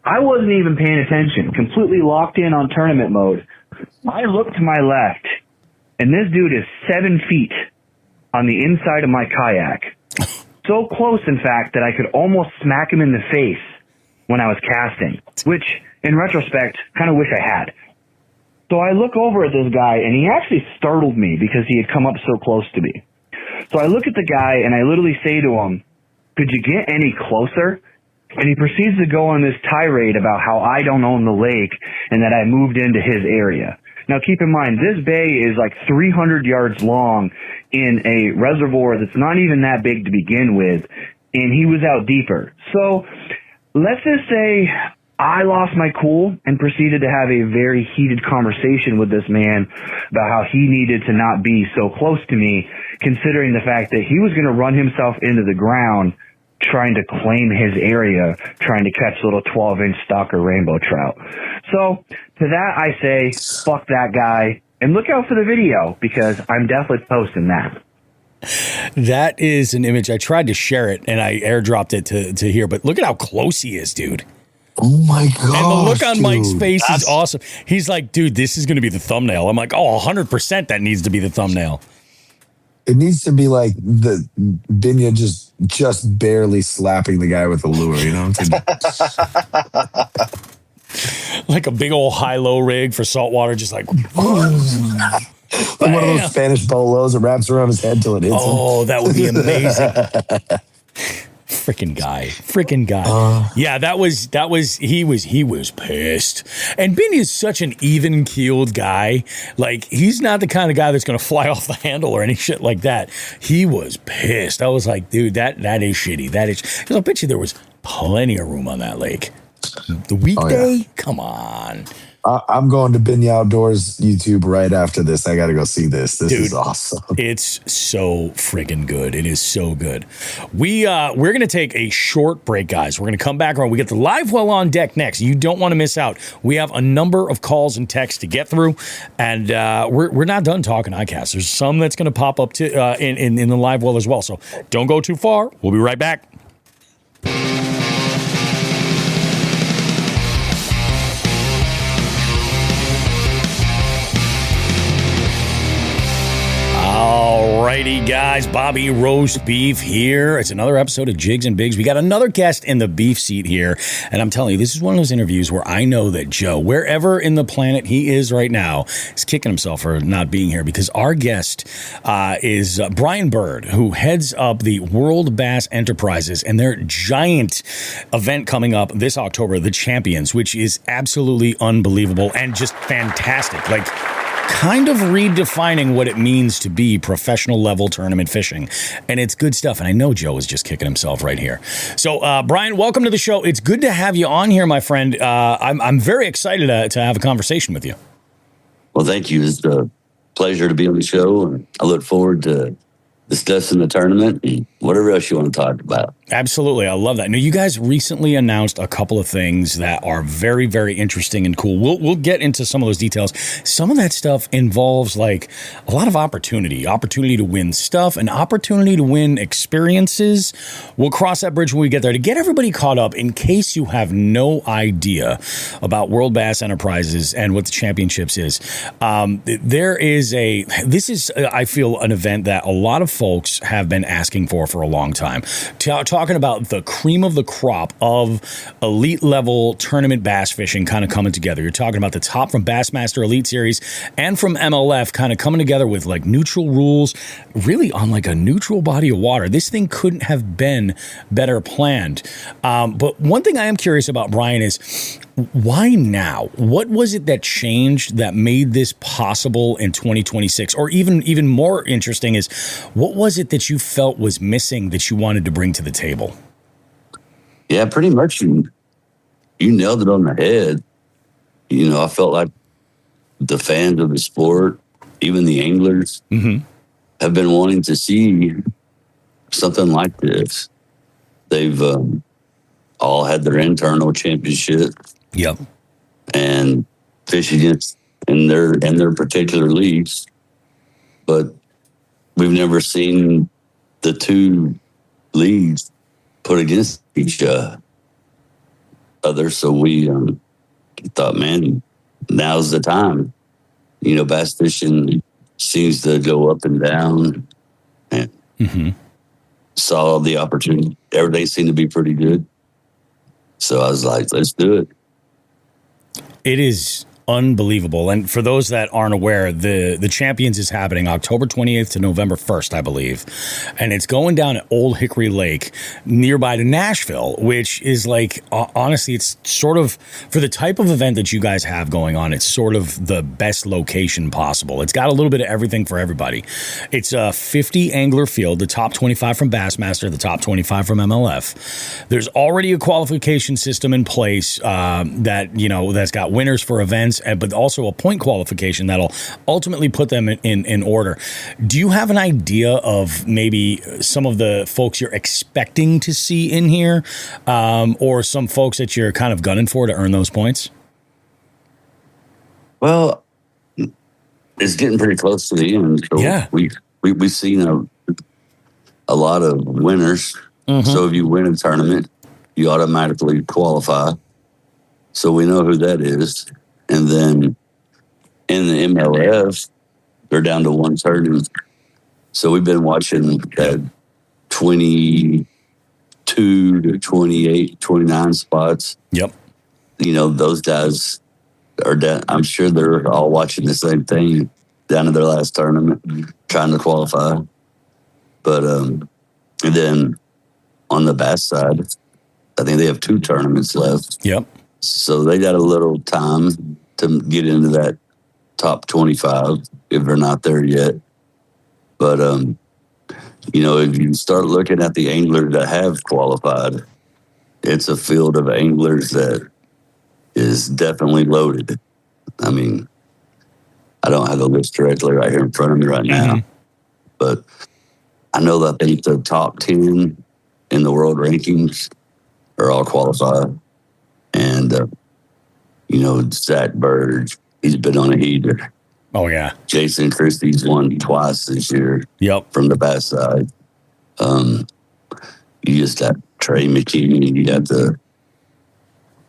I wasn't even paying attention, completely locked in on tournament mode. I look to my left, and this dude is 7 feet on the inside of my kayak. So close, in fact, that I could almost smack him in the face when I was casting, which, in retrospect, kind of wish I had. So I look over at this guy, and he actually startled me because he had come up so close to me. So I look at the guy, and I literally say to him, "Could you get any closer?" And he proceeds to go on this tirade about how I don't own the lake and that I moved into his area. Now, keep in mind, this bay is like 300 yards long in a reservoir that's not even that big to begin with, and he was out deeper. So let's just say I lost my cool and proceeded to have a very heated conversation with this man about how he needed to not be so close to me, considering the fact that he was going to run himself into the ground trying to claim his area, trying to catch little 12-inch stocker rainbow trout. So to that I say, fuck that guy, And look out for the video, because I'm definitely posting that. That is an image. I tried to share it and I airdropped it to here, but look at how close he is, dude. Oh my god! And the look on Mike's face That's is awesome. He's like, dude, this is going to be the thumbnail. I'm like, oh, 100% that needs to be the thumbnail. It needs to be like the Binya just barely slapping the guy with the lure, you know? Like a big old high-low rig for saltwater, just like... One of those Spanish bolos that wraps around his head till it hits him. Oh, that would be amazing. Freaking guy. Yeah, he was pissed. And Benny is such an even-keeled guy. Like, he's not the kind of guy that's going to fly off the handle or any shit like that. He was pissed. I was like, dude, that is shitty. That is, because I'll bet you there was plenty of room on that lake. The weekday? Oh, yeah. Come on. I'm going to Binya Outdoors YouTube right after this. I got to go see this. This Dude, is awesome. It's so freaking good. It is so good. We're going to take a short break, guys. We're going to come back around. We get the live well on deck next. You don't want to miss out. We have a number of calls and texts to get through, and we're not done talking iCast. There's some that's going to pop up in the live well as well. So don't go too far. We'll be right back. Alrighty, guys. Bobby Roast Beef here. It's another episode of Jigs and Bigs. We got another guest in the beef seat here. And I'm telling you, this is one of those interviews where I know that Joe, wherever in the planet he is right now, is kicking himself for not being here, because our guest is Brian Bird, who heads up the World Bass Enterprises and their giant event coming up this October, the Champions, which is absolutely unbelievable and just fantastic. Like, kind of redefining what it means to be professional level tournament fishing. And it's good stuff. And I know Joe is just kicking himself right here. So, Brian, welcome to the show. It's good to have you on here, my friend. I'm very excited to have a conversation with you. Well, thank you. It's a pleasure to be on the show. And I look forward to discussing the tournament and whatever else you want to talk about. Absolutely. I love that. Now, you guys recently announced a couple of things that are very, very interesting and cool. We'll get into some of those details. Some of that stuff involves like a lot of opportunity to win stuff, and opportunity to win experiences. We'll cross that bridge when we get there. To get everybody caught up, in case you have no idea about World Bass Enterprises and what the championships is, this is, I feel, an event that a lot of folks have been asking for a long time. Talking about the cream of the crop of elite level tournament bass fishing kind of coming together. You're talking about the top from Bassmaster Elite Series and from MLF kind of coming together with like neutral rules, really on like a neutral body of water. This thing couldn't have been better planned. But one thing I am curious about, Brian, is why now? What was it that changed that made this possible in 2026? Or even more interesting is, what was it that you felt was missing that you wanted to bring to the table? Yeah, pretty much you nailed it on the head. You know, I felt like the fans of the sport, even the anglers, have been wanting to see something like this. They've all had their internal championship. Yep. And fish against in their particular leagues. But we've never seen the two leagues put against each other. So we thought, man, now's the time. You know, bass fishing seems to go up and down, and saw the opportunity. Everything seemed to be pretty good. So I was like, let's do it. It is unbelievable. And for those that aren't aware, the Champions is happening October 28th to November 1st, I believe. And it's going down at Old Hickory Lake nearby to Nashville, which is like, honestly, it's sort of, for the type of event that you guys have going on, it's sort of the best location possible. It's got a little bit of everything for everybody. It's a 50 angler field, the top 25 from Bassmaster, the top 25 from MLF. There's already a qualification system in place that's got winners for events, but also a point qualification that'll ultimately put them in order. Do you have an idea of maybe some of the folks you're expecting to see in here, or some folks that you're kind of gunning for to earn those points? Well, it's getting pretty close to the end. So Yeah. we've seen a lot of winners. So if you win a tournament, you automatically qualify. So we know who that is. And then in the MLF, they're down to one tournament. So we've been watching that 22 to 28, 29 spots. Yep. You know, those guys are down. I'm sure they're all watching the same thing down to their last tournament, trying to qualify. But and then on the bass side, I think they have 2 tournaments left. Yep. So they got a little time to get into that top 25 if they're not there yet. But, you know, if you start looking at the anglers that have qualified, it's a field of anglers that is definitely loaded. I mean, I don't have the list directly right here in front of me right now, but I know that I think the top 10 in the world rankings are all qualified. And, you know, Zach Bird, he's been on a heater. Oh, yeah. Jason Christie's won twice this year. Yep. From the bass side. You just got Trey McKinney, you got the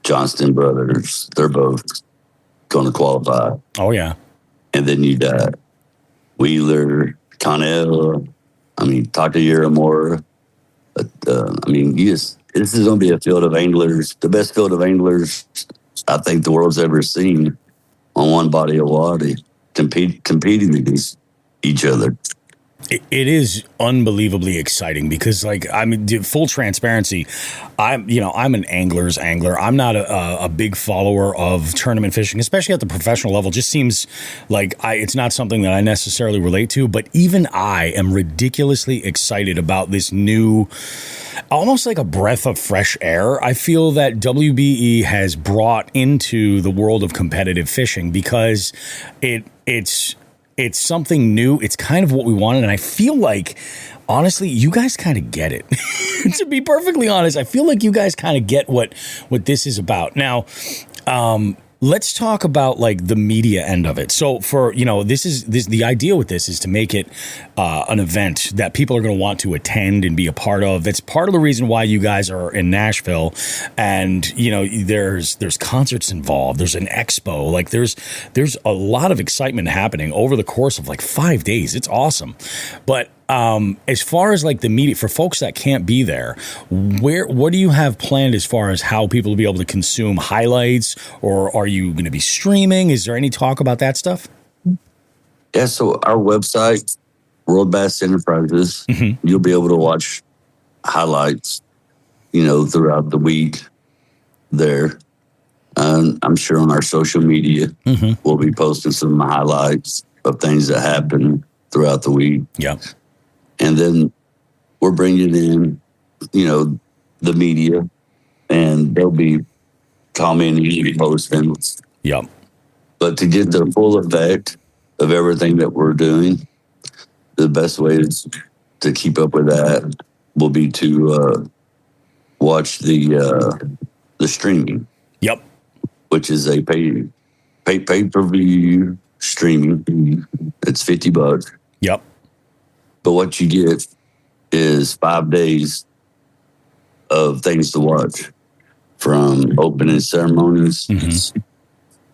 Johnston brothers. They're both going to qualify. Oh, yeah. And then you got Wheeler, Connell, I mean, Takayura Mora. But, I mean, this is going to be a field of anglers, the best field of anglers I think the world's ever seen on one body of water, competing against each other. It is unbelievably exciting because, like, I mean, full transparency, I'm an angler's angler. I'm not a big follower of tournament fishing, especially at the professional level. Just seems like it's not something that I necessarily relate to. But even I am ridiculously excited about this new, almost like a breath of fresh air. I feel that WBE has brought into the world of competitive fishing because it's something new. It's kind of what we wanted. And I feel like, honestly, you guys kind of get it. To be perfectly honest, I feel like you guys kind of get what this is about. Now, let's talk about like the media end of it. So for, the idea with this is to make it an event that people are going to want to attend and be a part of. That's part of the reason why you guys are in Nashville. And, there's concerts involved. There's an expo. Like there's a lot of excitement happening over the course of like 5 days. It's awesome. But as far as like the media, for folks that can't be there, what do you have planned as far as how people will be able to consume highlights, or are you going to be streaming? Is there any talk about that stuff? Yeah, so our website, World Bass Enterprises, you'll be able to watch highlights, throughout the week there. I'm sure on our social media, we'll be posting some highlights of things that happen throughout the week. Yeah. And then we're bringing in, the media, and they'll be commenting and posting. Yep. But to get the full effect of everything that we're doing, the best way to keep up with that will be to watch the streaming. Yep. Which is a pay-per-view streaming. It's $50. Yep. But what you get is 5 days of things to watch, from opening ceremonies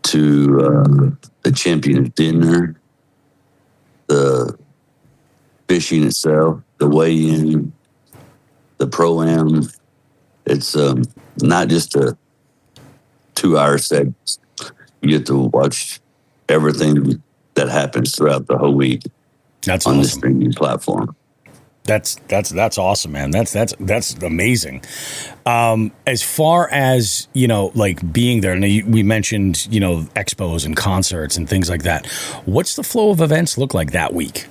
to the champion's dinner, the fishing itself, the weigh-in, the pro-am. It's not just a 2-hour segment. You get to watch everything that happens throughout the whole week. That's on awesome. the streaming platform. That's awesome, man. That's amazing. As far as, like being there, we mentioned, expos and concerts and things like that. What's the flow of events look like that week?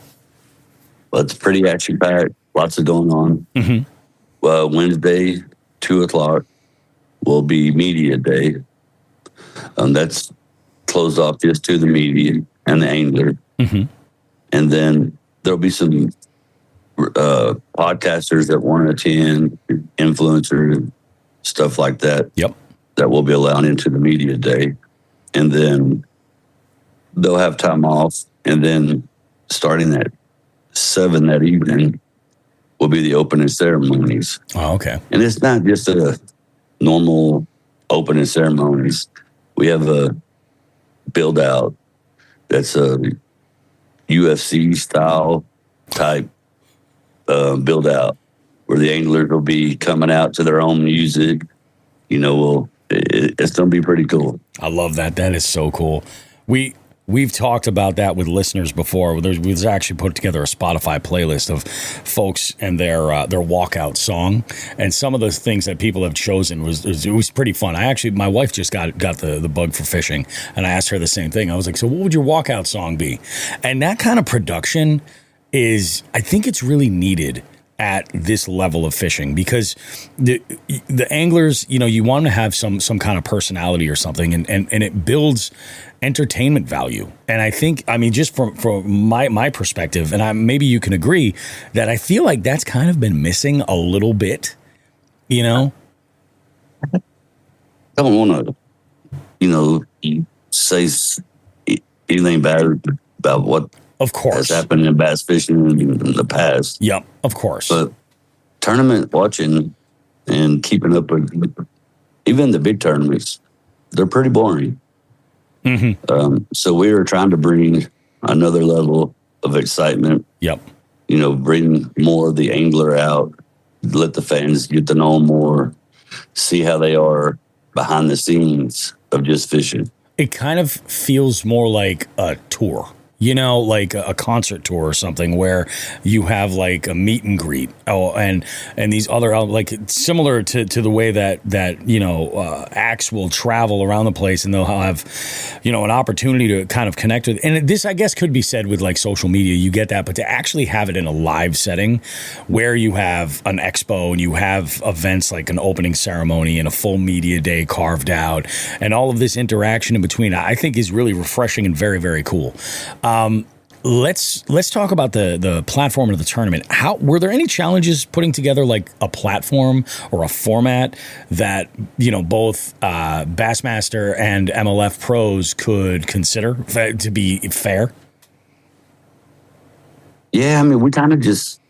Well, it's pretty action-packed. Lots of going on. Wednesday, 2:00 will be media day. That's closed off just to the media and the angler. And then there'll be some podcasters that want to attend, influencers, stuff like that. Yep. That will be allowed into the media day. And then they'll have time off And then starting at 7 that evening will be the opening ceremonies. Oh, okay. And it's not just a normal opening ceremonies. We have a build out that's a UFC style type build out where the anglers will be coming out to their own music. You know, it's going to be pretty cool. I love that. That is so cool. We've talked about that with listeners before. We've actually put together a Spotify playlist of folks and their walkout song, and some of the things that people have chosen was pretty fun. My wife just got the bug for fishing, and I asked her the same thing. I was like, so what would your walkout song be? And that kind of production I think it's really needed at this level of fishing, because the anglers, you know, you want to have some kind of personality or something, and it builds entertainment value. And I think, I mean, just from my perspective, and maybe you can agree, that I feel like that's kind of been missing a little bit, you know? I don't want to, you know, say anything bad about what of course has happened in bass fishing in the past. Yep, of course. But tournament watching and keeping up with even the big tournaments, they're pretty boring. Mm-hmm. So we are trying to bring another level of excitement. Yep. You know, bring more of the angler out, let the fans get to know them more, see how they are behind the scenes of just fishing. It kind of feels more like a tour. You know, like a concert tour or something where you have like a meet and greet. Oh, and these other, like, similar to the way that you know, acts will travel around the place, and they'll have, you know, an opportunity to kind of connect with. And this, I guess, could be said with like social media. You get that, but to actually have it in a live setting where you have an expo and you have events like an opening ceremony and a full media day carved out, and all of this interaction in between, I think is really refreshing and very, very cool. Let's talk about the platform of the tournament. How were there any challenges putting together like a platform or a format that, you know, both Bassmaster and MLF pros could consider to be fair? Yeah, I mean, we kind of just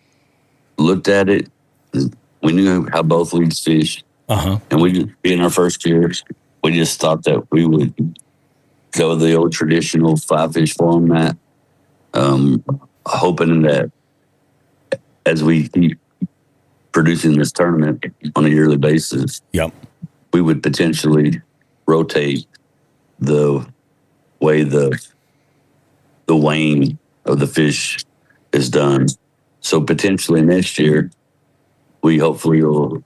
looked at it. We knew how both leagues fish, and we, in our first year, we just thought that we would go the old traditional 5-fish format, hoping that as we keep producing this tournament on a yearly basis, we would potentially rotate the way the weighing of the fish is done. So potentially next year, we hopefully will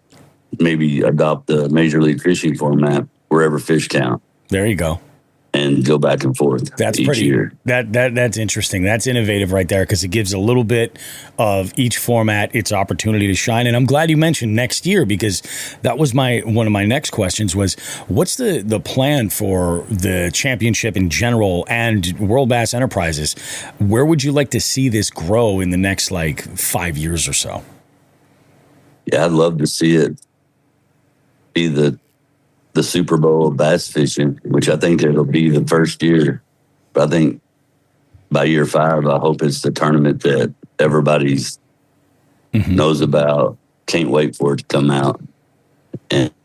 maybe adopt the Major League Fishing format, wherever fish count. There you go. And go back and forth. That's each pretty. Year. That's interesting. That's innovative right there, because it gives a little bit of each format its opportunity to shine. And I'm glad you mentioned next year, because that was one of my next questions was, what's the plan for the championship in general and World Bass Enterprises? Where would you like to see this grow in the next like 5 years or so? Yeah, I'd love to see it be the Super Bowl of bass fishing, which I think it'll be the first year. But I think by year 5, I hope it's the tournament that everybody's knows about. Can't wait for it to come out.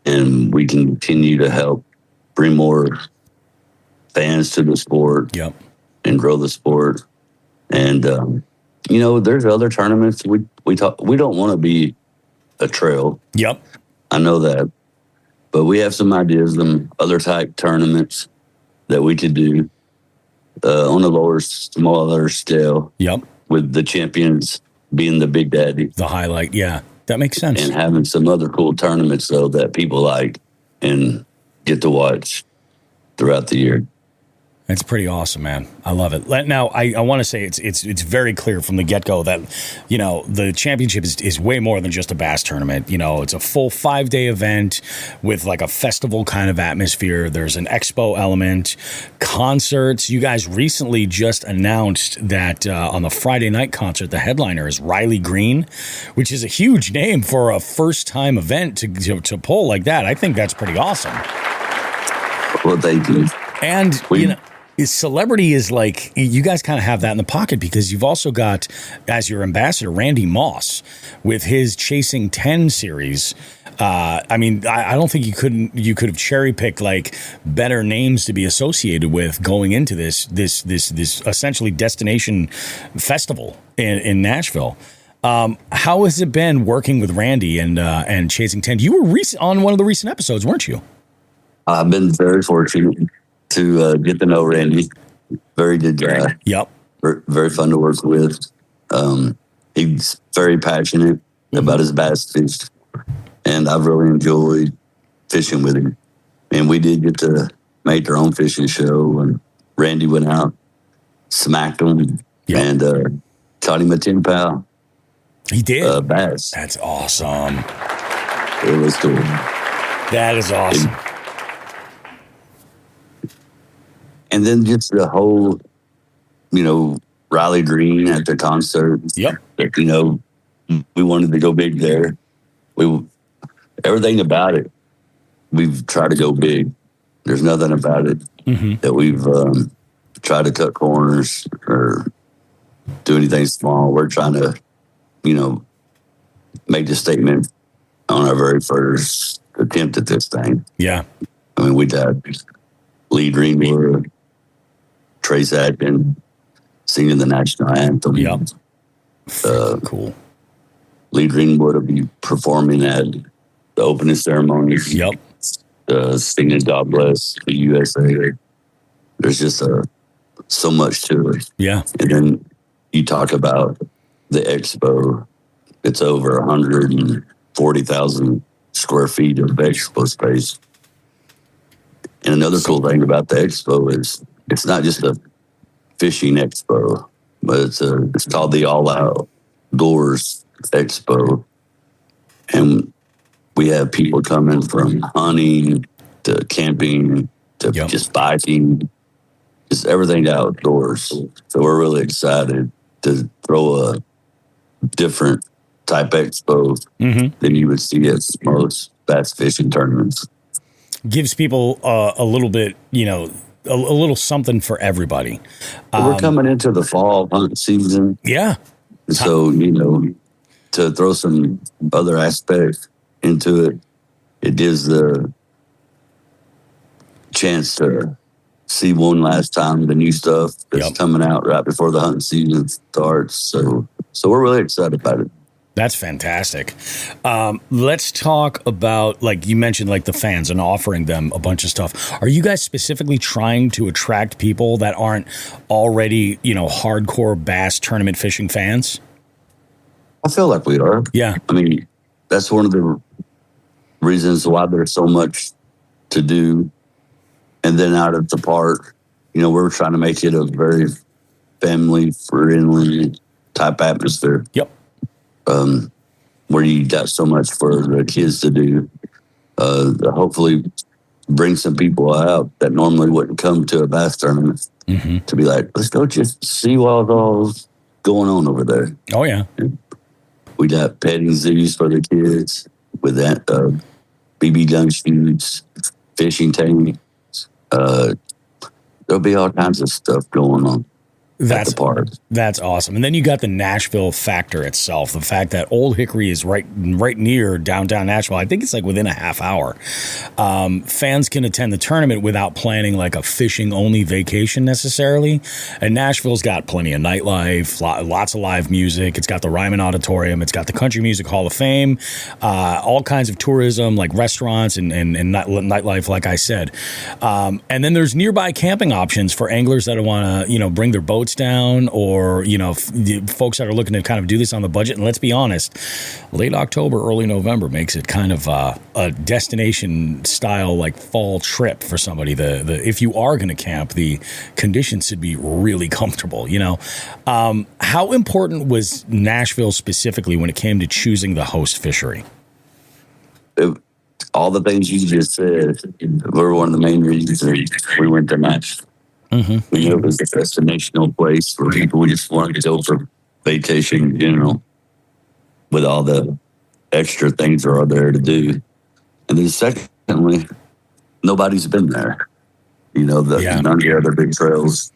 And we can continue to help bring more fans to the sport and grow the sport. And, you know, there's other tournaments. We don't want to be a trail. I know that. But we have some ideas, some other type tournaments that we could do on a smaller scale. With the champions being the big daddy. The highlight, yeah. That makes sense. And having some other cool tournaments, though, that people like and get to watch throughout the year. It's pretty awesome, man. I love it. Now, I want to say it's very clear from the get-go that, you know, the championship is way more than just a bass tournament. You know, it's a full 5-day event with like a festival kind of atmosphere. There's an expo element, concerts. You guys recently just announced that on the Friday night concert, the headliner is Riley Green, which is a huge name for a first-time event to pull like that. I think that's pretty awesome. Well, thank you. And, you know, celebrity is like, you guys kind of have that in the pocket because you've also got, as your ambassador, Randy Moss with his Chasing 10 series. I mean, I don't think you could have cherry picked like better names to be associated with going into this essentially destination festival in Nashville. How has it been working with Randy and Chasing 10? You were on one of the recent episodes, weren't you? I've been very fortunate to get to know Randy. Very good guy. Yep. Very fun to work with. He's very passionate about his bass fish, and I've really enjoyed fishing with him. And we did get to make our own fishing show, and Randy went out, smacked him, and caught him a 10-pound. He did. Bass. That's awesome. It was cool. That is awesome. And then just the whole, Riley Green at the concert. Yep. We wanted to go big there. Everything about it, we've tried to go big. There's nothing about it that we've tried to cut corners or do anything small. We're trying to, make the statement on our very first attempt at this thing. Yeah. I mean, we'd had Lee Greenwood, Trace Adkin singing the national anthem. Yep. Cool. Lee Greenwood will be performing at the opening ceremony. Yep. Singing God Bless the USA. There's just so much to it. Yeah. And then you talk about the expo. It's over 140,000 square feet of expo space. And another cool thing about the expo is it's not just a fishing expo, but it's called the All Outdoors Expo. And we have people coming from hunting to camping to just biking, just everything outdoors. So we're really excited to throw a different type expo than you would see at most bass fishing tournaments. Gives people a little bit, a little something for everybody. We're coming into the fall hunt season. Yeah. So, to throw some other aspects into it, it gives the chance to see one last time the new stuff that's coming out right before the hunting season starts. So we're really excited about it. That's fantastic. Let's talk about, like you mentioned, like the fans and offering them a bunch of stuff. Are you guys specifically trying to attract people that aren't already, hardcore bass tournament fishing fans? I feel like we are. Yeah. I mean, that's one of the reasons why there's so much to do. And then out at the park, we're trying to make it a very family-friendly type atmosphere. Yep. Where you got so much for the kids to do. Hopefully bring some people out that normally wouldn't come to a bass tournament to be like, let's go just see what's all going on over there. Oh, yeah. We got petting zoos for the kids with that BB gun shoots, fishing tanks. There'll be all kinds of stuff going on. That's the part. That's awesome. And then you got the Nashville factor itself. The fact that Old Hickory is right near downtown Nashville. I think it's like within a half hour. Fans can attend the tournament without planning like a fishing only vacation necessarily. And Nashville's got plenty of nightlife, lots of live music. It's got the Ryman Auditorium. It's got the Country Music Hall of Fame, all kinds of tourism like restaurants and nightlife, like I said. And then there's nearby camping options for anglers that want to, bring their boats down, or folks that are looking to kind of do this on the budget. And let's be honest, late October, early November makes it kind of a destination style like fall trip for somebody. If you are going to camp, the conditions should be really comfortable. How important was Nashville specifically when it came to choosing the host fishery? All the things you just said were one of the main reasons we went to Nashville. We knew it was a destinational place where people just wanted to go for vacation in general, with all the extra things that are there to do. And then secondly, nobody's been there. You know, none of the other big trails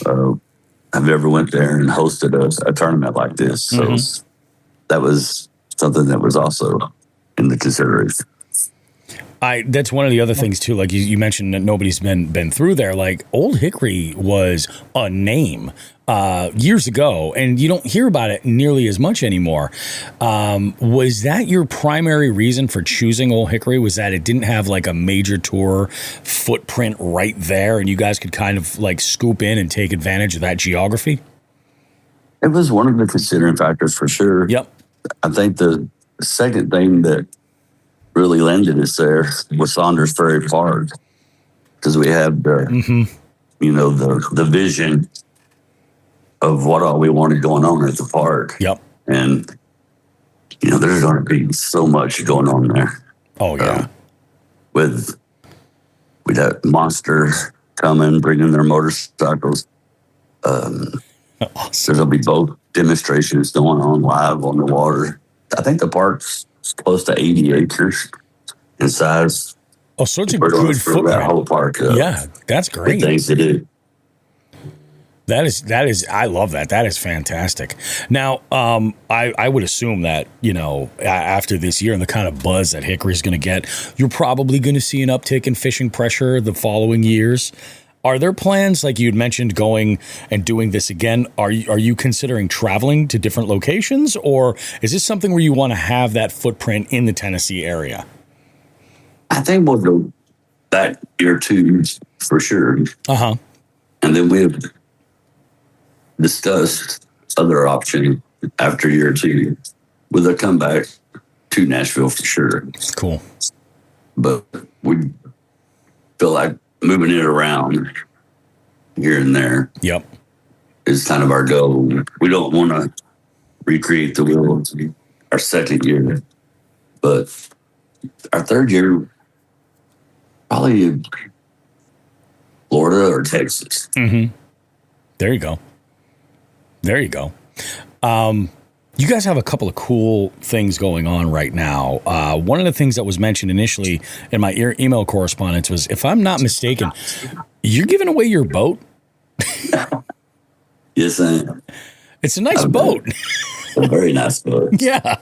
have ever went there and hosted a tournament like this. So that was something that was also in the consideration. That's one of the other things too. Like you mentioned that nobody's been through there. Like Old Hickory was a name years ago, and you don't hear about it nearly as much anymore. Was that your primary reason for choosing Old Hickory? Was that it didn't have like a major tour footprint right there, and you guys could kind of like scoop in and take advantage of that geography? It was one of the considering factors for sure. Yep. I think the second thing that really landed us there was Saunders Ferry Park, because we have the, you know, the vision of what all we wanted going on at the park. Yep. And, you know, there's going to be so much going on there. Oh, yeah. We'd have Monster coming, bringing their motorcycles. Awesome. There's going to be boat demonstrations going on live on the water. I think the park's close to 80 acres in size. Oh, so it's a good footprint. That whole park. Yeah, that's great. Things to do. That is, I love that. That is fantastic. Now, I would assume that, you know, after this year and the kind of buzz that Hickory's going to get, you're probably going to see an uptick in fishing pressure the following years. Are there plans, like you'd mentioned, going and doing this again? Are you considering traveling to different locations, or is this something where you want to have that footprint in the Tennessee area? I think we'll go back year two for sure. And then we've discussed other option after year two with a comeback to Nashville for sure. Cool. But we feel like moving it around here and there is kind of our goal. We don't want to recreate the wheel our second year, but our third year, probably Florida or Texas. There you go. You guys have a couple of cool things going on right now. One of the things that was mentioned initially in my email correspondence was, if I'm not mistaken, you're giving away your boat? Yes, I am. It's a nice boat. A very nice boat. Yeah.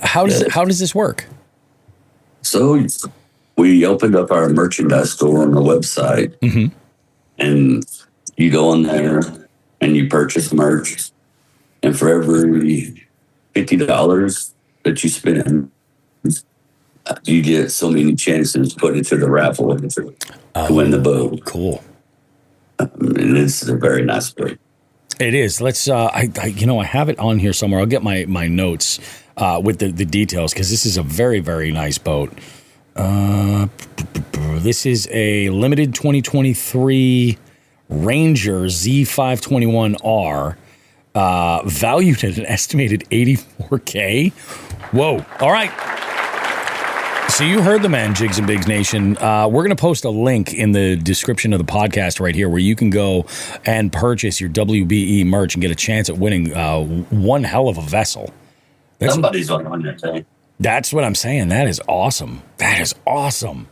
How does this work? So we opened up our merchandise store on the website, and you go in there and you purchase merch. And for every $50 that you spend, you get so many chances to put into the raffle to win the boat. Cool. And it's a very nice boat. It is. Let's. I have it on here somewhere. I'll get my notes with the details, because this is a very, very nice boat. This is a limited 2023 Ranger Z521R. Valued at an estimated $84K. Whoa. All right. So you heard the man, Jigs and Bigs Nation. We're going to post a link in the description of the podcast right here where you can go and purchase your WBE merch and get a chance at winning one hell of a vessel. Somebody's on one that thing. That's what I'm saying. That is awesome. That is awesome.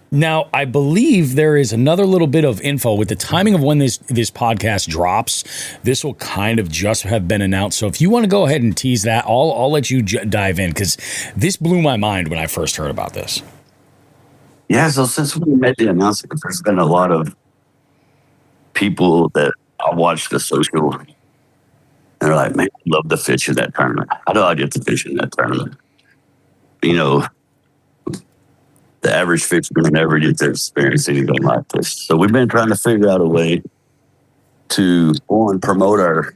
Now, I believe there is another little bit of info with the timing of when this podcast drops. This will kind of just have been announced. So if you want to go ahead and tease that, I'll let you dive in, because this blew my mind when I first heard about this. Yeah, so since we made the announcement, there's been a lot of people that I watched the social, and they're like, man, I love to fish in that tournament. How do I get to fish in that tournament? You know, the average fisherman never gets to experience anything like this. So we've been trying to figure out a way to, one, promote our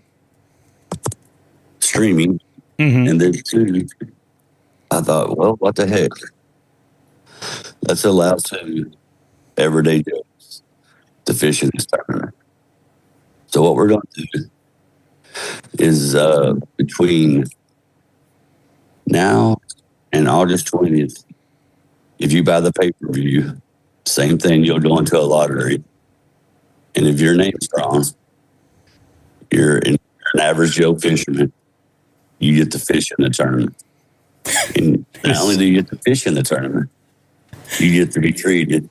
streaming, and then two, I thought, well, what the heck? Let's allow some everyday Joes to fish in this tournament. So what we're going to do is between now and August 20th, if you buy the pay-per-view, same thing, you'll go into a lottery. And if your name's drawn, you're an average Joe fisherman, you get to fish in the tournament. And not only do you get to fish in the tournament, you get to be treated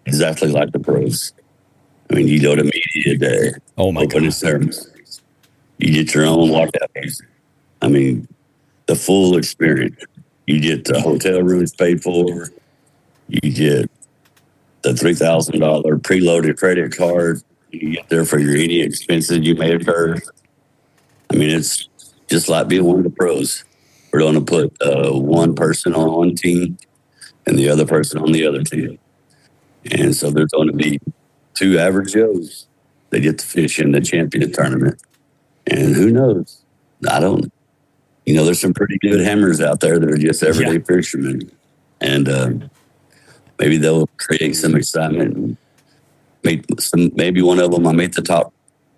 exactly like the pros. I mean, you go to media day. Oh my God. Ceremonies. You get your own walkout music. I mean, the full experience. You get the hotel rooms paid for. You get the $3,000 preloaded credit card. You get there for any expenses you may incur. I mean, it's just like being one of the pros. We're going to put one person on one team and the other person on the other team. And so there's going to be two average Joes that get to fish in the champion tournament. And who knows? I don't. There's some pretty good hammers out there that are just everyday fishermen. And maybe they'll create some excitement. Maybe one of them will make the top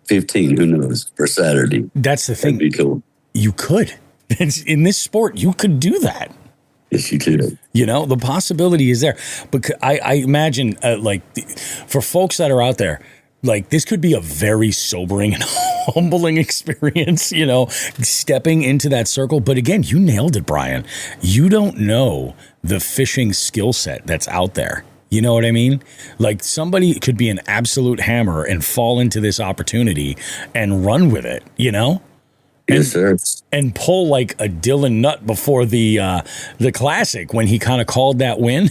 15. Who knows? For Saturday. That's the thing. That'd be cool. You could. In this sport, you could do that. Yes, you could. The possibility is there. But I imagine, for folks that are out there, this could be a very sobering and humbling experience, stepping into that circle. But again, you nailed it, Brian. You don't know the fishing skill set that's out there. You know what I mean? Somebody could be an absolute hammer and fall into this opportunity and run with it, Yes, sir. And pull like a Dylan Nutt before the Classic when he kind of called that win.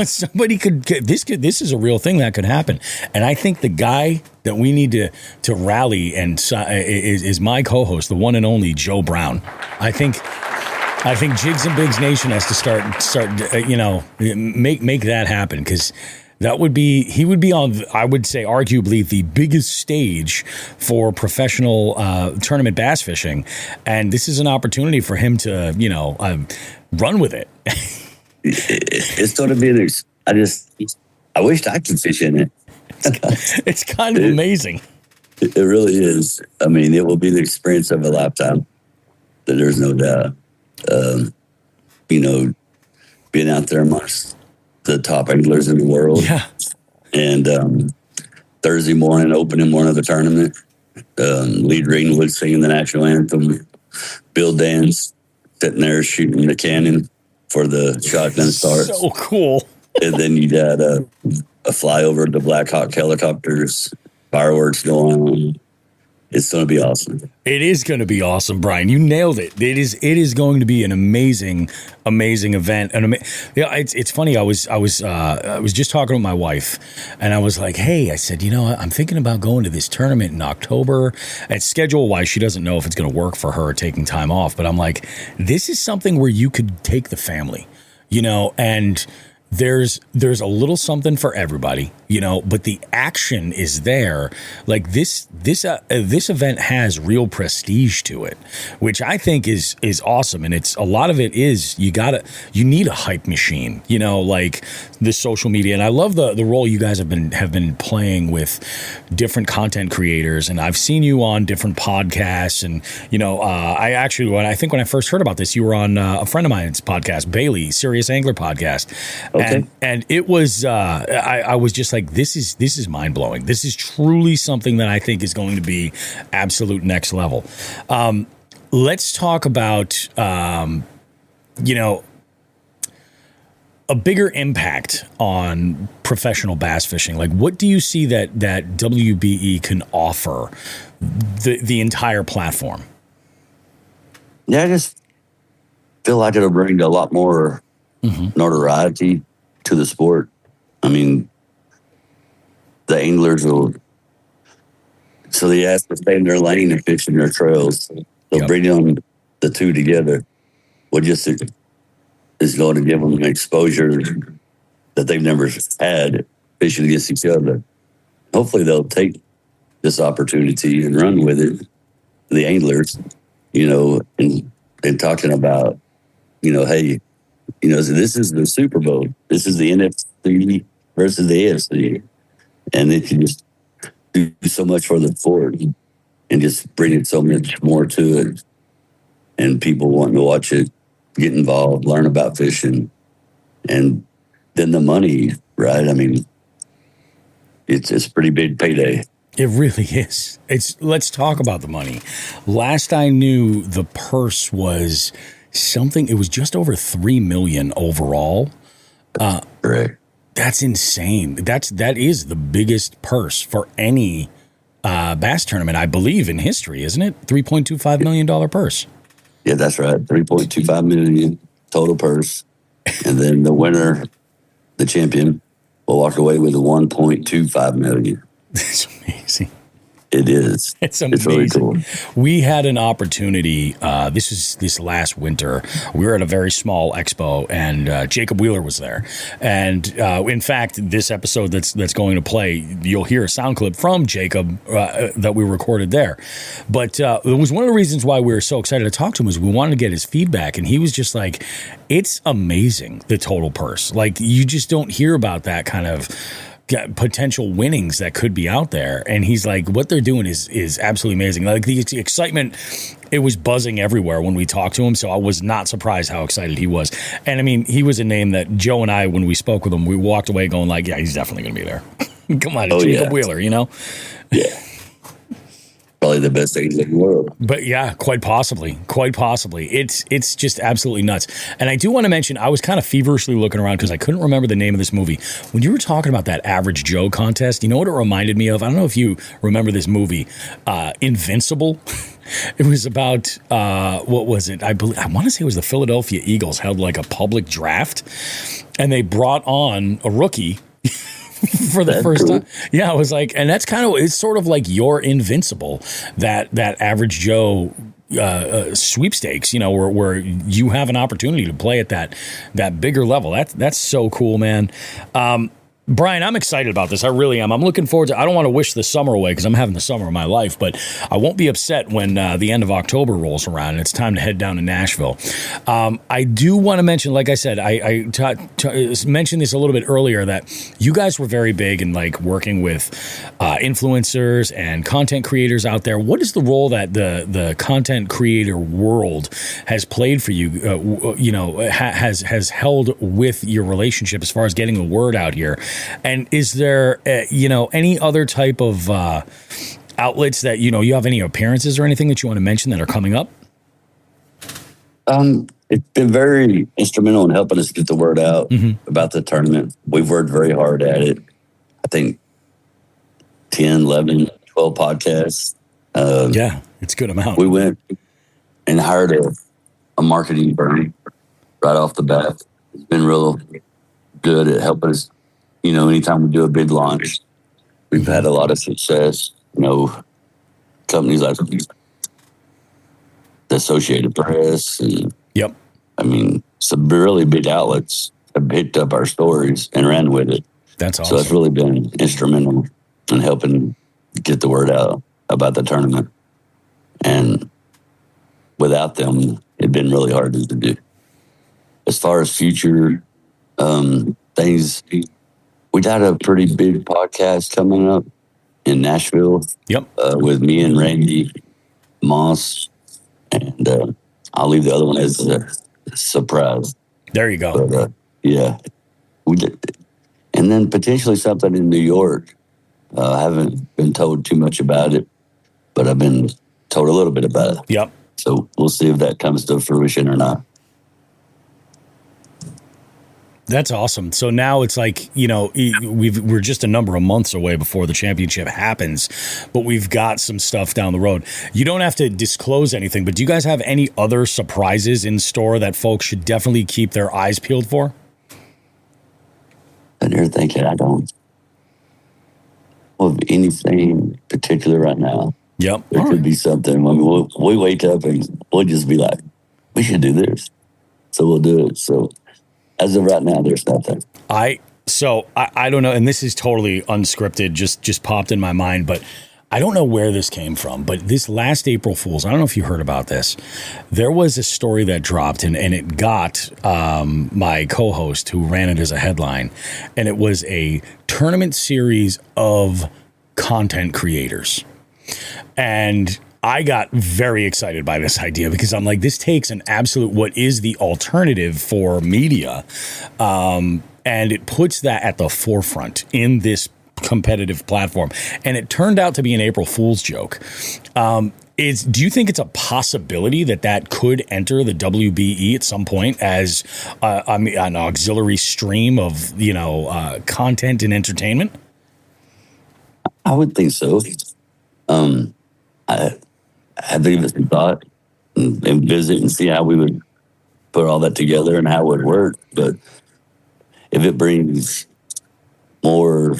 Somebody could this is a real thing that could happen. And I think the guy that we need to rally and is my co-host, the one and only Joe Brown. I think Jigs and Bigs Nation has to start make that happen, because he would be on, I would say, arguably the biggest stage for professional tournament bass fishing. And this is an opportunity for him to, run with it. It's going to be I wished I could fish in it. It's kind of amazing. It really is. I mean, it will be the experience of a lifetime. There's no doubt. Being out there amongst the top anglers in the world. Yeah. And Thursday morning, opening one of the tournament, Lee Greenwood singing the national anthem, Bill Dance sitting there shooting the cannon for the shotgun starts. So cool. And then you got a flyover of the Black Hawk helicopters, fireworks going on. It's going to be awesome. It is going to be awesome, Brian. You nailed it. It is going to be an amazing event. And it's funny. I was just talking with my wife, and I was like, "Hey," I said, I'm thinking about going to this tournament in October. And schedule wise, she doesn't know if it's going to work for her taking time off. But I'm like, this is something where you could take the family, and there's a little something for everybody, but the action is there. This event has real prestige to it, which I think is awesome. And it's a lot of it is you need a hype machine, the social media. And I love the role you guys have been playing with different content creators. And I've seen you on different podcasts. And when I first heard about this, you were on a friend of mine's podcast, Bailey, Serious Angler Podcast. Okay. And it was, I was just like, this is mind blowing. This is truly something that I think is going to be absolute next level. Let's talk about, a bigger impact on professional bass fishing. What do you see that WBE can offer the entire platform? Yeah, I just feel like it'll bring a lot more notoriety to the sport. I mean, the anglers so they have to stay in their lane and fish in their trails. So bringing the two together is going to give them an exposure that they've never had fishing against each other. Hopefully they'll take this opportunity and run with it, the anglers, and talking about, hey, this is the Super Bowl. This is the NFC versus the AFC. And they can just do so much for the sport and just bring it so much more to it. And people wanting to watch it, get involved, learn about fishing. And then the money, right? I mean, it's a pretty big payday. It really is. Let's talk about the money. Last I knew, the purse was something. It was just over $3 million overall. Correct. That's insane. That is the biggest purse for any bass tournament, I believe, in history, isn't it? $3.25 million purse. Yeah, that's right. $3.25 million total purse. And then the winner, the champion, will walk away with $1.25 million. That's amazing. It is. It's amazing. It's really cool. We had an opportunity. This last winter. We were at a very small expo, and Jacob Wheeler was there. And in fact, this episode that's going to play, you'll hear a sound clip from Jacob that we recorded there. But it was one of the reasons why we were so excited to talk to him, is we wanted to get his feedback, and he was just like, "It's amazing, the total purse. Like, you just don't hear about that kind of potential winnings that could be out there." And he's like, what they're doing is absolutely amazing. Like, the excitement, it was buzzing everywhere when we talked to him. So I was not surprised how excited he was. And I mean, he was a name that Joe and I, when we spoke with him, we walked away going like, yeah, he's definitely going to be there. Come on, Jacob Wheeler, you know? Yeah. Probably the best things in the world. But yeah, quite possibly. It's just absolutely nuts. And I do want to mention, I was kind of feverishly looking around because I couldn't remember the name of this movie. When you were talking about that Average Joe contest, you know what it reminded me of? I don't know if you remember this movie, Invincible. It was about, what was it? I want to say it was the Philadelphia Eagles held like a public draft, and they brought on a rookie for the first time. Yeah, I was like, and that's kind of, it's sort of like your Invincible, that Average Joe sweepstakes, you know, where you have an opportunity to play at that bigger level. That's so cool, man. Brian, I'm excited about this. I really am. I'm looking forward to. I don't want to wish the summer away because I'm having the summer of my life, but I won't be upset when the end of October rolls around and it's time to head down to Nashville. I do want to mention, like I said, I mentioned this a little bit earlier, that you guys were very big in like working with influencers and content creators out there. What is the role that the content creator world has played for you? Has held with your relationship as far as getting the word out here? And is there, any other type of outlets that, you have any appearances or anything that you want to mention that are coming up? It's been very instrumental in helping us get the word out about the tournament. We've worked very hard at it. I think 10, 11, 12 podcasts. Yeah, it's a good amount. We went and hired a marketing firm right off the bat. It's been real good at helping us. Anytime we do a big launch, we've had a lot of success. Companies like the Associated Press and some really big outlets have picked up our stories and ran with it. That's awesome. So it's really been instrumental in helping get the word out about the tournament. And without them, it'd been really hard to do. As far as future things, we got a pretty big podcast coming up in Nashville. Yep. With me and Randy Moss, and I'll leave the other one as a surprise. There you go. But, yeah, we did, and then potentially something in New York. I haven't been told too much about it, but I've been told a little bit about it. Yep. So we'll see if that comes to fruition or not. That's awesome. So now it's like, we're just a number of months away before the championship happens, but we've got some stuff down the road. You don't have to disclose anything, but do you guys have any other surprises in store that folks should definitely keep their eyes peeled for? And you're thinking, I don't have anything particular right now. Yep. There could be something when we wake up and we'll just be like, we should do this. So we'll do it. So as of right now, there's nothing. I don't know, and this is totally unscripted, just popped in my mind, but I don't know where this came from, but this last April Fool's, I don't know if you heard about this. There was a story that dropped, and it got my co-host who ran it as a headline, and it was a tournament series of content creators. And I got very excited by this idea because I'm like, this takes an absolute, what is the alternative for media, and it puts that at the forefront in this competitive platform. And it turned out to be an April Fool's joke. Do you think it's a possibility that could enter the WBE at some point as an auxiliary stream of content and entertainment? I would think so. I had to give it some thought and visit and see how we would put all that together and how it would work. But if it brings more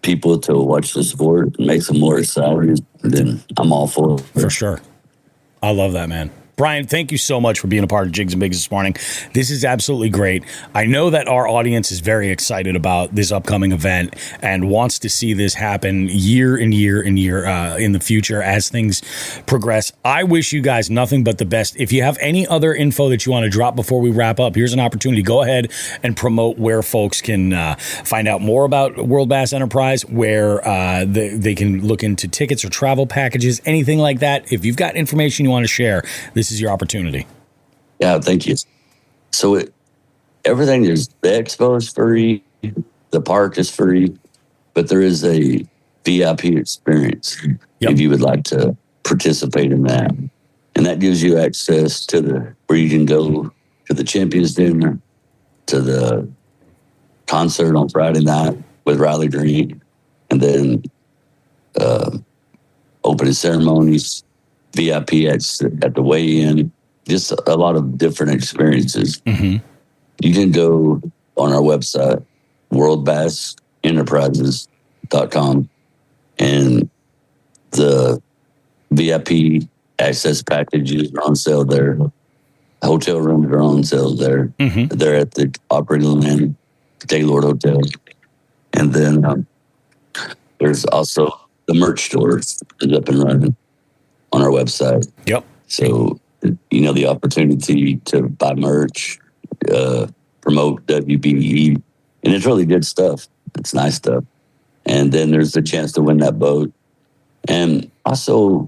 people to watch the sport and makes them more excited, then I'm all for it. For sure. I love that, man. Brian, thank you so much for being a part of Jigs and Bigs this morning. This is absolutely great. I know that our audience is very excited about this upcoming event and wants to see this happen year and year and year in the future as things progress. I wish you guys nothing but the best. If you have any other info that you want to drop before we wrap up, here's an opportunity. Go ahead and promote where folks can find out more about World Bass Enterprise, where they can look into tickets or travel packages, anything like that. If you've got information you want to share, this is your opportunity. Yeah, thank you. So everything is, the expo is free, the park is free, but there is a VIP experience if you would like to participate in that. And that gives you access to where you can go to the Champions Dinner, to the concert on Friday night with Riley Green, and then opening ceremonies, VIP at the weigh-in, just a lot of different experiences. Mm-hmm. You can go on our website, worldbassenterprises.com, and the VIP access packages are on sale there. Hotel rooms are on sale there. Mm-hmm. They're at the Operating Land, Gaylord Hotel. And then there's also the merch store is up and running on our website. Yep. So, the opportunity to buy merch, promote WBE, and it's really good stuff. It's nice stuff. And then there's the chance to win that boat. And also,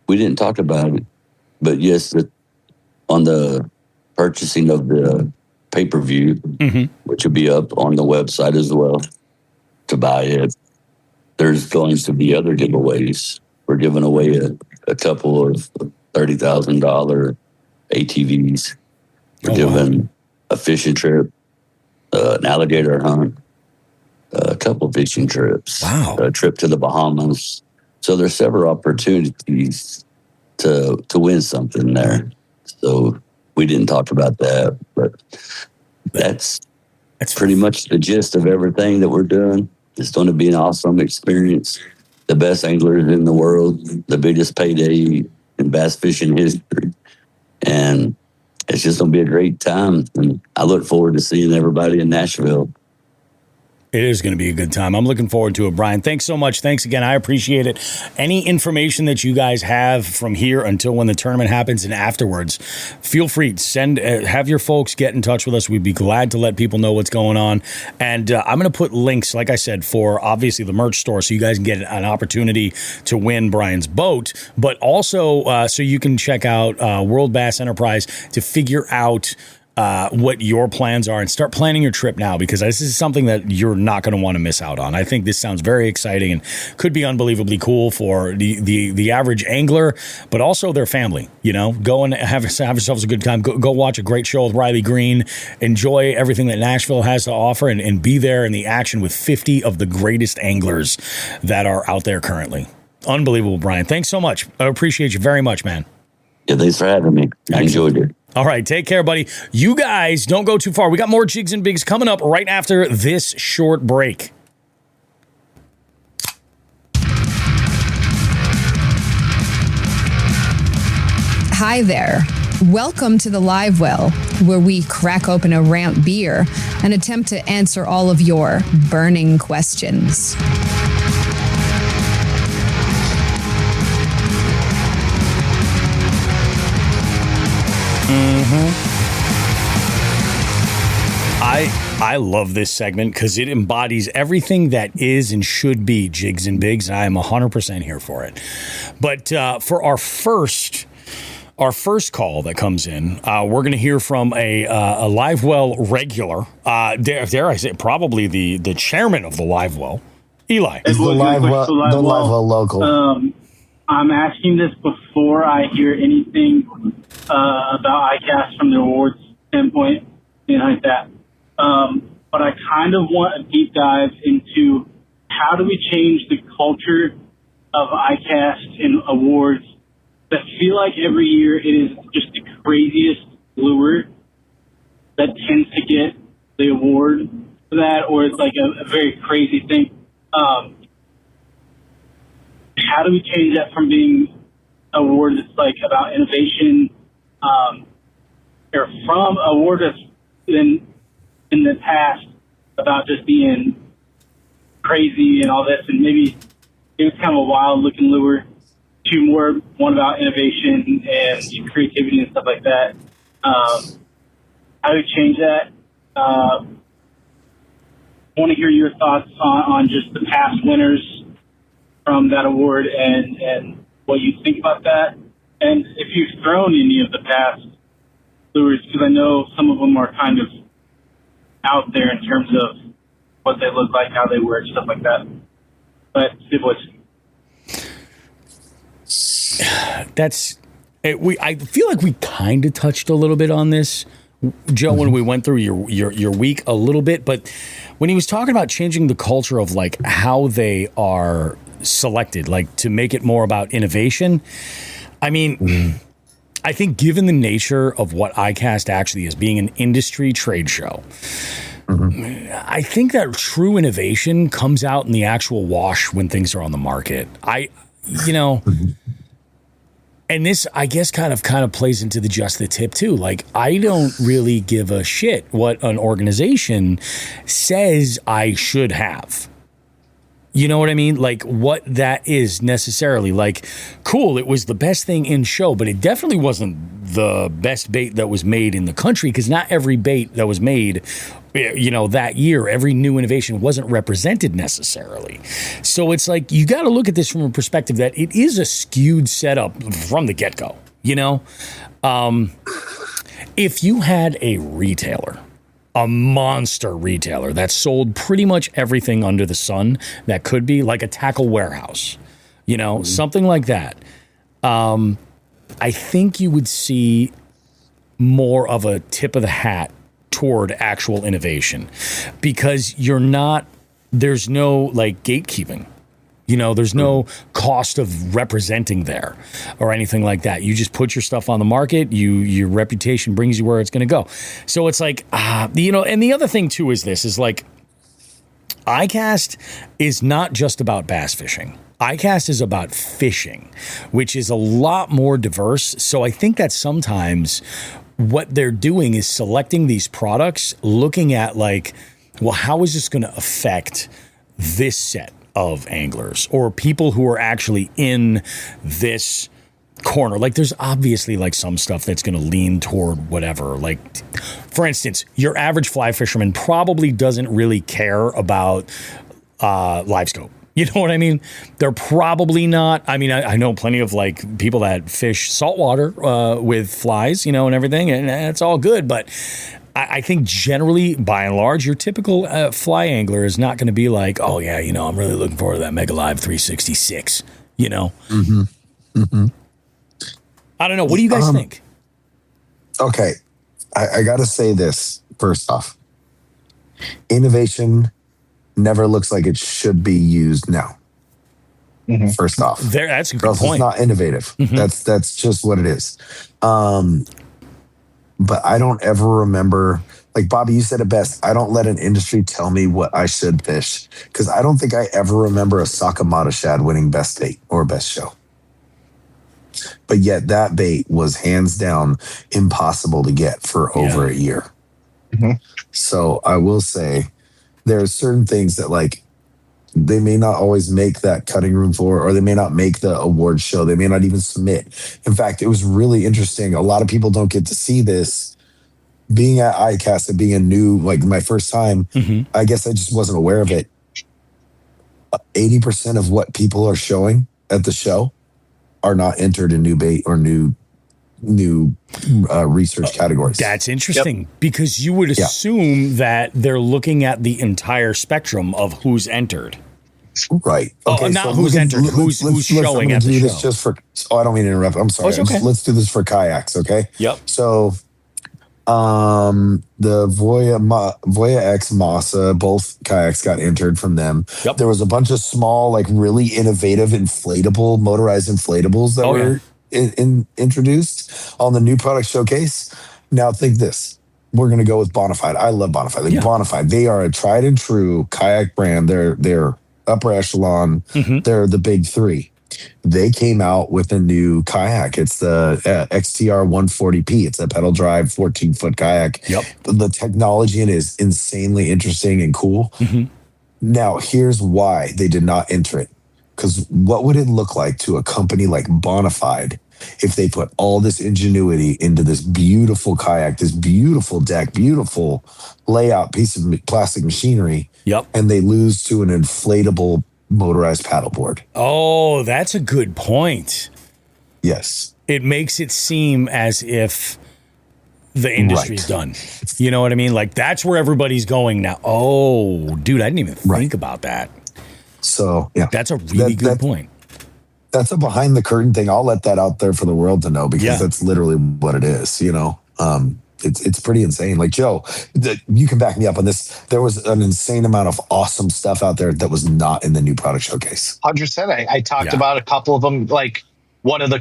we didn't talk about it, but yes, on the purchasing of the pay-per-view, which will be up on the website as well to buy it, there's going to be other giveaways. We're giving away a couple of $30,000 ATVs. We're giving a fishing trip, an alligator hunt, a couple of fishing trips, a trip to the Bahamas. So there's several opportunities to win something there. So we didn't talk about that, but that's pretty much the gist of everything that we're doing. It's going to be an awesome experience. The best anglers in the world, the biggest payday in bass fishing history. And it's just going to be a great time. And I look forward to seeing everybody in Nashville. It is going to be a good time. I'm looking forward to it, Brian. Thanks so much. Thanks again. I appreciate it. Any information that you guys have from here until when the tournament happens and afterwards, feel free to have your folks get in touch with us. We'd be glad to let people know what's going on. And I'm going to put links, like I said, for obviously the merch store so you guys can get an opportunity to win Brian's boat, but also so you can check out World Bass Enterprise to figure out what your plans are and start planning your trip now, because this is something that you're not going to want to miss out on. I think this sounds very exciting and could be unbelievably cool for the average angler, but also their family. Go and have yourselves a good time. Go watch a great show with Riley Green. Enjoy everything that Nashville has to offer and be there in the action with 50 of the greatest anglers that are out there currently. Unbelievable, Brian. Thanks so much. I appreciate you very much, man. Yeah, thanks for having me. I enjoyed it. All right, take care, buddy. You guys don't go too far. We got more Jigs and Bigs coming up right after this short break. Hi there. Welcome to the Live Well, where we crack open a ramp beer and attempt to answer all of your burning questions. I love this segment because it embodies everything that is and should be Jigs and Bigs, and I am 100% here for it. But for our first call that comes in, we're going to hear from a Live Well regular. Dare I say, probably the chairman of the Live Well, Eli. It's the Live Well local. I'm asking this before I hear anything about ICAST from the awards standpoint, anything like that. But I kind of want a deep dive into how do we change the culture of ICAST and awards that feel like every year it is just the craziest lure that tends to get the award for that, or it's like a very crazy thing. How do we change that from being an award that's like about innovation, or from a award that's in the past about just being crazy and all this, and maybe it was kind of a wild looking lure, to more one about innovation and creativity and stuff like that. How do we change that? I want to hear your thoughts on just the past winners from that award and what you think about that. And if you've thrown any of the past lures, because I know some of them are kind of out there in terms of what they look like, how they work, stuff like that. But it was. I feel like we kind of touched a little bit on this, Joe, when we went through your week a little bit, but when he was talking about changing the culture of like how they are selected, like to make it more about innovation. I mean, I think given the nature of what ICAST actually is, being an industry trade show, I think that true innovation comes out in the actual wash when things are on the market. And this, I guess, kind of plays into the just the tip too. Like, I don't really give a shit what an organization says I should have. You know what I mean? Like, what that is necessarily. Like, cool, it was the best thing in show, but it definitely wasn't the best bait that was made in the country, because not every bait that was made, that year, every new innovation wasn't represented necessarily. So it's like, you got to look at this from a perspective that it is a skewed setup from the get-go, If you had a retailer, a monster retailer that sold pretty much everything under the sun that could be, like a tackle warehouse, something like that, I think you would see more of a tip of the hat toward actual innovation, because there's no like gatekeeping. There's no cost of representing there or anything like that. You just put your stuff on the market. Your reputation brings you where it's going to go. So it's like, and the other thing too is like, ICAST is not just about bass fishing. ICAST is about fishing, which is a lot more diverse. So I think that sometimes what they're doing is selecting these products, looking at like, well, how is this going to affect this set of anglers or people who are actually in this corner? Like, there's obviously like some stuff that's going to lean toward whatever. Like, for instance, your average fly fisherman probably doesn't really care about live scope. You know what I mean? They're probably not. I mean, I know plenty of like people that fish saltwater with flies, and everything, and it's all good. But I think generally, by and large, your typical fly angler is not going to be like, oh yeah, I'm really looking forward to that Mega Live 366. I don't know. What do you guys think? Okay, I got to say this first off. Innovation never looks like it should be used now. First off, that's a good point. It's not innovative. That's just what it is. But I don't ever remember, like Bobby, you said it best. I don't let an industry tell me what I should fish, because I don't think I ever remember a Sakamata shad winning best bait or best show. But yet that bait was hands down impossible to get for over a year. So I will say there are certain things that like they may not always make that cutting room for, or they may not make the award show. They may not even submit. In fact, it was really interesting. A lot of people don't get to see this. Being at ICAST and being a new, like my first time, I guess I just wasn't aware of it. 80% of what people are showing at the show are not entered in new bait or new research categories. That's interesting, because you would assume that they're looking at the entire spectrum of who's entered. Right. Oh, not who's entered. Who's showing at the show. This just for. Oh, I don't mean to interrupt. I'm sorry. Oh, it's okay. Let's do this for kayaks. Okay. Yep. So, the Voya X Masa, both kayaks got entered from them. Yep. There was a bunch of small, like really innovative motorized inflatables that were introduced on the new product showcase. Now think this. We're going to go with Bonafide. I love Bonafide. Like Bonafide, they are a tried and true kayak brand. They're upper echelon. They're the big three. They came out with a new kayak. It's the XTR 140P. It's a pedal drive 14-foot kayak. Yep. The technology in it is insanely interesting and cool. Now, here's why they did not enter it. Because what would it look like to a company like Bonafide if they put all this ingenuity into this beautiful kayak, this beautiful deck, beautiful layout piece of plastic machinery, and they lose to an inflatable motorized paddleboard? Oh, that's a good point. Yes. It makes it seem as if the industry's done. You know what I mean? Like, that's where everybody's going now. Oh, dude, I didn't even think about that. So, yeah. That's a really good point. That's a behind the curtain thing. I'll let that out there for the world to know because that's literally what it is, you know? It's pretty insane. Like, Joe, you can back me up on this. There was an insane amount of awesome stuff out there that was not in the new product showcase. 100%. I talked about a couple of them. Like, one of the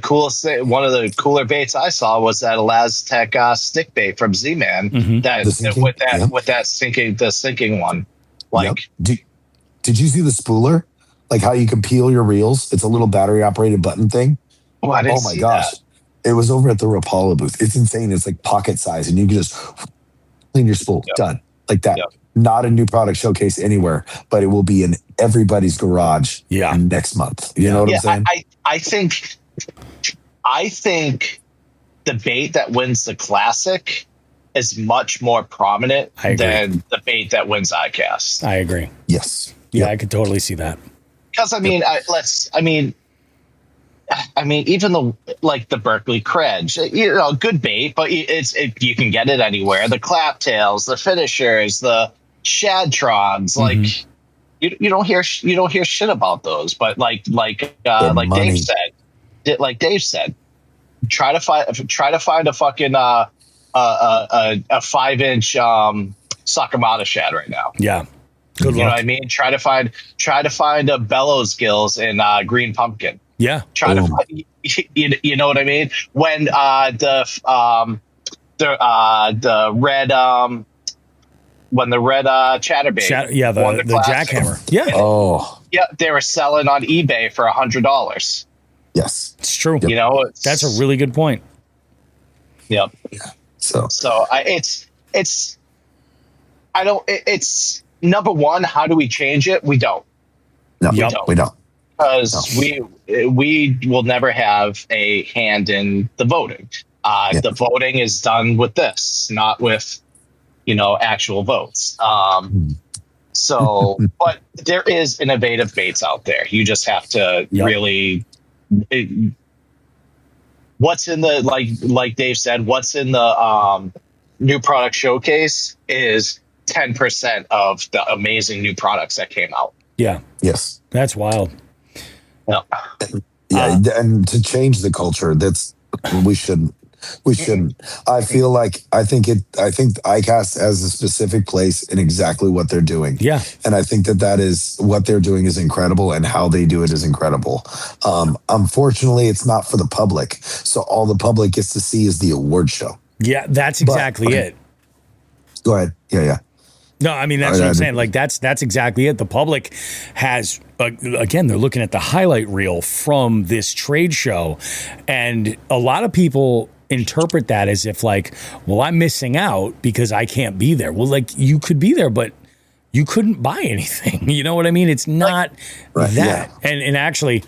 cooler baits I saw was that Elastec stick bait from Z-Man. With that sinking one. Like, did you see the spooler? Like how you can peel your reels? It's a little battery operated button thing. Oh, I didn't see that. It was over at the Rapala booth. It's insane. It's like pocket size, and you can just clean your spool. Done. Like that. Not a new product showcase anywhere, but it will be in everybody's garage next month. You know what I'm saying? I think the bait that wins the Classic is much more prominent than the bait that wins ICAST. I agree. Yes. Yeah, I could totally see that. Because even the Berkeley Credge, you know, good bait, but you can get it anywhere. The claptails, the finishers, the shadtrons, like you don't hear shit about those. But like Dave said, try to find a fucking a 5-inch Sakamata shad right now. Yeah. Good luck. You know what I mean? Try to find a bellows gills in Green Pumpkin. Yeah. Try to find, you know what I mean? When the red chatterbait, the jackhammer. Yeah. Oh. Yeah, they were selling on eBay for $100. Yes, it's true. You know, that's a really good point. Yep. Yeah. So it's number one. How do we change it? We don't. No, we don't. Because we will never have a hand in the voting. The voting is done with this, not with, actual votes. So, but there is innovative baits out there. You just have to really. What's in the like Dave said? What's in the new product showcase is 10% of the amazing new products that came out. Yeah. Yes. That's wild. Yeah. And to change the culture, we shouldn't. I think ICAST has a specific place in exactly what they're doing. Yeah. And I think that is what they're doing is incredible, and how they do it is incredible. Unfortunately, it's not for the public. So all the public gets to see is the award show. Yeah, that's exactly it. Go ahead. Yeah. No, I mean, that's what I'm saying. Like, that's exactly it. The public has, again, they're looking at the highlight reel from this trade show. And a lot of people interpret that as if, like, well, I'm missing out because I can't be there. Well, like, you could be there, but you couldn't buy anything. You know what I mean? It's not that. Yeah. And actually,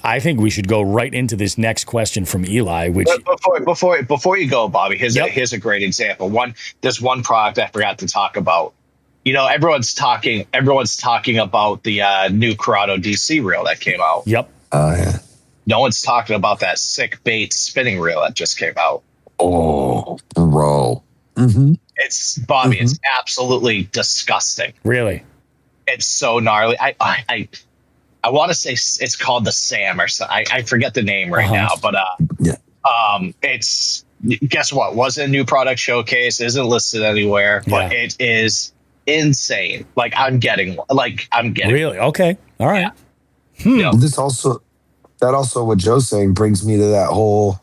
I think we should go right into this next question from Eli. Which before you go, Bobby, here's a great example. There's one product I forgot to talk about. Everyone's talking about the new Corrado DC reel that came out. Yep. Yeah. No one's talking about that sick bait spinning reel that just came out. Oh, bro. Mm-hmm. It's Bobby. Mm-hmm. It's absolutely disgusting. Really? It's so gnarly. I want to say it's called the Sam or something. I forget the name right now, but it's, guess what? Wasn't a new product showcase, isn't listed anywhere, but it is insane. Like I'm getting really okay. All right. This also what Joe's saying brings me to that whole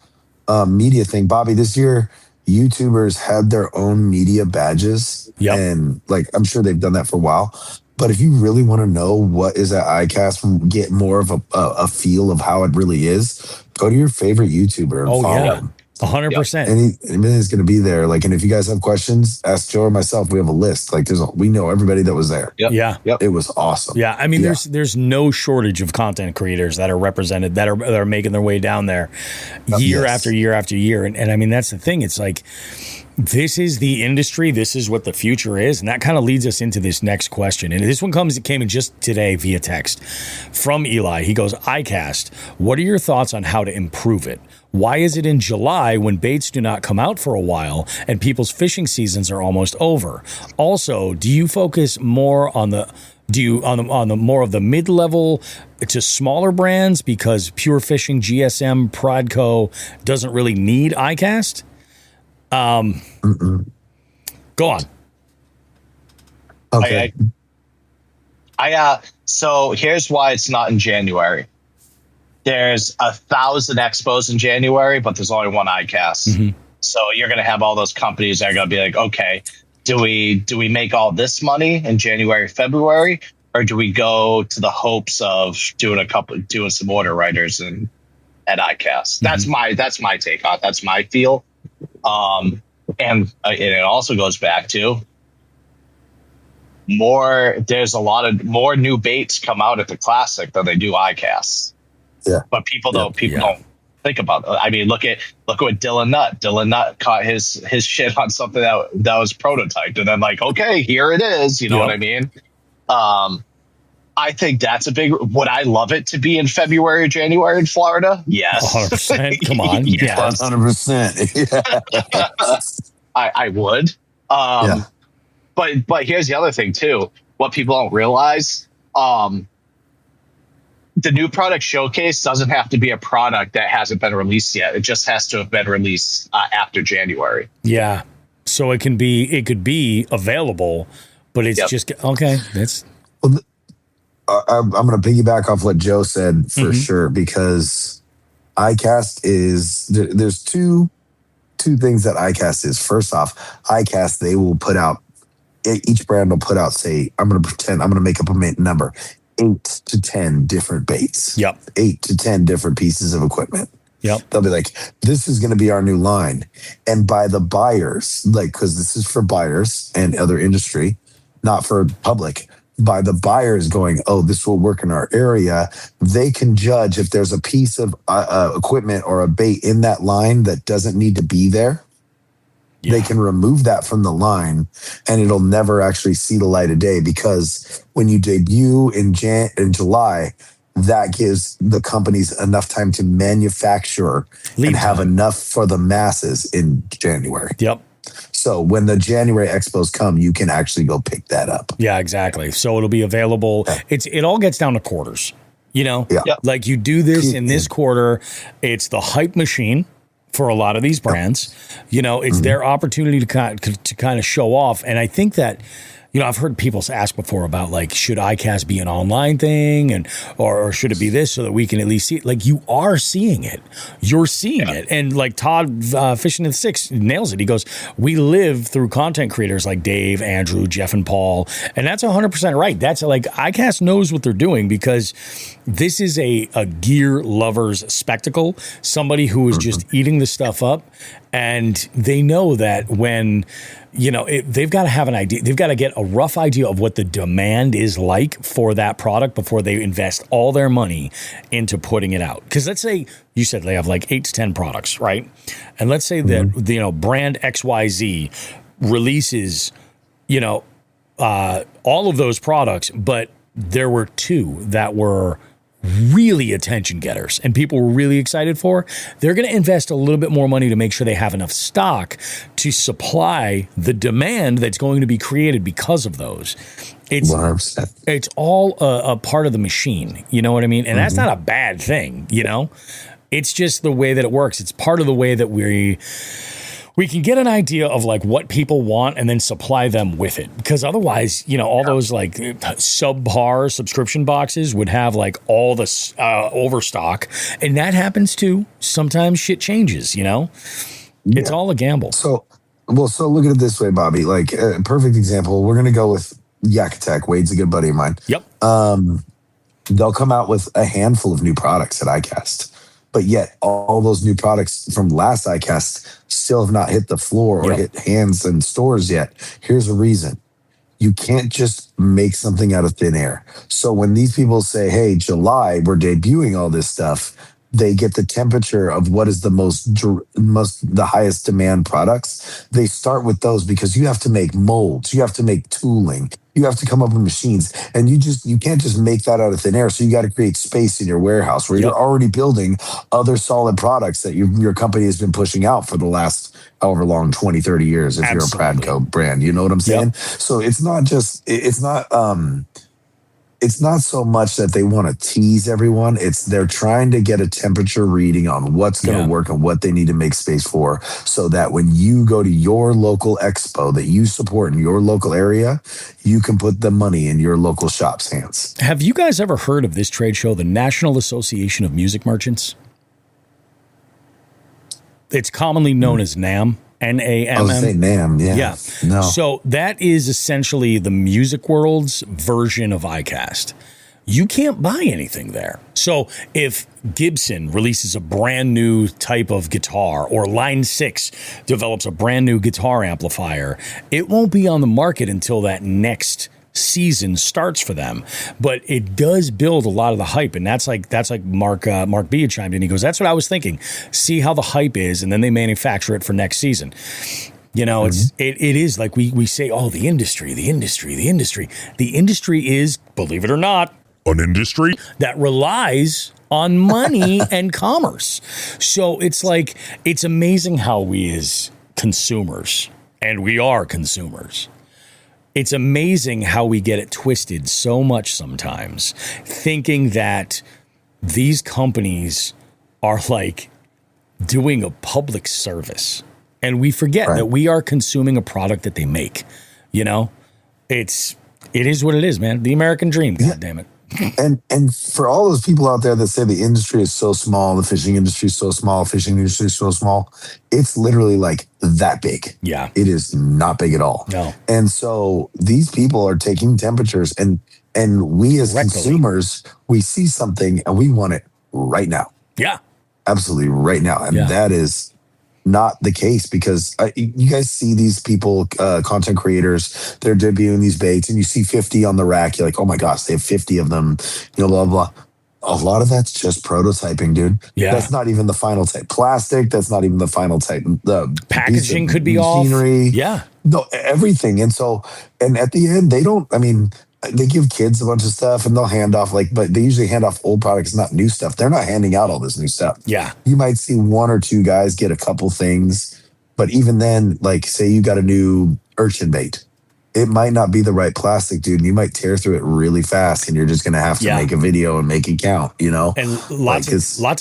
media thing. Bobby, this year YouTubers had their own media badges, and like I'm sure they've done that for a while. But if you really want to know what is at ICAST, get more of a feel of how it really is, go to your favorite YouTuber and follow him. 100%. And he's going to be there. Like, and if you guys have questions, ask Joe or myself. We have a list. Like, we know everybody that was there. It was awesome. Yeah, I mean, there's no shortage of content creators that are represented that are making their way down there year after year after year. And I mean, that's the thing. It's like, this is the industry. This is what the future is. And that kind of leads us into this next question. And this one came in just today via text from Eli. He goes, ICAST, what are your thoughts on how to improve it? Why is it in July when baits do not come out for a while and people's fishing seasons are almost over? Also, do you focus more on the more of the mid-level to smaller brands because Pure Fishing, GSM, Prodco doesn't really need ICAST? Go on. Okay. So here's why it's not in January. There's 1,000 expos in January, but there's only one ICAST. So you're going to have all those companies that are going to be like, okay, do we make all this money in January, February, or do we go to the hopes of doing some order writers at ICAST? That's my take on it. That's my feel. And it also goes back to there's a lot of more new baits come out at the Classic than they do ICAST. Yeah. But people don't think about it. I mean, look at what Dylan Nutt. Dylan Nutt caught his shit on something that was prototyped, and then like, okay, here it is. You know what I mean? I think that's a big. Would I love it to be in February or January in Florida? Yes. 100%. Come on. Yes. 100%. I would. But here's the other thing too. What people don't realize. The new product showcase doesn't have to be a product that hasn't been released yet. It just has to have been released after January. Yeah. So it could be available, but it's just okay. That's. Well, I'm going to piggyback off what Joe said for sure, because ICAST is there's two things that ICAST is. First off, ICAST, they will put out, each brand will put out, say, I'm going to make up a number. 8 to 10 different baits. 8 to 10 different pieces of equipment. They'll be like, this is going to be our new line. And by the buyers, like, because this is for buyers and other industry, not for public, by the buyers going, oh, this will work in our area, they can judge if there's a piece of equipment or a bait in that line that doesn't need to be there. They can remove that from the line and it'll never actually see the light of day, because when you debut in July, that gives the companies enough time to manufacture and have enough for the masses in January. So when the January expos come, you can actually go pick that up. Yeah, exactly. So it'll be available. It all gets down to quarters, like you do this in this quarter. It's the hype machine for a lot of these brands. It's their opportunity to kind of show off. And I think that, I've heard people ask before about like, should ICAST be an online thing or should it be this so that we can at least see it? Like, you are seeing it. You're seeing it. And like Todd Fishing in the Six nails it. He goes, we live through content creators like Dave, Andrew, Jeff, and Paul. And that's 100% right. That's like, ICAST knows what they're doing, because this is a gear lover's spectacle. Somebody who is just eating the stuff up. And they know that when, they've got to have an idea. They've got to get a rough idea of what the demand is like for that product before they invest all their money into putting it out. Because let's say you said they have like 8 to 10 products, right? And let's say that, brand XYZ releases, all of those products, but there were 2 that were really attention getters and people were really excited for. They're going to invest a little bit more money to make sure they have enough stock to supply the demand that's going to be created because of those. It's 100%. It's all a part of the machine. You know what I mean? And that's not a bad thing, you know? It's just the way that it works. It's part of the way that we can get an idea of like what people want and then supply them with it. Because otherwise, you know, all those like subpar subscription boxes would have like all the overstock. And that happens too. Sometimes shit changes, you know? It's all a gamble. So look at it this way, Bobby. Like a perfect example, we're going to go with Yak Attack. Wade's a good buddy of mine. Yep. They'll come out with a handful of new products at ICAST. But yet, all those new products from last ICAST still have not hit the floor or hit hands and stores yet. Here's a reason. You can't just make something out of thin air. So when these people say, hey, July, we're debuting all this stuff, they get the temperature of what is the highest demand products. They start with those because you have to make molds, you have to make tooling, you have to come up with machines, and you can't just make that out of thin air. So you got to create space in your warehouse where you're already building other solid products that your company has been pushing out for the last however long, 20, 30 years if you're a Pradco brand. You know what I'm saying? So it's not so much that they want to tease everyone. They're trying to get a temperature reading on what's going to work and what they need to make space for, so that when you go to your local expo that you support in your local area, you can put the money in your local shop's hands. Have you guys ever heard of this trade show, the National Association of Music Merchants? It's commonly known as NAMM. NAMM. I was saying NAMM, yeah. No. So that is essentially the music world's version of ICAST. You can't buy anything there. So if Gibson releases a brand new type of guitar, or Line 6 develops a brand new guitar amplifier, it won't be on the market until that next season starts for them. But it does build a lot of the hype, and that's like Mark B had chimed in. He goes, that's what I was thinking. See how the hype is, and then they manufacture it for next season. You know, it is like we say, oh, the industry. The industry is, believe it or not, an industry that relies on money and commerce. So it's like, it's amazing how we as consumers, and we are consumers, it's amazing how we get it twisted so much sometimes, thinking that these companies are like doing a public service. And we forget that we are consuming a product that they make. You know, it is what it is, man. The American dream, God damn it. And for all those people out there that say the industry is so small, the fishing industry is so small, fishing industry is so small, it's literally like that big. Yeah. It is not big at all. No. And so these people are taking temperatures, and we as consumers, we see something and we want it right now. Yeah. Absolutely right now. And that is not the case, because you guys see these people, content creators, they're debuting these baits, and you see 50 on the rack. You're like, oh my gosh, they have 50 of them, you know, blah, blah. A lot of that's just prototyping, dude. Yeah. That's not even the final type plastic. That's not even the final type. The packaging could be machinery. Off. Yeah. No, everything. And so, and at the end, they give kids a bunch of stuff, and they'll hand off but they usually hand off old products, not new stuff. They're not handing out all this new stuff. Yeah. You might see one or two guys get a couple things, but even then, like say you got a new urchin bait, it might not be the right plastic, dude. And you might tear through it really fast, and you're just going to have to make a video and make it count, you know? And lots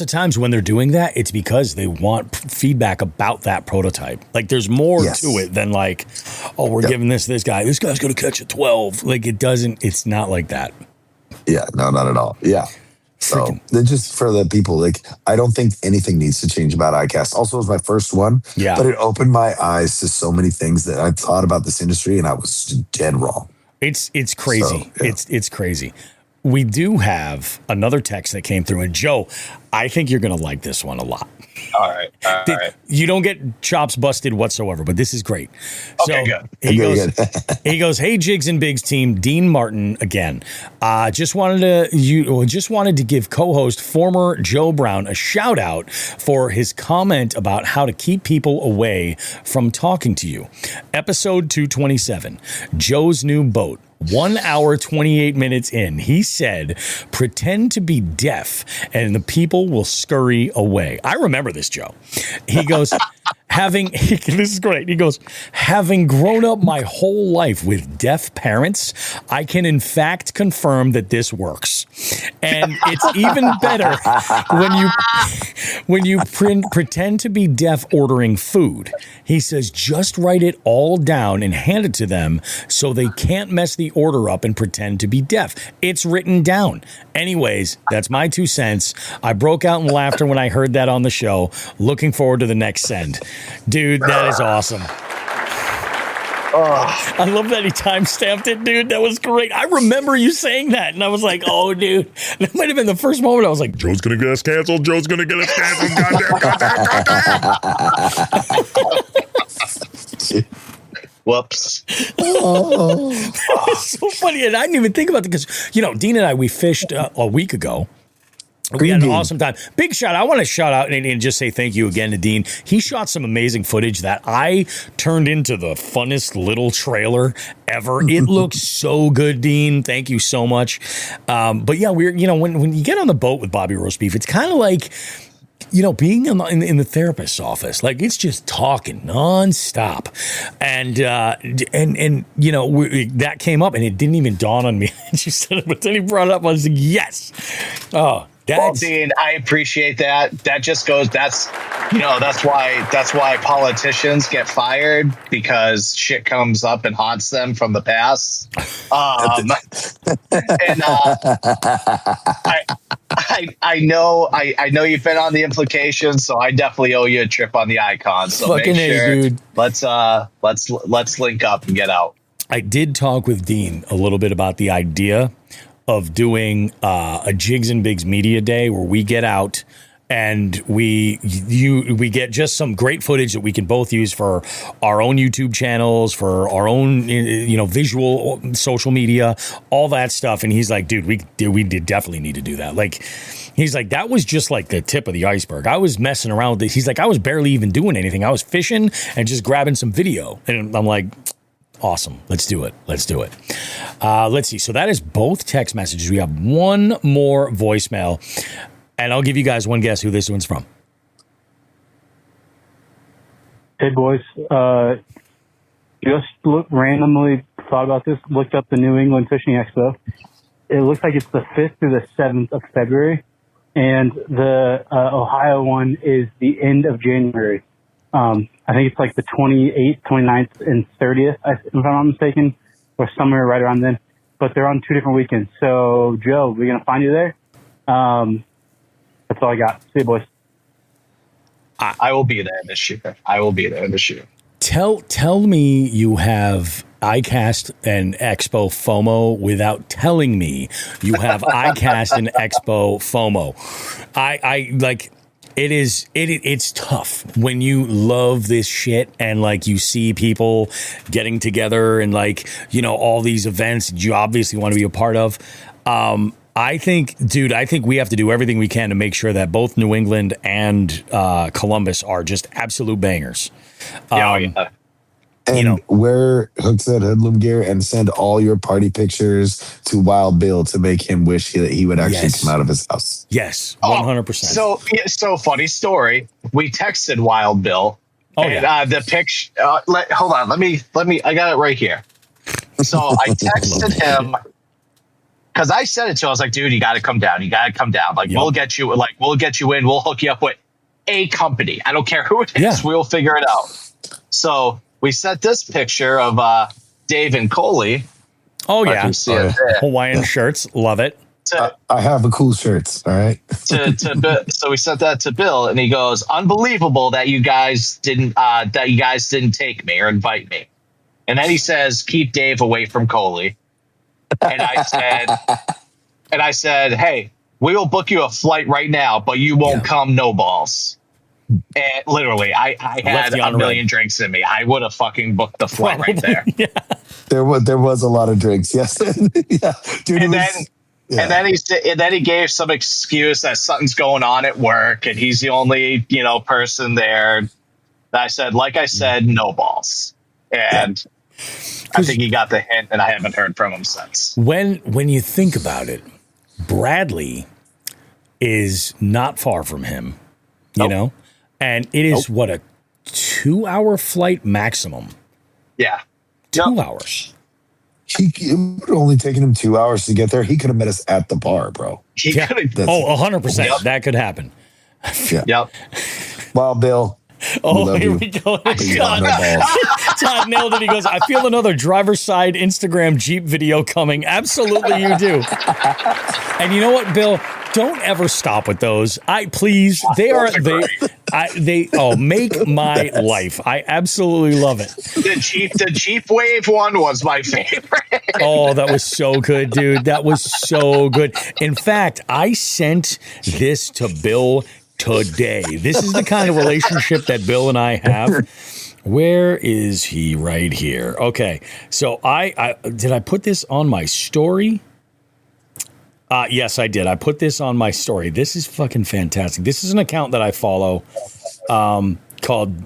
of times when they're doing that, it's because they want feedback about that prototype. Like there's more to it than like, oh, we're giving this guy. This guy's going to catch a 12. Like it's not like that. Yeah, no, not at all. Yeah. So just for the people, I don't think anything needs to change about iCast. Also, it was my first one, but it opened my eyes to so many things that I thought about this industry, and I was dead wrong. It's crazy. So, it's crazy. We do have another text that came through, and Joe, I think you're going to like this one a lot. All right. You don't get chops busted whatsoever, but this is great. Okay, good. He goes, hey, Jigs and Bigs team, Dean Martin again. Just wanted to give co-host former Joe Brown a shout out for his comment about how to keep people away from talking to you. Episode 227, Joe's new boat. 1 hour, 28 minutes in, he said, pretend to be deaf and the people will scurry away. I remember this, Joe. He goes, this is great. He goes, having grown up my whole life with deaf parents, I can in fact confirm that this works. And it's even better when you pretend to be deaf ordering food. He says, just write it all down and hand it to them so they can't mess the order up and pretend to be deaf. It's written down. Anyways, that's my 2 cents. I broke out in laughter when I heard that on the show. Looking forward to the next send. Dude, that is awesome. I love that he time-stamped it, dude. That was great. I remember you saying that, and I was like, oh, dude. That might have been the first moment I was like, Joe's going to get us canceled. Joe's going to get us canceled. Goddamn. Whoops. It's so funny, and I didn't even think about it because, Dean and I, we fished a week ago. We had an awesome time. Big shout out. I want to shout out and just say thank you again to Dean. He shot some amazing footage that I turned into the funnest little trailer ever. It looks so good, Dean. Thank you so much. But yeah, we're, when you get on the boat with Bobby Roast Beef, it's kind of like, being in the therapist's office, like it's just talking nonstop. And that came up and it didn't even dawn on me. She said it, but then he brought it up. I was like, yes. Oh, well, Dean, I appreciate that. That just goes. That's why politicians get fired, because shit comes up and haunts them from the past. And I know you've been on the implications, so I definitely owe you a trip on the Icon. So fucking make sure, dude. Let's link up and get out. I did talk with Dean a little bit about the idea of doing a Jigs and Bigs Media Day where we get out and we get just some great footage that we can both use for our own YouTube channels, for our own visual social media, all that stuff. And he's like, dude, we did definitely need to do that. Like, he's like, that was just like the tip of the iceberg. I was messing around with this. He's like, I was barely even doing anything. I was fishing and just grabbing some video. And I'm like, awesome. Let's do it. Let's see. So that is both text messages. We have one more voicemail, and I'll give you guys one guess who this one's from. Hey, boys. Just randomly thought about this, looked up the New England Fishing Expo. It looks like it's the 5th through the 7th of February, and the Ohio one is the end of January. I think it's like the 28th, 29th, and 30th, if I'm not mistaken, or somewhere right around then. But they're on 2 different weekends. So, Joe, we're going to find you there. That's all I got. See you, boys. I will be there this year. Tell me you have iCast and Expo FOMO without telling me you have iCast and Expo FOMO. I like... It's tough when you love this shit and like you see people getting together and like, all these events you obviously want to be a part of. I think we have to do everything we can to make sure that both New England and Columbus are just absolute bangers. And wear Hookset Hoodlum gear and send all your party pictures to Wild Bill to make him wish that he would actually come out of his house. Yes, 100%. So funny story. We texted Wild Bill. The picture. Hold on. Let me. I got it right here. So I texted him because I said it to him. I was like, dude, you got to come down. Like, we'll get you. Like, we'll get you in. We'll hook you up with a company. I don't care who it is. Yeah. We'll figure it out. So we sent this picture of Dave and Coley. Oh, yeah. Hawaiian shirts. Love it. I have the cool shirts. All right. So we sent that to Bill, and he goes, unbelievable that you guys didn't take me or invite me. And then he says, keep Dave away from Coley. And I said, hey, we will book you a flight right now, but you won't come no balls. And literally, I had a million drinks in me. I would have fucking booked the flight right there. Yeah. There was a lot of drinks. Yes. Yeah. Dude, and then he gave some excuse that something's going on at work, and he's the only person there. I said, no balls. And I think he got the hint, and I haven't heard from him since. When you think about it, Bradley is not far from him, you know, and it is a 2-hour flight maximum. Yeah. 2 hours. It would have only taken him 2 hours to get there. He could have met us at the bar, bro. He Yeah. could have. Oh, 100%. Yep. That could happen. Yeah. Yep. Well, Bill. Oh, here you. we go. But you got no balls. Todd nailed it. He goes, I feel another driver's side Instagram Jeep video coming. Absolutely, you do. And you know what, Bill? Don't ever stop with those. They make my life. I absolutely love it. The Jeep Wave one was my favorite. Oh, that was so good, dude. That was so good. In fact, I sent this to Bill today. This is the kind of relationship that Bill and I have. Where is he? Right here. Okay. So I did I put this on my story? Yes, I did. I put this on my story. This is fucking fantastic. This is an account that I follow called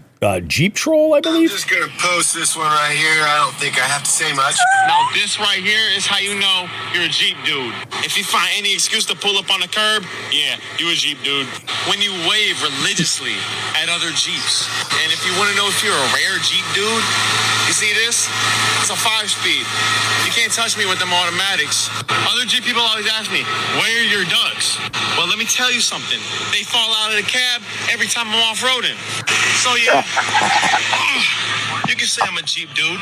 Jeep Troll, I believe. I'm just gonna post this one right here. I don't think I have to say much. Now, this right here is how you know you're a Jeep dude. If you find any excuse to pull up on the curb, yeah, you a Jeep dude. When you wave religiously at other Jeeps, and if you want to know if you're a rare Jeep dude, you see this? It's a 5-speed. You can't touch me with them automatics. Other Jeep people always ask me, where are your ducks? Well, let me tell you something. They fall out of the cab every time I'm off-roading. So, yeah. You can say I'm a Jeep dude.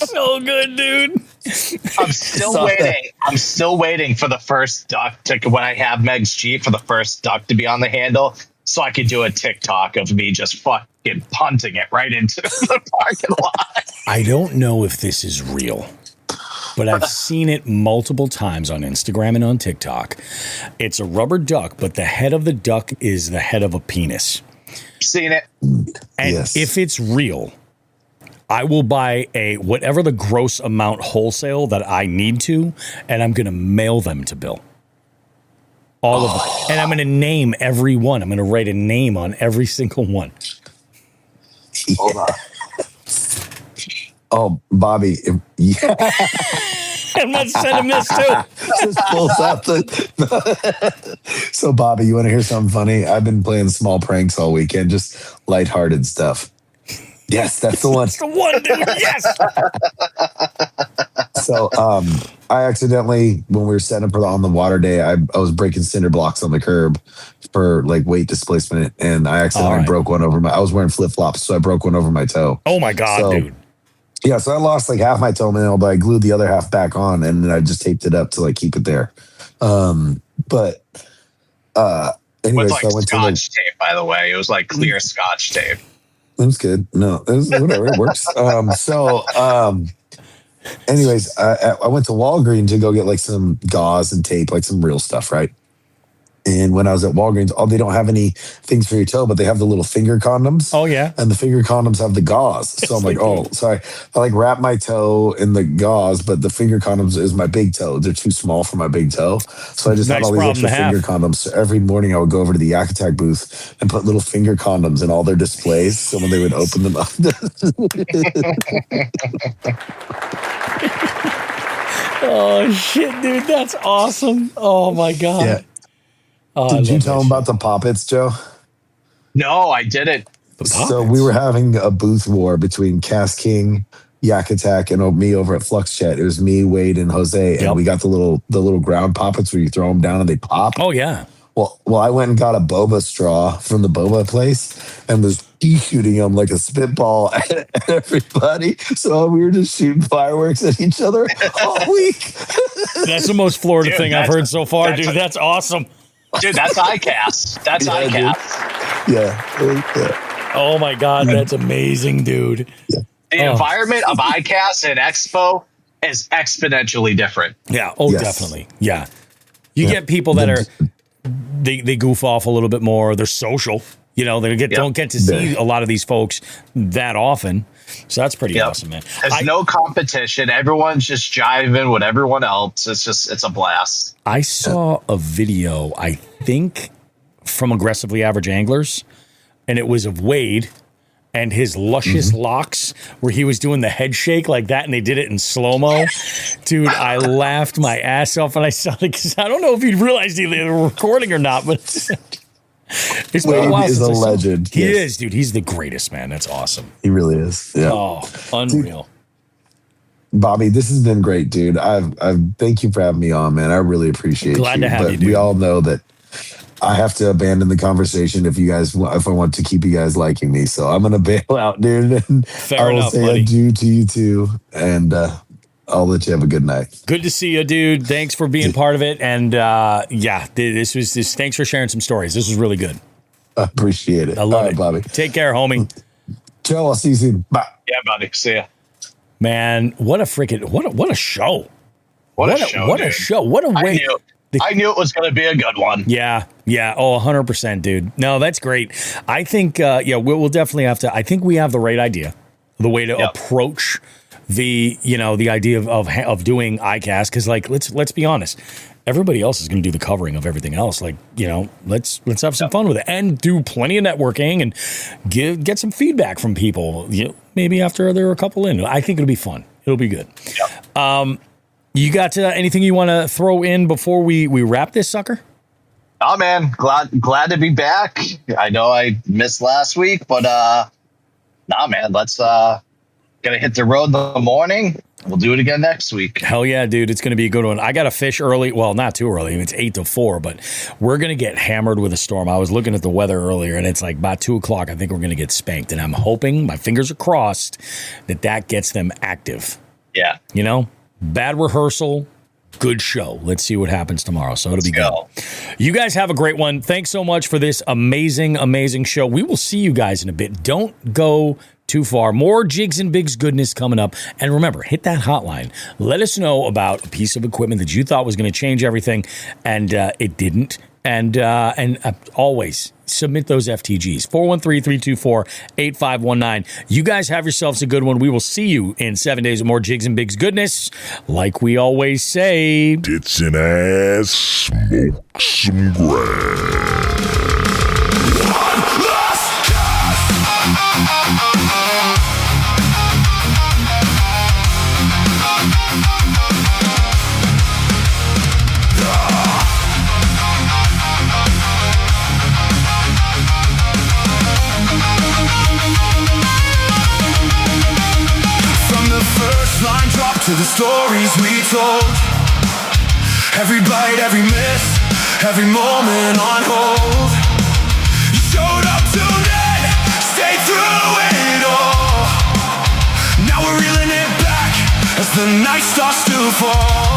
So good, dude. I'm still waiting for the first duck to, when I have Meg's Jeep, for the first duck to be on the handle, so I could do a TikTok of me just fucking punting it right into the parking lot. I don't know if this is real, but I've seen it multiple times on Instagram and on TikTok. It's a rubber duck, but the head of the duck is the head of a penis. Seen it. And Yes. if it's real, I will buy whatever the gross amount wholesale that I need to, and I'm going to mail them to Bill. All of them. And I'm going to name every one. I'm going to write a name on every single one. Hold on. Oh, Bobby. Yeah. I'm going to send him this too. Just pulls out the. So, Bobby, you want to hear something funny? I've been playing small pranks all weekend, just lighthearted stuff. Yes, that's the one. That's the one, dude. Yes. So, I accidentally, when we were setting up for the on the water day, I was breaking cinder blocks on the curb for like weight displacement, and I accidentally broke one over my. I was wearing flip flops, so I broke one over my toe. Oh my god, dude. Yeah, so I lost like half my toenail, but I glued the other half back on, and then I just taped it up to like keep it there. Anyway, With so I went Scotch tape, by the way. It was like clear Scotch tape. It was good. No, it was whatever. It works. Anyways, I went to Walgreens to go get like some gauze and tape, like some real stuff, right? And when I was at Walgreens, they don't have any things for your toe, but they have the little finger condoms. Oh, yeah. And the finger condoms have the gauze. So I'm like, so I like wrap my toe in the gauze, but the finger condoms is my big toe. They're too small for my big toe. So I just had all these extra finger condoms. So every morning I would go over to the Yak Attack booth and put little finger condoms in all their displays. So when they would open them up. Oh, shit, dude. That's awesome. Oh, my God. Yeah. Oh, Did you tell them about the poppets, Joe? No, I didn't. So we were having a booth war between Cass King, Yak Attack, and me over at Flux Chat. It was me, Wade, and Jose, and we got the little ground poppets where you throw them down and they pop. Oh yeah. Well, I went and got a boba straw from the boba place and was shooting them like a spitball at everybody. So we were just shooting fireworks at each other all week. That's the most Florida thing I've heard so far, dude. That's awesome. Dude, that's ICAST. That's ICAST. Yeah. Oh my God, that's amazing, dude. Yeah. The environment of ICAST and Expo is exponentially different. Yeah. Oh, definitely. Yeah. You get people that are they goof off a little bit more. They're social. You know, they don't get to see a lot of these folks that often. So that's pretty awesome, man. There's no competition. Everyone's just jiving with everyone else. It's a blast. I saw a video, I think, from Aggressively Average Anglers, and it was of Wade and his luscious locks where he was doing the head shake like that, and they did it in slow-mo. Dude, I laughed my ass off, and I saw it because I don't know if he realized they were recording or not, but It's been a while Wade is since a I saw him. legend. He Yes. is, dude. He's the greatest, man. That's awesome. He really is. Yeah. Oh, unreal. Bobby, this has been great, dude. I've thank you for having me on, man. I really appreciate Glad you. to have but you, dude. we all know that I have to abandon the conversation if I want to keep you guys liking me. So I'm gonna bail out, dude. And Fair I will enough, say buddy. adieu to you too, and I'll let you have a good night. Good to see you, dude. Thanks for being part of it. And this was thanks for sharing some stories. This was really good. I appreciate it. I love All right, it, Bobby. Take care, homie. Joe, I'll see you soon. Bye. Yeah, buddy. See ya. Man, what a freaking what a show. What a show. What dude. a show. What a way. I knew it was going to be a good one. Yeah. Oh, 100%, dude. No, that's great. I think, we'll definitely have to. I think we have the right idea, the way to approach the idea of doing iCast. Because, like, let's be honest, everybody else is going to do the covering of everything else. Like, let's have some fun with it and do plenty of networking and get some feedback from people. Maybe after there are a couple in, I think it'll be fun. It'll be good. Yep. You got anything you want to throw in before we wrap this sucker? Oh man, glad to be back. I know I missed last week, but man, let's gotta hit the road in the morning. We'll do it again next week. Hell yeah, dude. It's going to be a good one. I got to fish early. Well, not too early. It's 8 to 4, but we're going to get hammered with a storm. I was looking at the weather earlier, and it's like about 2 o'clock. I think we're going to get spanked, and I'm hoping, my fingers are crossed, that gets them active. Yeah. Bad rehearsal, good show. Let's see what happens tomorrow. So it'll be good. You guys have a great one. Thanks so much for this amazing, amazing show. We will see you guys in a bit. Don't go too far. More Jigs and Bigs goodness coming up. And remember, hit that hotline. Let us know about a piece of equipment that you thought was going to change everything, and it didn't. And always submit those FTGs. 413-324-8519. You guys have yourselves a good one. We will see you in 7 days with more Jigs and Bigs goodness. Like we always say, tits and ass, smoke some grass. To the stories we told, every bite, every miss, every moment on hold. You showed up till then, stayed through it all. Now we're reeling it back as the night starts to fall.